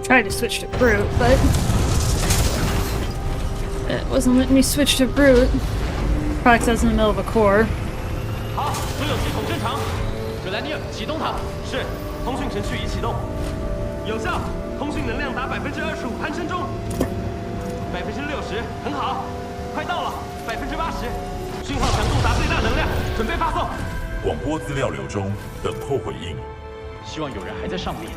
Tried to switch to brute, but it wasn't letting me switch to brute. Probably 'cause I was in the middle of a core. 好，所有系统正常。格兰尼尔，启动它。是，通讯程序已启动。有效，通讯能量达25%，攀升中。60%，很好，快到了，80%，信号强度达最大能量，准备发送。广播资料流中，等候回应。希望有人还在上面。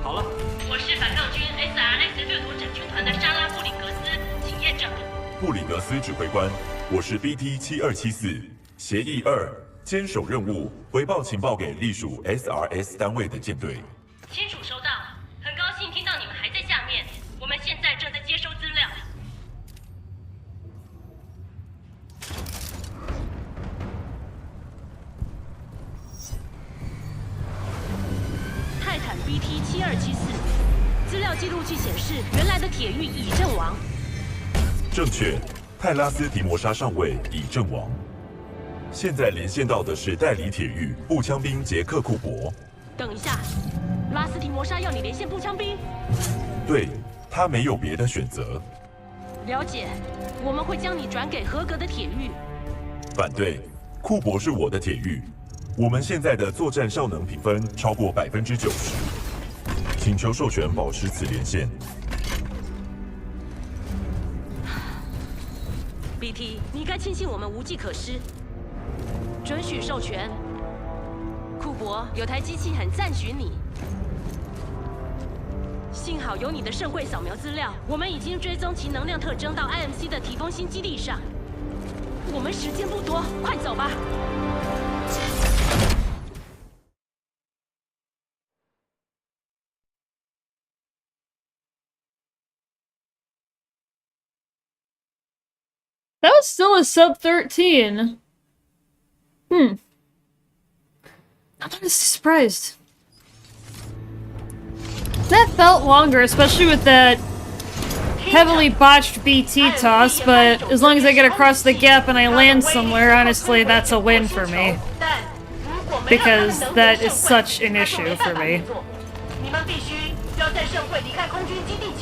好了。我是反抗军 SRS 掠夺者军团的莎拉布里格斯，请验证。布里格斯指挥官，我是 BT7274，协议2，坚守任务，回报情报给隶属 SRS 单位的舰队。清楚收到，很高兴听到你们还在下面，我们现在正在接收资料。泰坦 BT7274，资料记录器显示，原来的铁狱已阵亡。正确，泰拉斯提摩沙上尉已阵亡。现在连线到的是代理铁狱步枪兵杰克库珀。等一下，拉斯提摩沙要你连线步枪兵？对，他没有别的选择。了解，我们会将你转给合格的铁狱。反对，库珀是我的铁狱。我们现在的作战效能评分超过90%，请求授权保持此连线。BT， 你该庆幸我们无计可施。准许授权。库珀，有台机器很赞许你。幸好有你的圣柜扫描资料，我们已经追踪其能量特征到 IMC 的提丰新基地上。我们时间不多，快走吧。That was still a sub 13. I'm honestly surprised. That felt longer, especially with that heavily botched BT toss, but as long as I get across the gap and I land somewhere, honestly, that's a win for me. Because that is such an issue for me.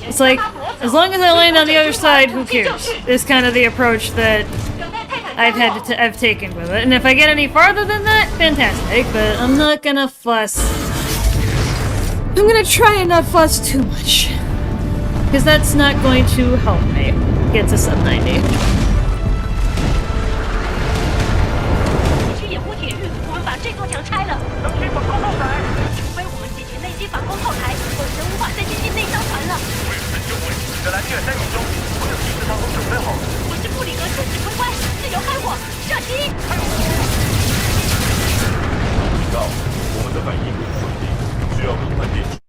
It's like, as long as I land on the other side, who cares? Is kind of the approach that I've taken with it. And if I get any farther than that, fantastic, but I'm not gonna fuss. I'm gonna try and not fuss too much. Because that's not going to help me get to sub 90. 这座墙拆了，能贴防空炮台，除非我们解决那些防空炮台，否则无法再接近内商船了。我有神救卫，格兰尼尔在雨中，我的提示当中准备好了。我是布里格车指挥官，自由开火，射击！警告，我们的反应不稳定，需要更换电池。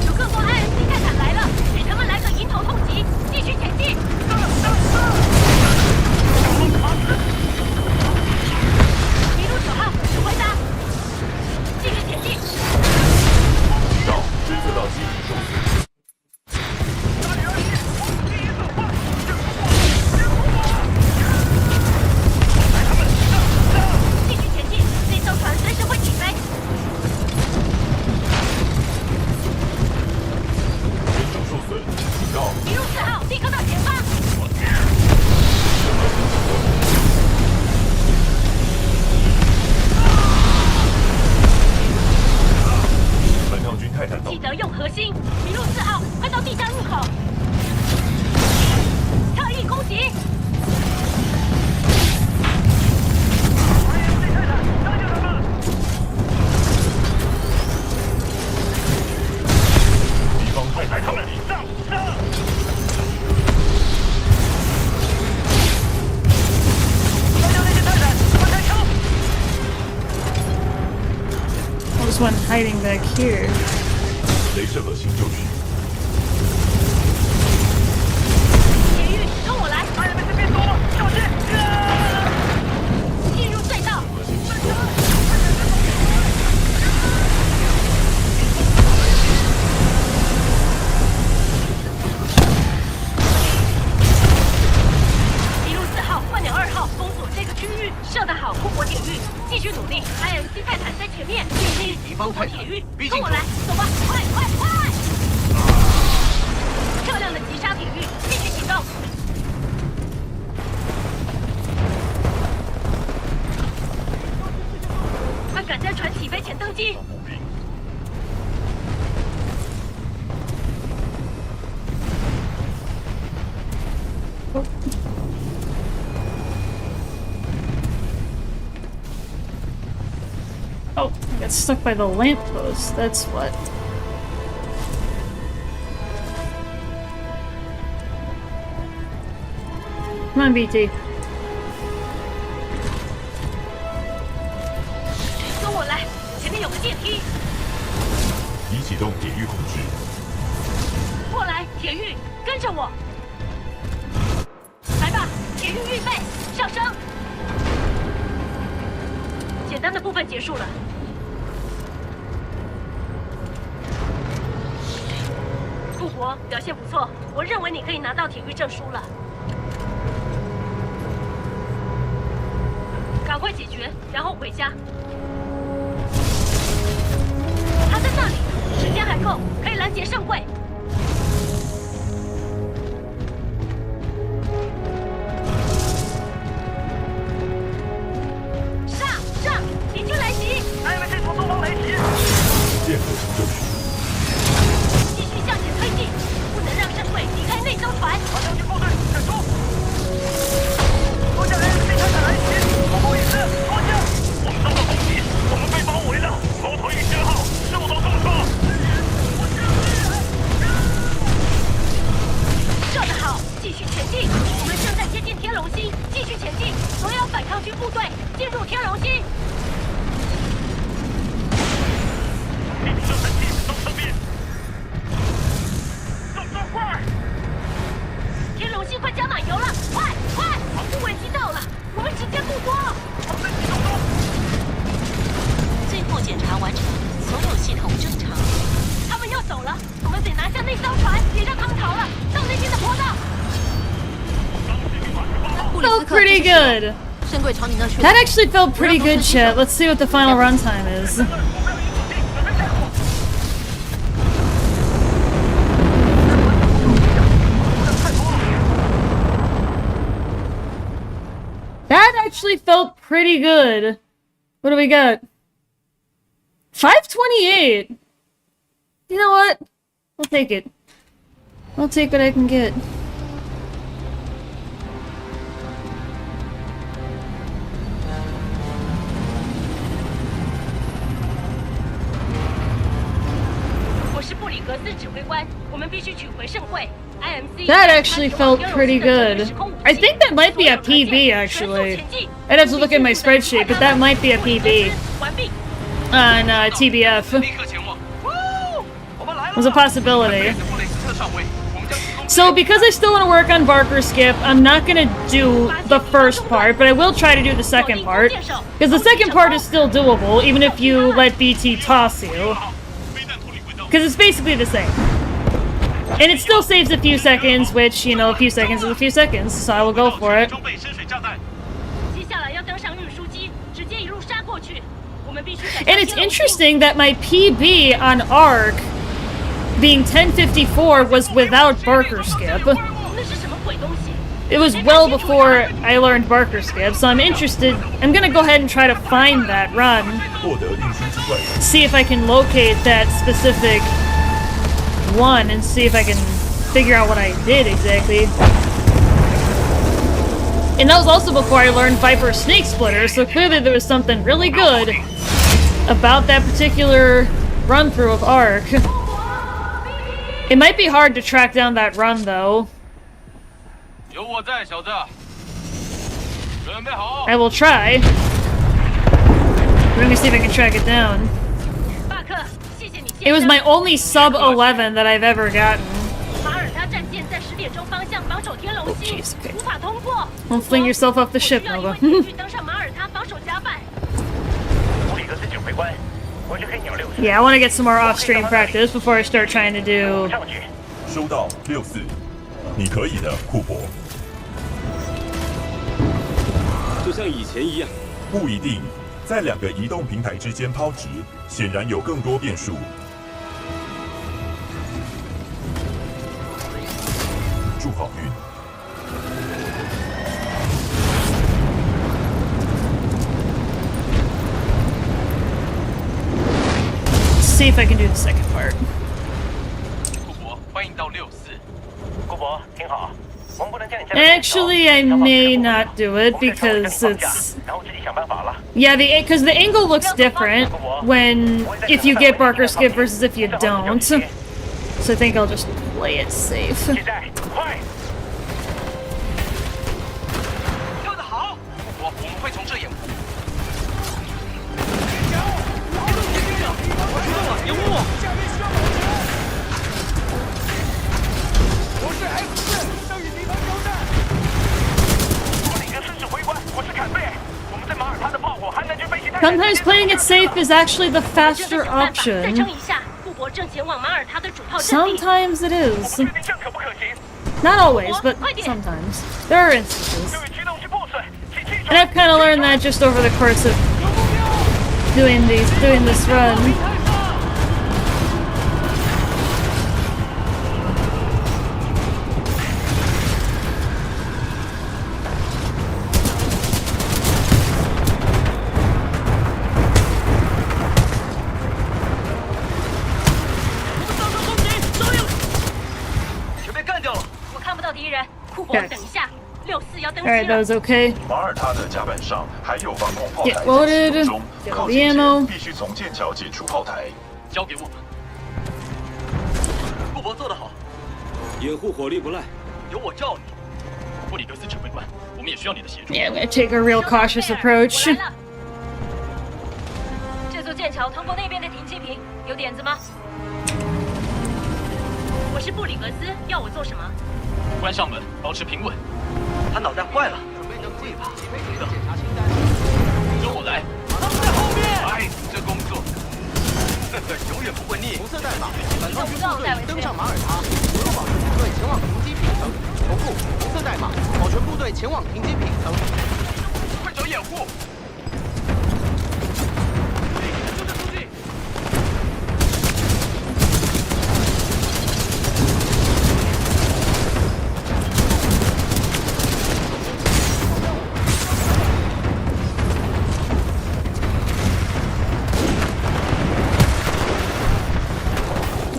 有更多 INC 泰坦来了，给他们来个迎头痛击，继续前进。9号，回答。继续前进。警告，侦测到机体受损。继续前进，那艘船随时会起飞。人手受损，警告。一路4号，立刻到前方。记得用核心，麋鹿4号，快到地下入口，特异攻击。敌方泰坦到敌。There's one hiding back here. 镭射核心就绪。铁玉，跟我来！哎，没事，别走了，小心！进入隧道。麋鹿4号，换鸟2号，封锁这个区域，射得好，库珀铁玉，继续努力。IMC 泰坦在前面，库珀铁玉，跟我来，走吧，快快快！漂亮的击杀铁玉，继续行动。快赶在船起飞前登机。Oh, I got stuck by the lamppost, that's what. Come on, BT. 跟我来，前面有个电梯。已启动铁狱控制。过来，铁玉，跟着我。来吧，铁玉预备，上升。简单的部分结束了。库珀表现不错，我认为你可以拿到铁玉证书了。赶快解决，然后回家。他在那里，时间还够，可以拦截圣柜。上，敌军来袭！哎，没事，从东方来袭。电核心就绪。继续向前推进，不能让圣柜离开那艘船。把将军部队撤出。多架 IMC 泰坦来袭，不好意思，多架。我们遭到攻击，我们被包围了。猫头鹰10号受到重创。射得好，继续前进。我们正在接近天龙星，继续前进。所有反抗军部队进入天龙星。地平热神器到侧边。动作快！天龙星快加满油了，快！护卫机到了，我们时间不多。他们在启动中。最后检查完成，所有系统正常。他们要走了，我们得拿下那那艘船也让他们逃了，到那边的坡道。 Felt pretty good. That actually felt pretty good, chat. Let's see what the final runtime is. That actually felt pretty good. What do we got? 528. You know what? I'll take it. I'll take what I can get. That actually felt pretty good. I think that might be a PB, actually. I'd have to look at my spreadsheet, but that might be a PB. On TBF. There's a possibility. So, because I still want to work on Barker Skip, I'm not going to do the first part, but I will try to do the second part. Because the second part is still doable, even if you let BT toss you. Because it's basically the same. And it still saves a few seconds, which, you know, a few seconds is a few seconds, so I will go for it. And it's interesting that my PB on Arc, being 1054, was without Barker Skip. It was well before I learned Barker Skip, so I'm interested. I'm gonna go ahead and try to find that run. See if I can locate that specific one and see if I can figure out what I did exactly. And that was also before I learned Viper Snake Splitter, so clearly there was something really good about that particular run-through of Arc. It might be hard to track down that run, though. I will try. Let me see if I can track it down. It was my only sub 11 that I've ever gotten. Oh, jeez, okay. Don't fling yourself off the ship, Nova. Yeah, I want to get some more off-stream practice before I start trying to do... 收到64，你可以的，库珀。就像以前一样。不一定，在两个移动平台之间抛掷，显然有更多变数。祝好运。 See if I can do the second part. Actually, I may not do it because it's... Yeah, because the angle looks different when if you get Barker Skip versus if you don't. So I think I'll just play it safe. Sometimes playing it safe is actually the faster option. Sometimes it is. Not always, but sometimes. There are instances. And I've kind of learned that just over the course of doing this run. Alright, that was okay. Get loaded. Get all the ammo. 必须从剑桥解除炮台。交给我。库珀做得好，掩护火力不赖。有我罩你。布里格斯指挥官，我们也需要你的协助。Yeah, I'm gonna take a real cautious approach. 这座剑桥通过那边的停机坪，有点子吗？我是布里格斯，要我做什么？关上门，保持平稳。他脑袋坏了，准备能力吧？检查清单。跟我来。他们在后面。哎，这工作永远不会腻。红色弹码，反方军部队已登上马耳他，所有保全部队前往停机坪层。重复，红色代码，保全部队前往停机坪层。快找掩护！就这附近。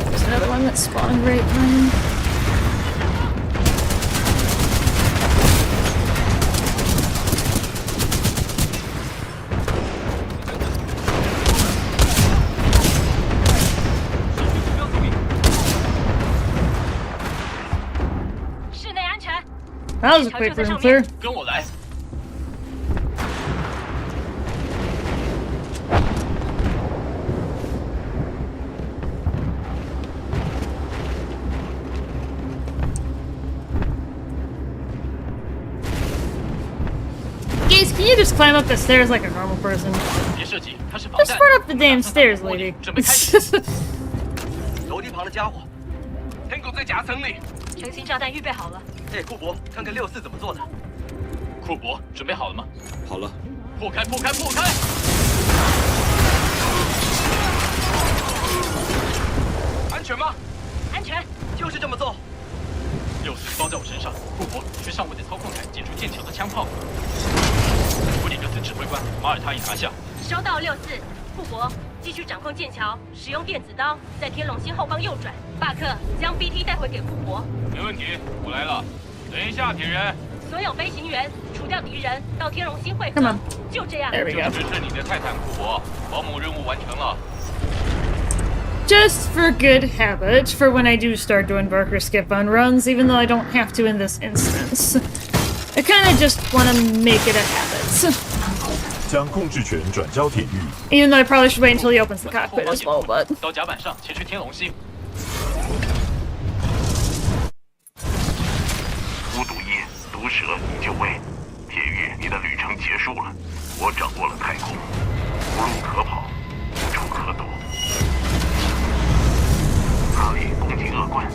There's another one that spawned right behind. That was a quick room clear. 跟我来。Guys, can you just climb up the stairs like a normal person? 别设计，它是防 Just 弹。 run up the damn stairs, lady. 楼梯旁的家伙，天狗在夹层里。成型炸弹预备好了。哎，库珀，看看64怎么做的。库珀，准备好了吗？好了。破开，破开，破开！安全吗？安全。就是这么做。 64包在我身上，库珀去上位的操控台解除剑桥的枪炮。布里格斯指挥官，马耳他已拿下。收到64，库珀，继续掌控剑桥，使用电子刀在天龙星后方右转。巴克，将 BT 带回给库珀。没问题，我来了。等一下，铁人。所有飞行员除掉敌人，到天龙星汇合。就这样。There we go. 这是你的泰坦，库珀，保姆任务完成了。 Just for good habit, for when I do start doing Barker skip on runs, even though I don't have to in this instance. I kinda just want to make it a habit. 将控制权转交铁玉。 Even though I probably should wait until he opens the cockpit as well, but... 到甲板上前去天龙星。无毒液，毒蛇已就位。铁玉，你的旅程结束了。我掌握了太空，无路可跑，无处可躲。 哪里攻击恶棍？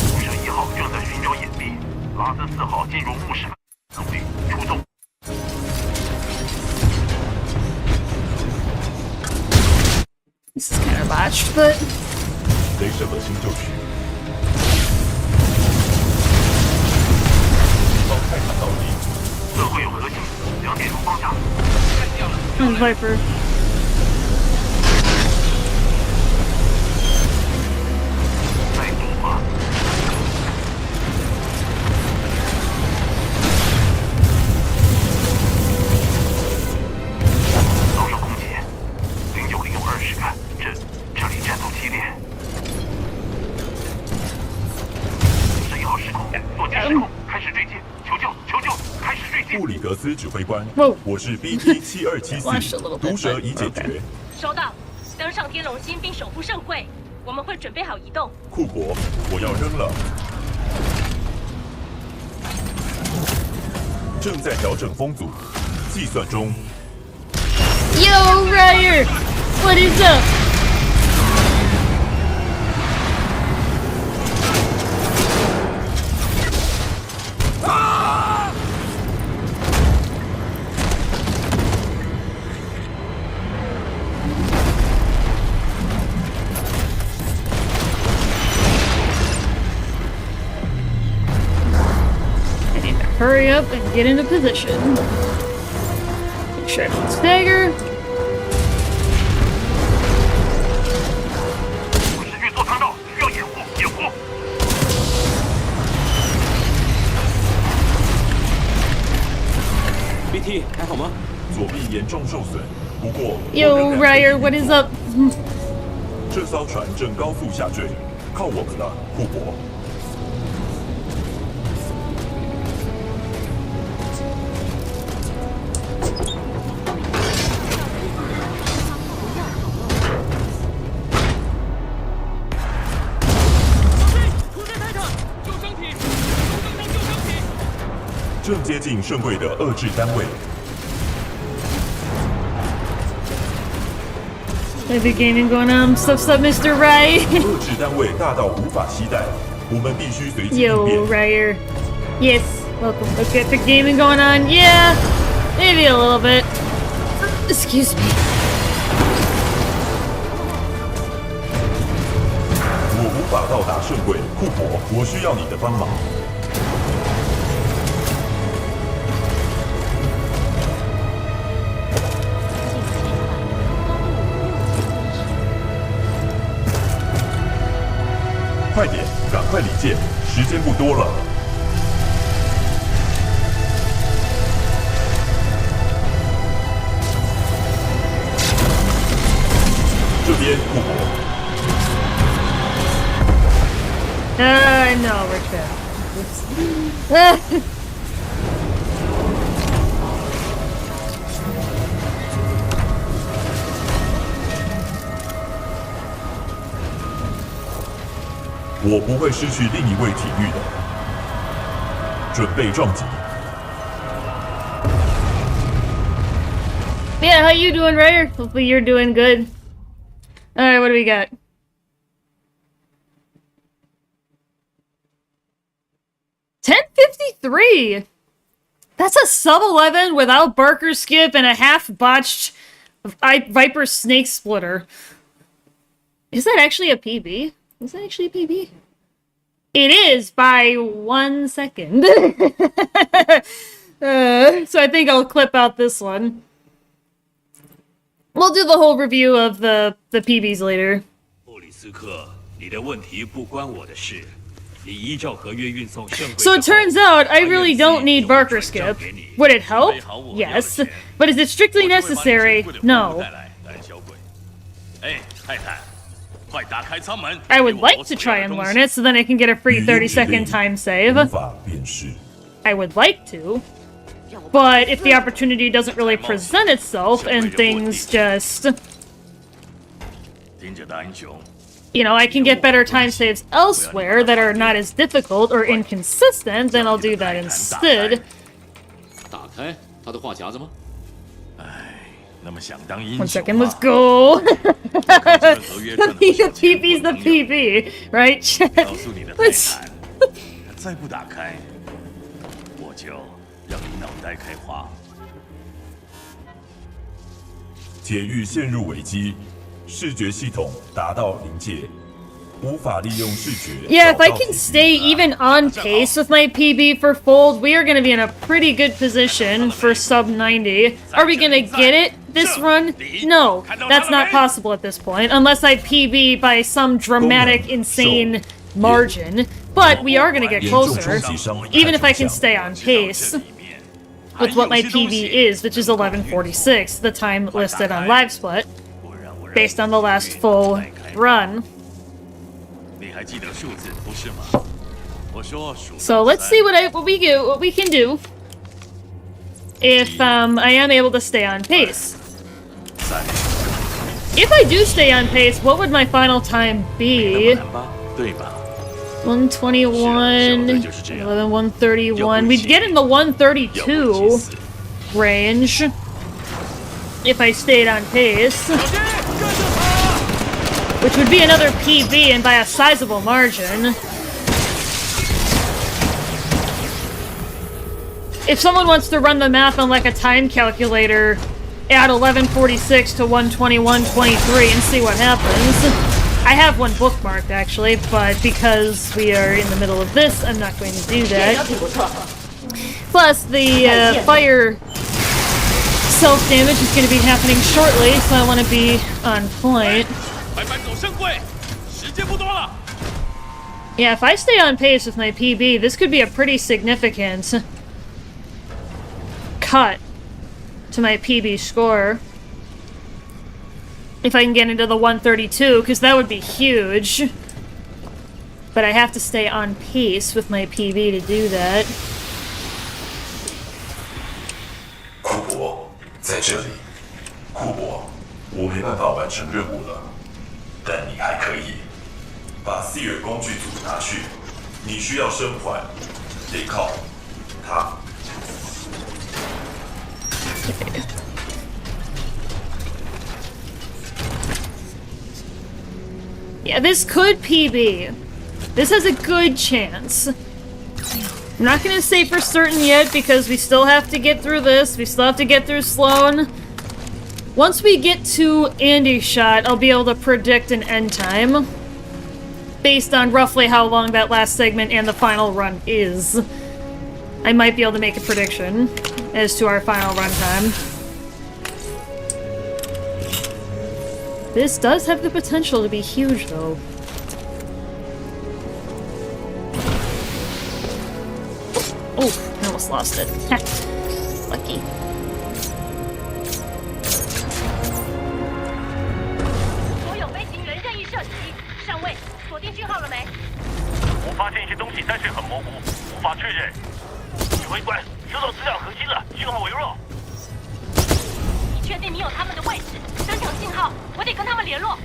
牧舍1号正在寻找隐蔽，拉斯4号进入牧舍，努力出动。 This is kind of botched, but... 雷射的新旧区。 泰坦到底，这会有核心，2点钟方向。 Viper. 再堵吗？遭受攻击，09利用20看，这里战斗激烈。是1号失控，座机失控，开始坠机。 求救！求救！开始坠机！布里格斯指挥官，我是 BT7274，毒蛇已解决。收到，登上天龙星并守护盛会，我们会准备好移动。库珀，我要扔了。正在调整风阻，计算中。Yo, Ryer! What is up? Hurry up and get into position. Extraction stagger. 我是运作通道，需要掩护，掩护。BT 还好吗？左臂严重受损，不过。Yo, Ryer, what is up? 这艘船正高速下坠，靠我们了，库珀。 救生体！救生艇！救生艇！正接近圣柜的遏制单位。Maybe gaming going on. Stuff, Mr. Rai. 遏制单位大到无法携带，我们必须随机应 Yo, 变。 Ryer. Yes, welcome. Okay, the gaming going on. Yeah, maybe a little bit. Excuse me. 我无法到达圣柜，库珀，我需要你的帮忙。快点，赶快离舰，时间不多了。这边，库珀。 No, we're trapped. 我不会失去另一位体育的。准备撞击。 Yeah, how you doing, Ryer? Hopefully you're doing good. Alright, what do we got? $10.53! That's a sub-11 without Barker Skip and a half-botched Viper Snake Splitter. Is that actually a PB? Is that actually a PB? It is by 1 second. So I think I'll clip out this one. We'll do the whole review of the PBs later. 布里斯克，你的问题不关我的事。你依照合约运送圣柜。 So it turns out I really don't need Barker Skip. Would it help? Yes. But is it strictly necessary? No. 哎，太太，快打开舱门。 I would like to try and learn it so then I can get a free 30-second time save. I would like to. But if the opportunity doesn't really present itself and things just... You know, I can get better time saves elsewhere that are not as difficult or inconsistent, then I'll do that instead. 打开他的话匣子吗？ 1 second, let's go! The PB's the PB, right? Let's... 再不打开，我就让你脑袋开花。铁域陷入危机，视觉系统达到临界，无法利用视觉。Yeah, if I can stay even on pace with my PB for Fold, we are going to be in a pretty good position for sub 90. Are we going to get it this run? No, that's not possible at this point, unless I PB by some dramatic, insane margin. But we are going to get closer, even if I can stay on pace with what my PB is, which is 11:46, the time listed on LiveSplit, based on the last full run. So let's see what we can do if I am able to stay on pace. If I do stay on pace, what would my final time be? 121, 11, 131. We'd get in the 132 range if I stayed on pace, which would be another PB and by a sizable margin. If someone wants to run the math on like a time calculator, add 1146 to 121.23 and see what happens. I have one bookmarked actually, but because we are in the middle of this, I'm not going to do that. Plus, the fire self-damage is going to be happening shortly, so I want to be on point. Yeah, if I stay on pace with my PB, this could be a pretty significant cut to my PB score. If I can get into the 132, because that would be huge. But I have to stay on pace with my PB to do that. 库珀，在这里。库珀，我没办法完成任务了，但你还可以把 Seer 工具组拿去。你需要生还，得靠它。Yeah, this could PB. This has a good chance. I'm not gonna say for certain yet because we still have to get through this. We still have to get through Sloan. Once we get to Andy's shot, I'll be able to predict an end time. Based on roughly how long that last segment and the final run is. I might be able to make a prediction as to our final run time. This does have the potential to be huge, though. Oh, I almost lost it. Lucky. 所有飞行员任意射击，上尉，锁定讯号了没？我发现一些东西，但是很模糊，无法确认。指挥官，收到资料核心了，讯号微弱。你确定你有他们的位置？增强信号，我得跟他们联络。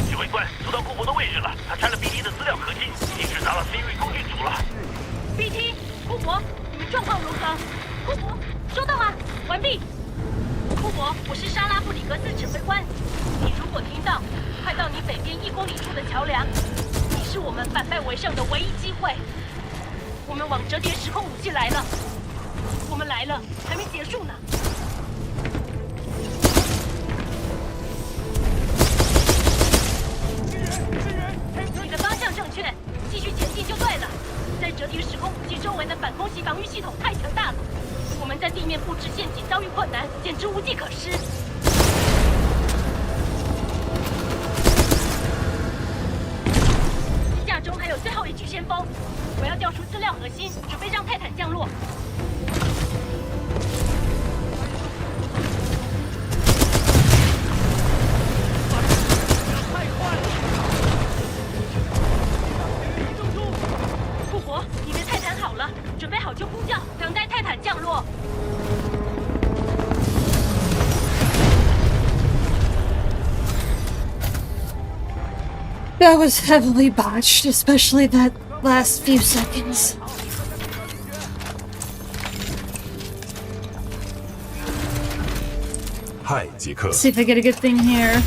指挥官，收到库珀的位置了，他拆了 BT 的资料核心，已经直达了 Siri 工具组了。BT，库珀，你们状况如何？库珀，收到吗？完毕。库珀，我是莎拉布里格斯指挥官。你如果听到，快到你北边1公里处的桥梁，你是我们反败为胜的唯一机会。我们往折叠时空武器来了，我们来了，还没结束呢。你的方向正确，继续前进就对了。在折叠时空武器周围的反空袭防御系统太强大了，我们在地面布置陷阱遭遇困难，简直无计可施。机架中还有最后一具先锋，我要调出资料核心，准备让泰坦降落。库珀，你的泰坦好了，准备好就呼叫，等待泰坦降落。 That was heavily botched, especially that last few seconds. Hi, 杰克。 See if I get a good thing here.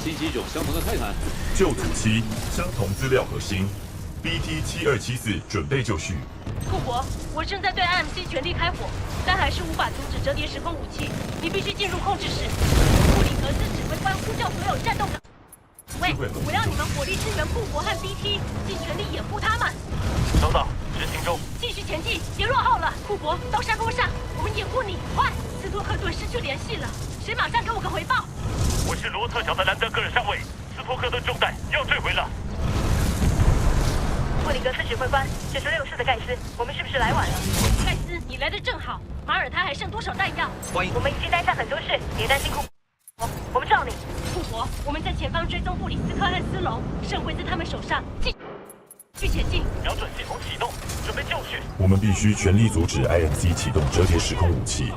袭击种相同的泰坦，旧组期，相同资料核心 ，BT7274准备就绪。 库珀，我正在对 IMC 全力开火，但还是无法阻止折叠时空武器。你必须进入控制室。布里格斯指挥官呼叫所有战斗岗位，我要你们火力支援库珀和 BT， 尽全力掩护他们。收到，执行中。继续前进，别落后了。库珀，到山坡上，我们掩护你，快！斯托克顿失去联系了，谁马上给我个回报？我是罗特角的兰德格尔上尉，斯托克顿中弹要坠毁了。 布里格斯指挥官，这是6室的盖斯，我们是不是来晚了？盖斯，你来的正好。马耳他还剩多少弹药？欢迎。我们已经拿下很多事，别担心库珀，我们罩你。库珀，我们在前方追踪布里斯科和斯隆，圣惠在他们手上，继续前进。瞄准系统启动，准备就绪。我们必须全力阻止 IMC 启动折叠时空武器。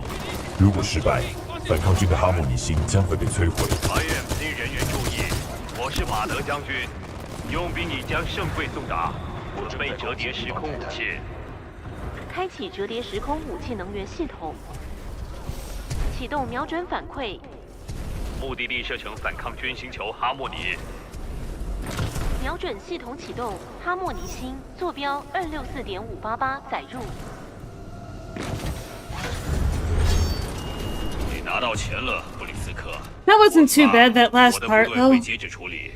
如果失败，反抗军的哈莫尼星将会被摧毁。IMC 人员注意，我是马德将军，佣兵已将圣柜送达。 准备折叠时空武器，开启折叠时空武器能源系统，启动瞄准反馈。目的地设成反抗军星球哈莫尼。瞄准系统启动，哈莫尼星，坐标264.588，载入。你拿到钱了，布里斯克。 That wasn't too bad, that last part, though. 截止处理。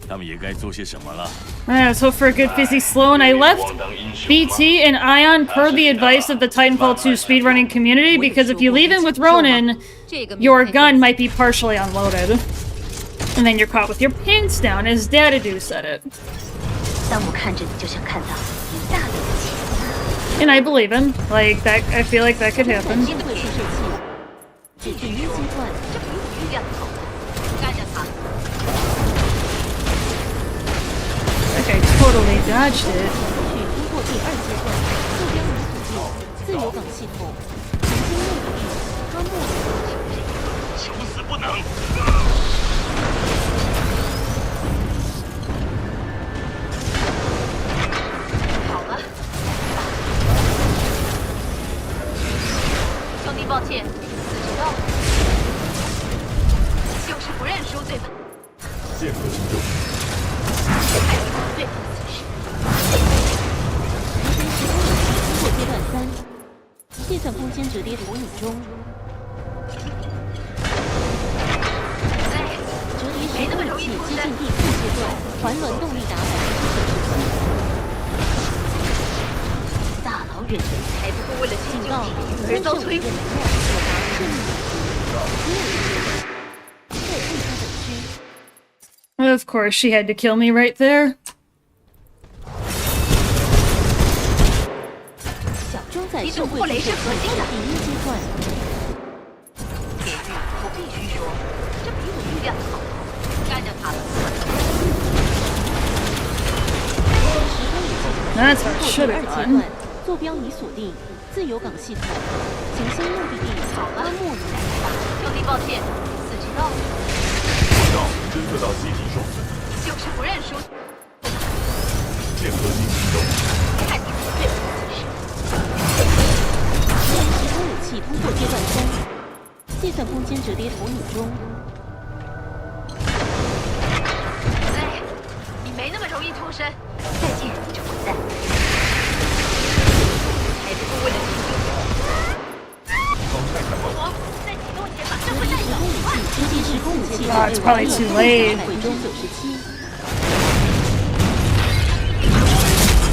他们也该做些什么了。 Alright, so for a good fizzy Sloan, I left BT and Ion per the advice of the Titanfall 2 speedrunning community, because if you leave him with Ronin, your gun might be partially unloaded. And then you're caught with your pants down, as Dadadoo said it. And I believe him. Like, that, I feel like that could happen. Like I totally dodged it. 通过第2阶段，坐标女子地自由港系统，曾经内地哈莫尼。求死不能！好了，剑核心中。对，通过阶段3，计算空间折叠投影中。折叠时空器接近第4阶段，环轮动力达90%。大佬远程还不够为了拯救体育而遭摧毁。Of course, she had to kill me right there. 装载圣柜之后第1阶段。我必须说，这比我预料的好。干掉他了。That's what I should have done. 坐标已锁定，自由港系统，行星目的地阿莫尼。兄弟，抱歉，死知道。侦测到机体受损，就是不认输。剑核心启动。看你们最后姿势。时空武器通过阶段3，计算空间折叠投影中。哎，你没那么容易脱身。再见，你这混蛋！还不够为了拯救我，在启动前把这回带走。时空武器 It's probably too late.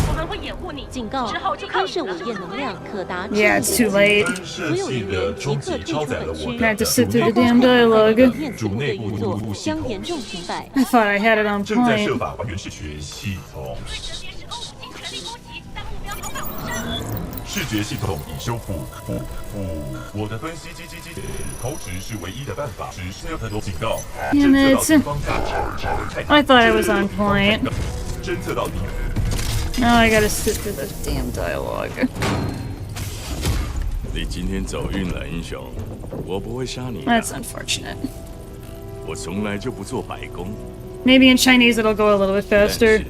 我们会掩护你。警告：喷射午夜能量可达。Yeah, it's too late. 所有人员即刻退出本区。 I had to sit through the damn dialogue. 主内部运作将严重停摆。 I thought I had it on 正在 point. 设法还原视觉系统。视觉系统已修复。我的分析机投掷是唯一的办法。只是很多警告。 Damn 侦 it. 测到敌方在 I thought I was on point. 侦测到敌。 Now I gotta sit through the damn dialogue. 你今天走运了，英雄。我不会杀你的。 That's unfortunate. 我从来就不做白工。 Maybe in Chinese it'll go a little bit faster.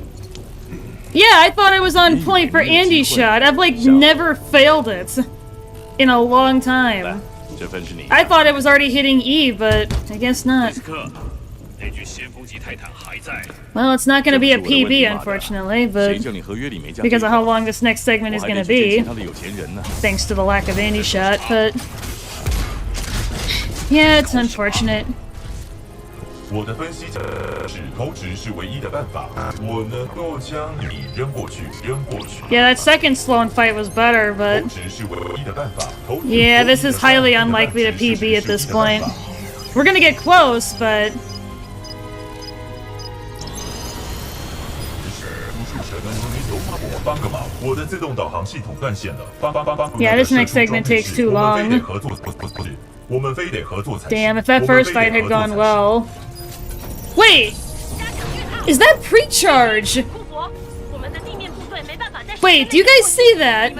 Yeah, I thought I was on point for Andy's shot. I've like never failed it in a long time. 这份是你。 I thought it was already hitting E, but I guess not. 那具先锋级泰坦还在。 Well, it's not going to be a PB, unfortunately, but because of how long this next segment is going to be, thanks to the lack of Andy shot, but yeah, it's unfortunate. 我的分析是投掷是唯一的办法。我能够将你扔过去。 Yeah, that second Sloan fight was better, but 投掷是唯一的办法。 yeah, this is highly unlikely to PB at this point. We're gonna get close, but yeah, this next segment takes too long. Damn, if that first fight had gone well. Wait! Is that pre-charge? Wait, do you guys see that?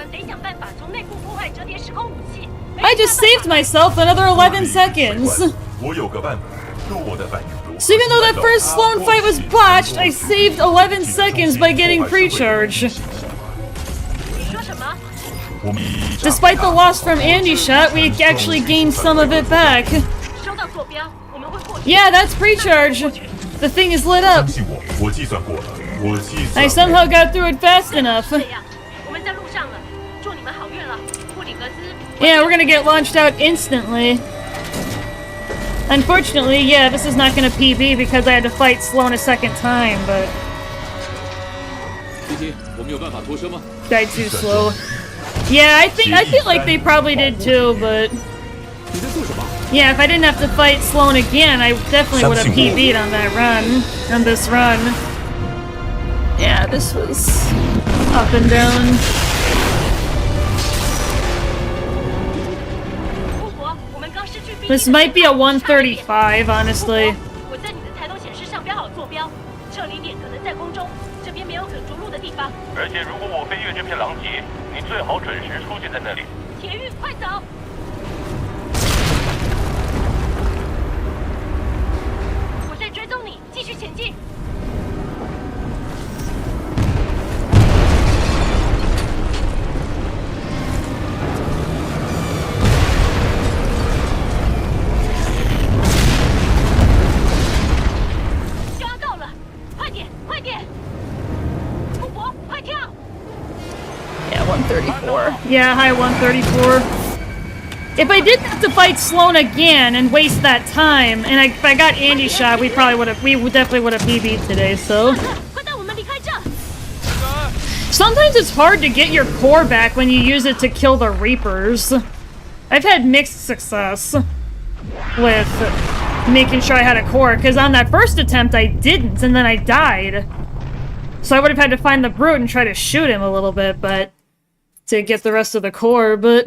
I just saved myself another 11 seconds. So even though that first Sloan fight was botched, I saved 11 seconds by getting pre-charge. Despite the loss from Andy's shot, we actually gained some of it back. Yeah, that's pre-charge. The thing is lit up. I somehow got through it fast enough. Yeah, we're gonna get launched out instantly. Unfortunately, yeah, this is not gonna PB because I had to fight Sloan a second time, but... Died too slow. Yeah, I feel like they probably did too, but... Yeah, if I didn't have to fight Sloan again, I definitely would have PB'd on that run. On this run. Yeah, this was... up and down. This might be a 135, honestly. 而且如果我飞越这片狼藉，你最好准时出现在那里。铁玉，快走！我在追踪你，继续前进。134. Yeah, high 134. If I didn't have to fight Sloan again and waste that time, and if I got Andy shot, we definitely would have PB'd today, so. Sometimes it's hard to get your core back when you use it to kill the Reapers. I've had mixed success with making sure I had a core, because on that first attempt I didn't, and then I died. So I would have had to find the Brute and try to shoot him a little bit, but to get the rest of the core, but...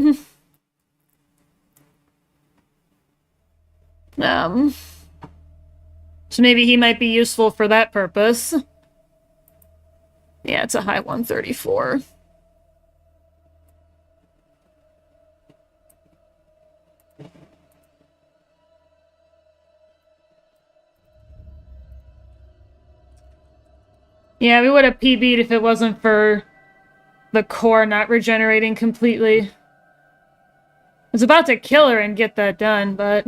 So maybe he might be useful for that purpose. Yeah, it's a high 134. Yeah, we would have PB'd if it wasn't for the core not regenerating completely. I was about to kill her and get that done, but...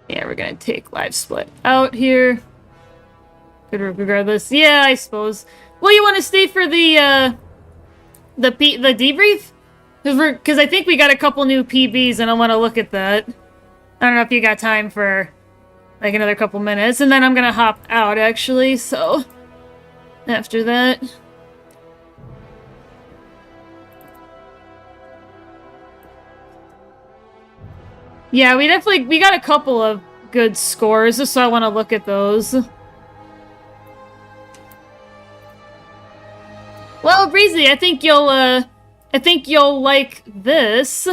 Yeah, we're gonna take live split out here. Good regardless. Yeah, I suppose. Well, you want to stay for the debrief? Because I think we got a couple new PBs, and I want to look at that. I don't know if you got time for like another couple minutes, and then I'm gonna hop out actually. So after that. Yeah, we got a couple of good scores, so I want to look at those. Well, Breezy, I think you'll like this.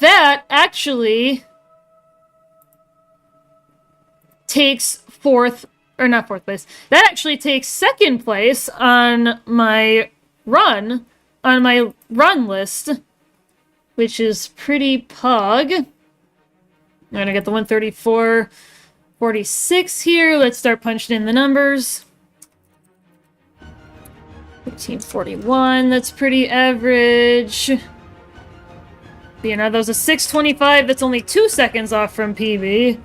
That actually takes not fourth place. That actually takes second place on my run list, which is pretty pog. I'm gonna get the 134, 46 here. Let's start punching in the numbers. 1541, that's pretty average. You know, that was a 625, that's only 2 seconds off from PB.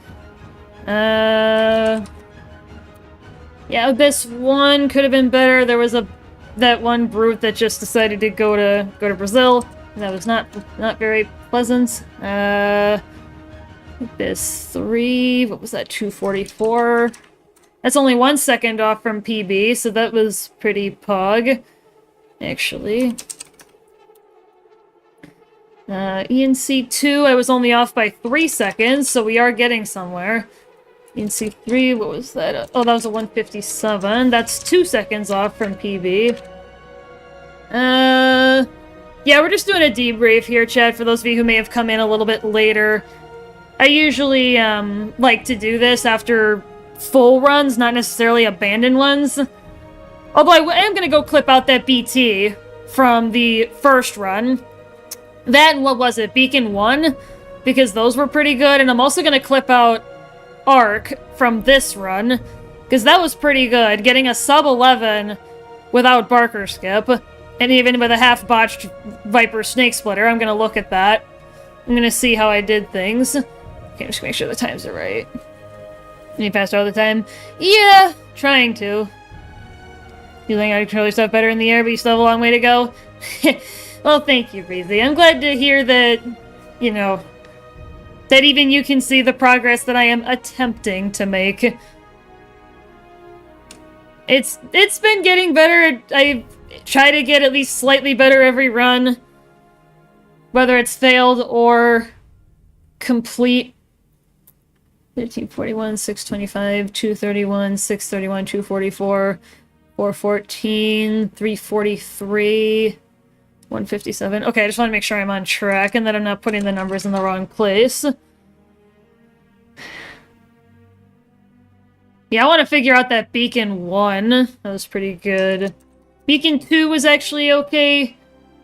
Yeah, Abyss 1 could have been better. There was that one brute that just decided to go to Brazil. That was not very pleasant. Abyss 3, what was that? 244. That's only 1 second off from PB, so that was pretty pog, actually. ENC 2, I was only off by 3 seconds, so we are getting somewhere. ENC 3, what was that? Oh, that was a 157. That's 2 seconds off from PB. Yeah, we're just doing a debrief here, chat, for those of you who may have come in a little bit later. I usually, like to do this after full runs, not necessarily abandoned ones. Although I am gonna go clip out that BT from the first run. That and what was it? Beacon 1? Because those were pretty good. And I'm also gonna clip out Arc from this run, because that was pretty good. Getting a sub 11 without Barker Skip, and even with a half-botched Viper Snake Splitter. I'm gonna look at that. I'm gonna see how I did things. Okay, just make sure the times are right. Any faster all the time? Yeah, trying to. You think I control your stuff better in the air, but you still have a long way to go? Well, thank you, Breezy. I'm glad to hear that, you know, that even you can see the progress that I am attempting to make. It's been getting better. I try to get at least slightly better every run, whether it's failed or complete. 1541, 625, 231, 631, 244, 414, 343, 157. Okay, I just want to make sure I'm on track and that I'm not putting the numbers in the wrong place. Yeah, I want to figure out that Beacon 1. That was pretty good. Beacon 2 was actually okay,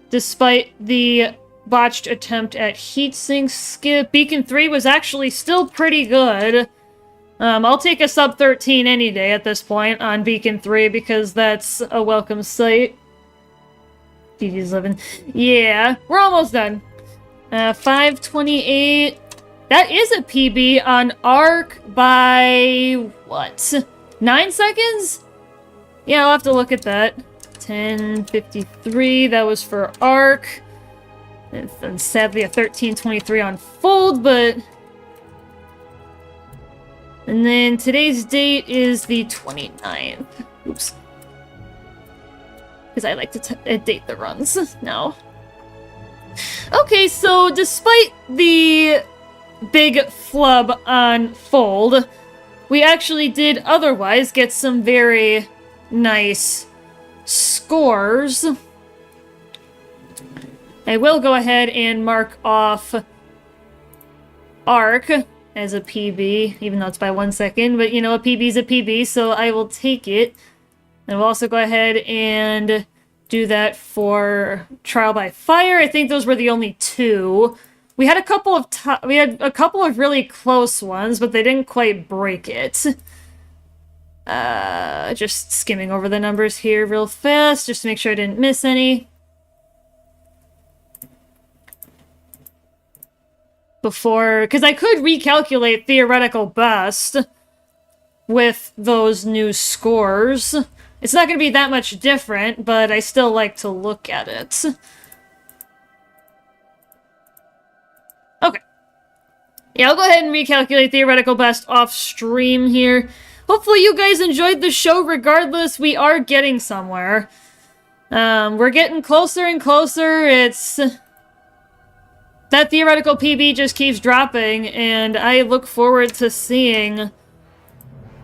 despite the botched attempt at heatsink skip. Beacon 3 was actually still pretty good. I'll take a sub 13 any day at this point on Beacon 3 because that's a welcome sight. GG's living. Yeah, we're almost done. 5:28. That is a PB on Arc by, what? 9 seconds? Yeah, I'll have to look at that. 10:53, that was for Arc. And sadly a 13:23 on Fold, but... And then today's date is the 29th. Oops. Because I like to date the runs now. Okay, so despite the big flub on Fold, we actually did otherwise get some very nice scores. I will go ahead and mark off Arc as a PB, even though it's by 1 second, but you know, a PB is a PB, so I will take it. And we'll also go ahead and do that for Trial by Fire. I think those were the only two. We had a couple of really close ones, but they didn't quite break it. Just skimming over the numbers here real fast, just to make sure I didn't miss any. Because I could recalculate theoretical best with those new scores. It's not going to be that much different, but I still like to look at it. Okay. Yeah, I'll go ahead and recalculate theoretical best off stream here. Hopefully you guys enjoyed the show regardless. We are getting somewhere. We're getting closer and closer. It's... That theoretical PB just keeps dropping, and I look forward to seeing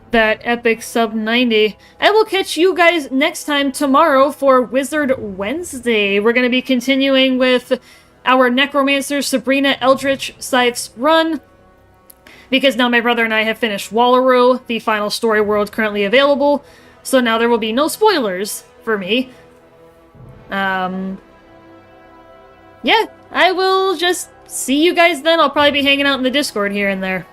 that epic sub 90. I will catch you guys next time tomorrow for Wizard Wednesday. We're going to be continuing with our Necromancer Sabrina Eldritch Scythe's run, because now my brother and I have finished Wallaroo, the final story world currently available, so now there will be no spoilers for me. Yeah, I will just see you guys then. I'll probably be hanging out in the Discord here and there.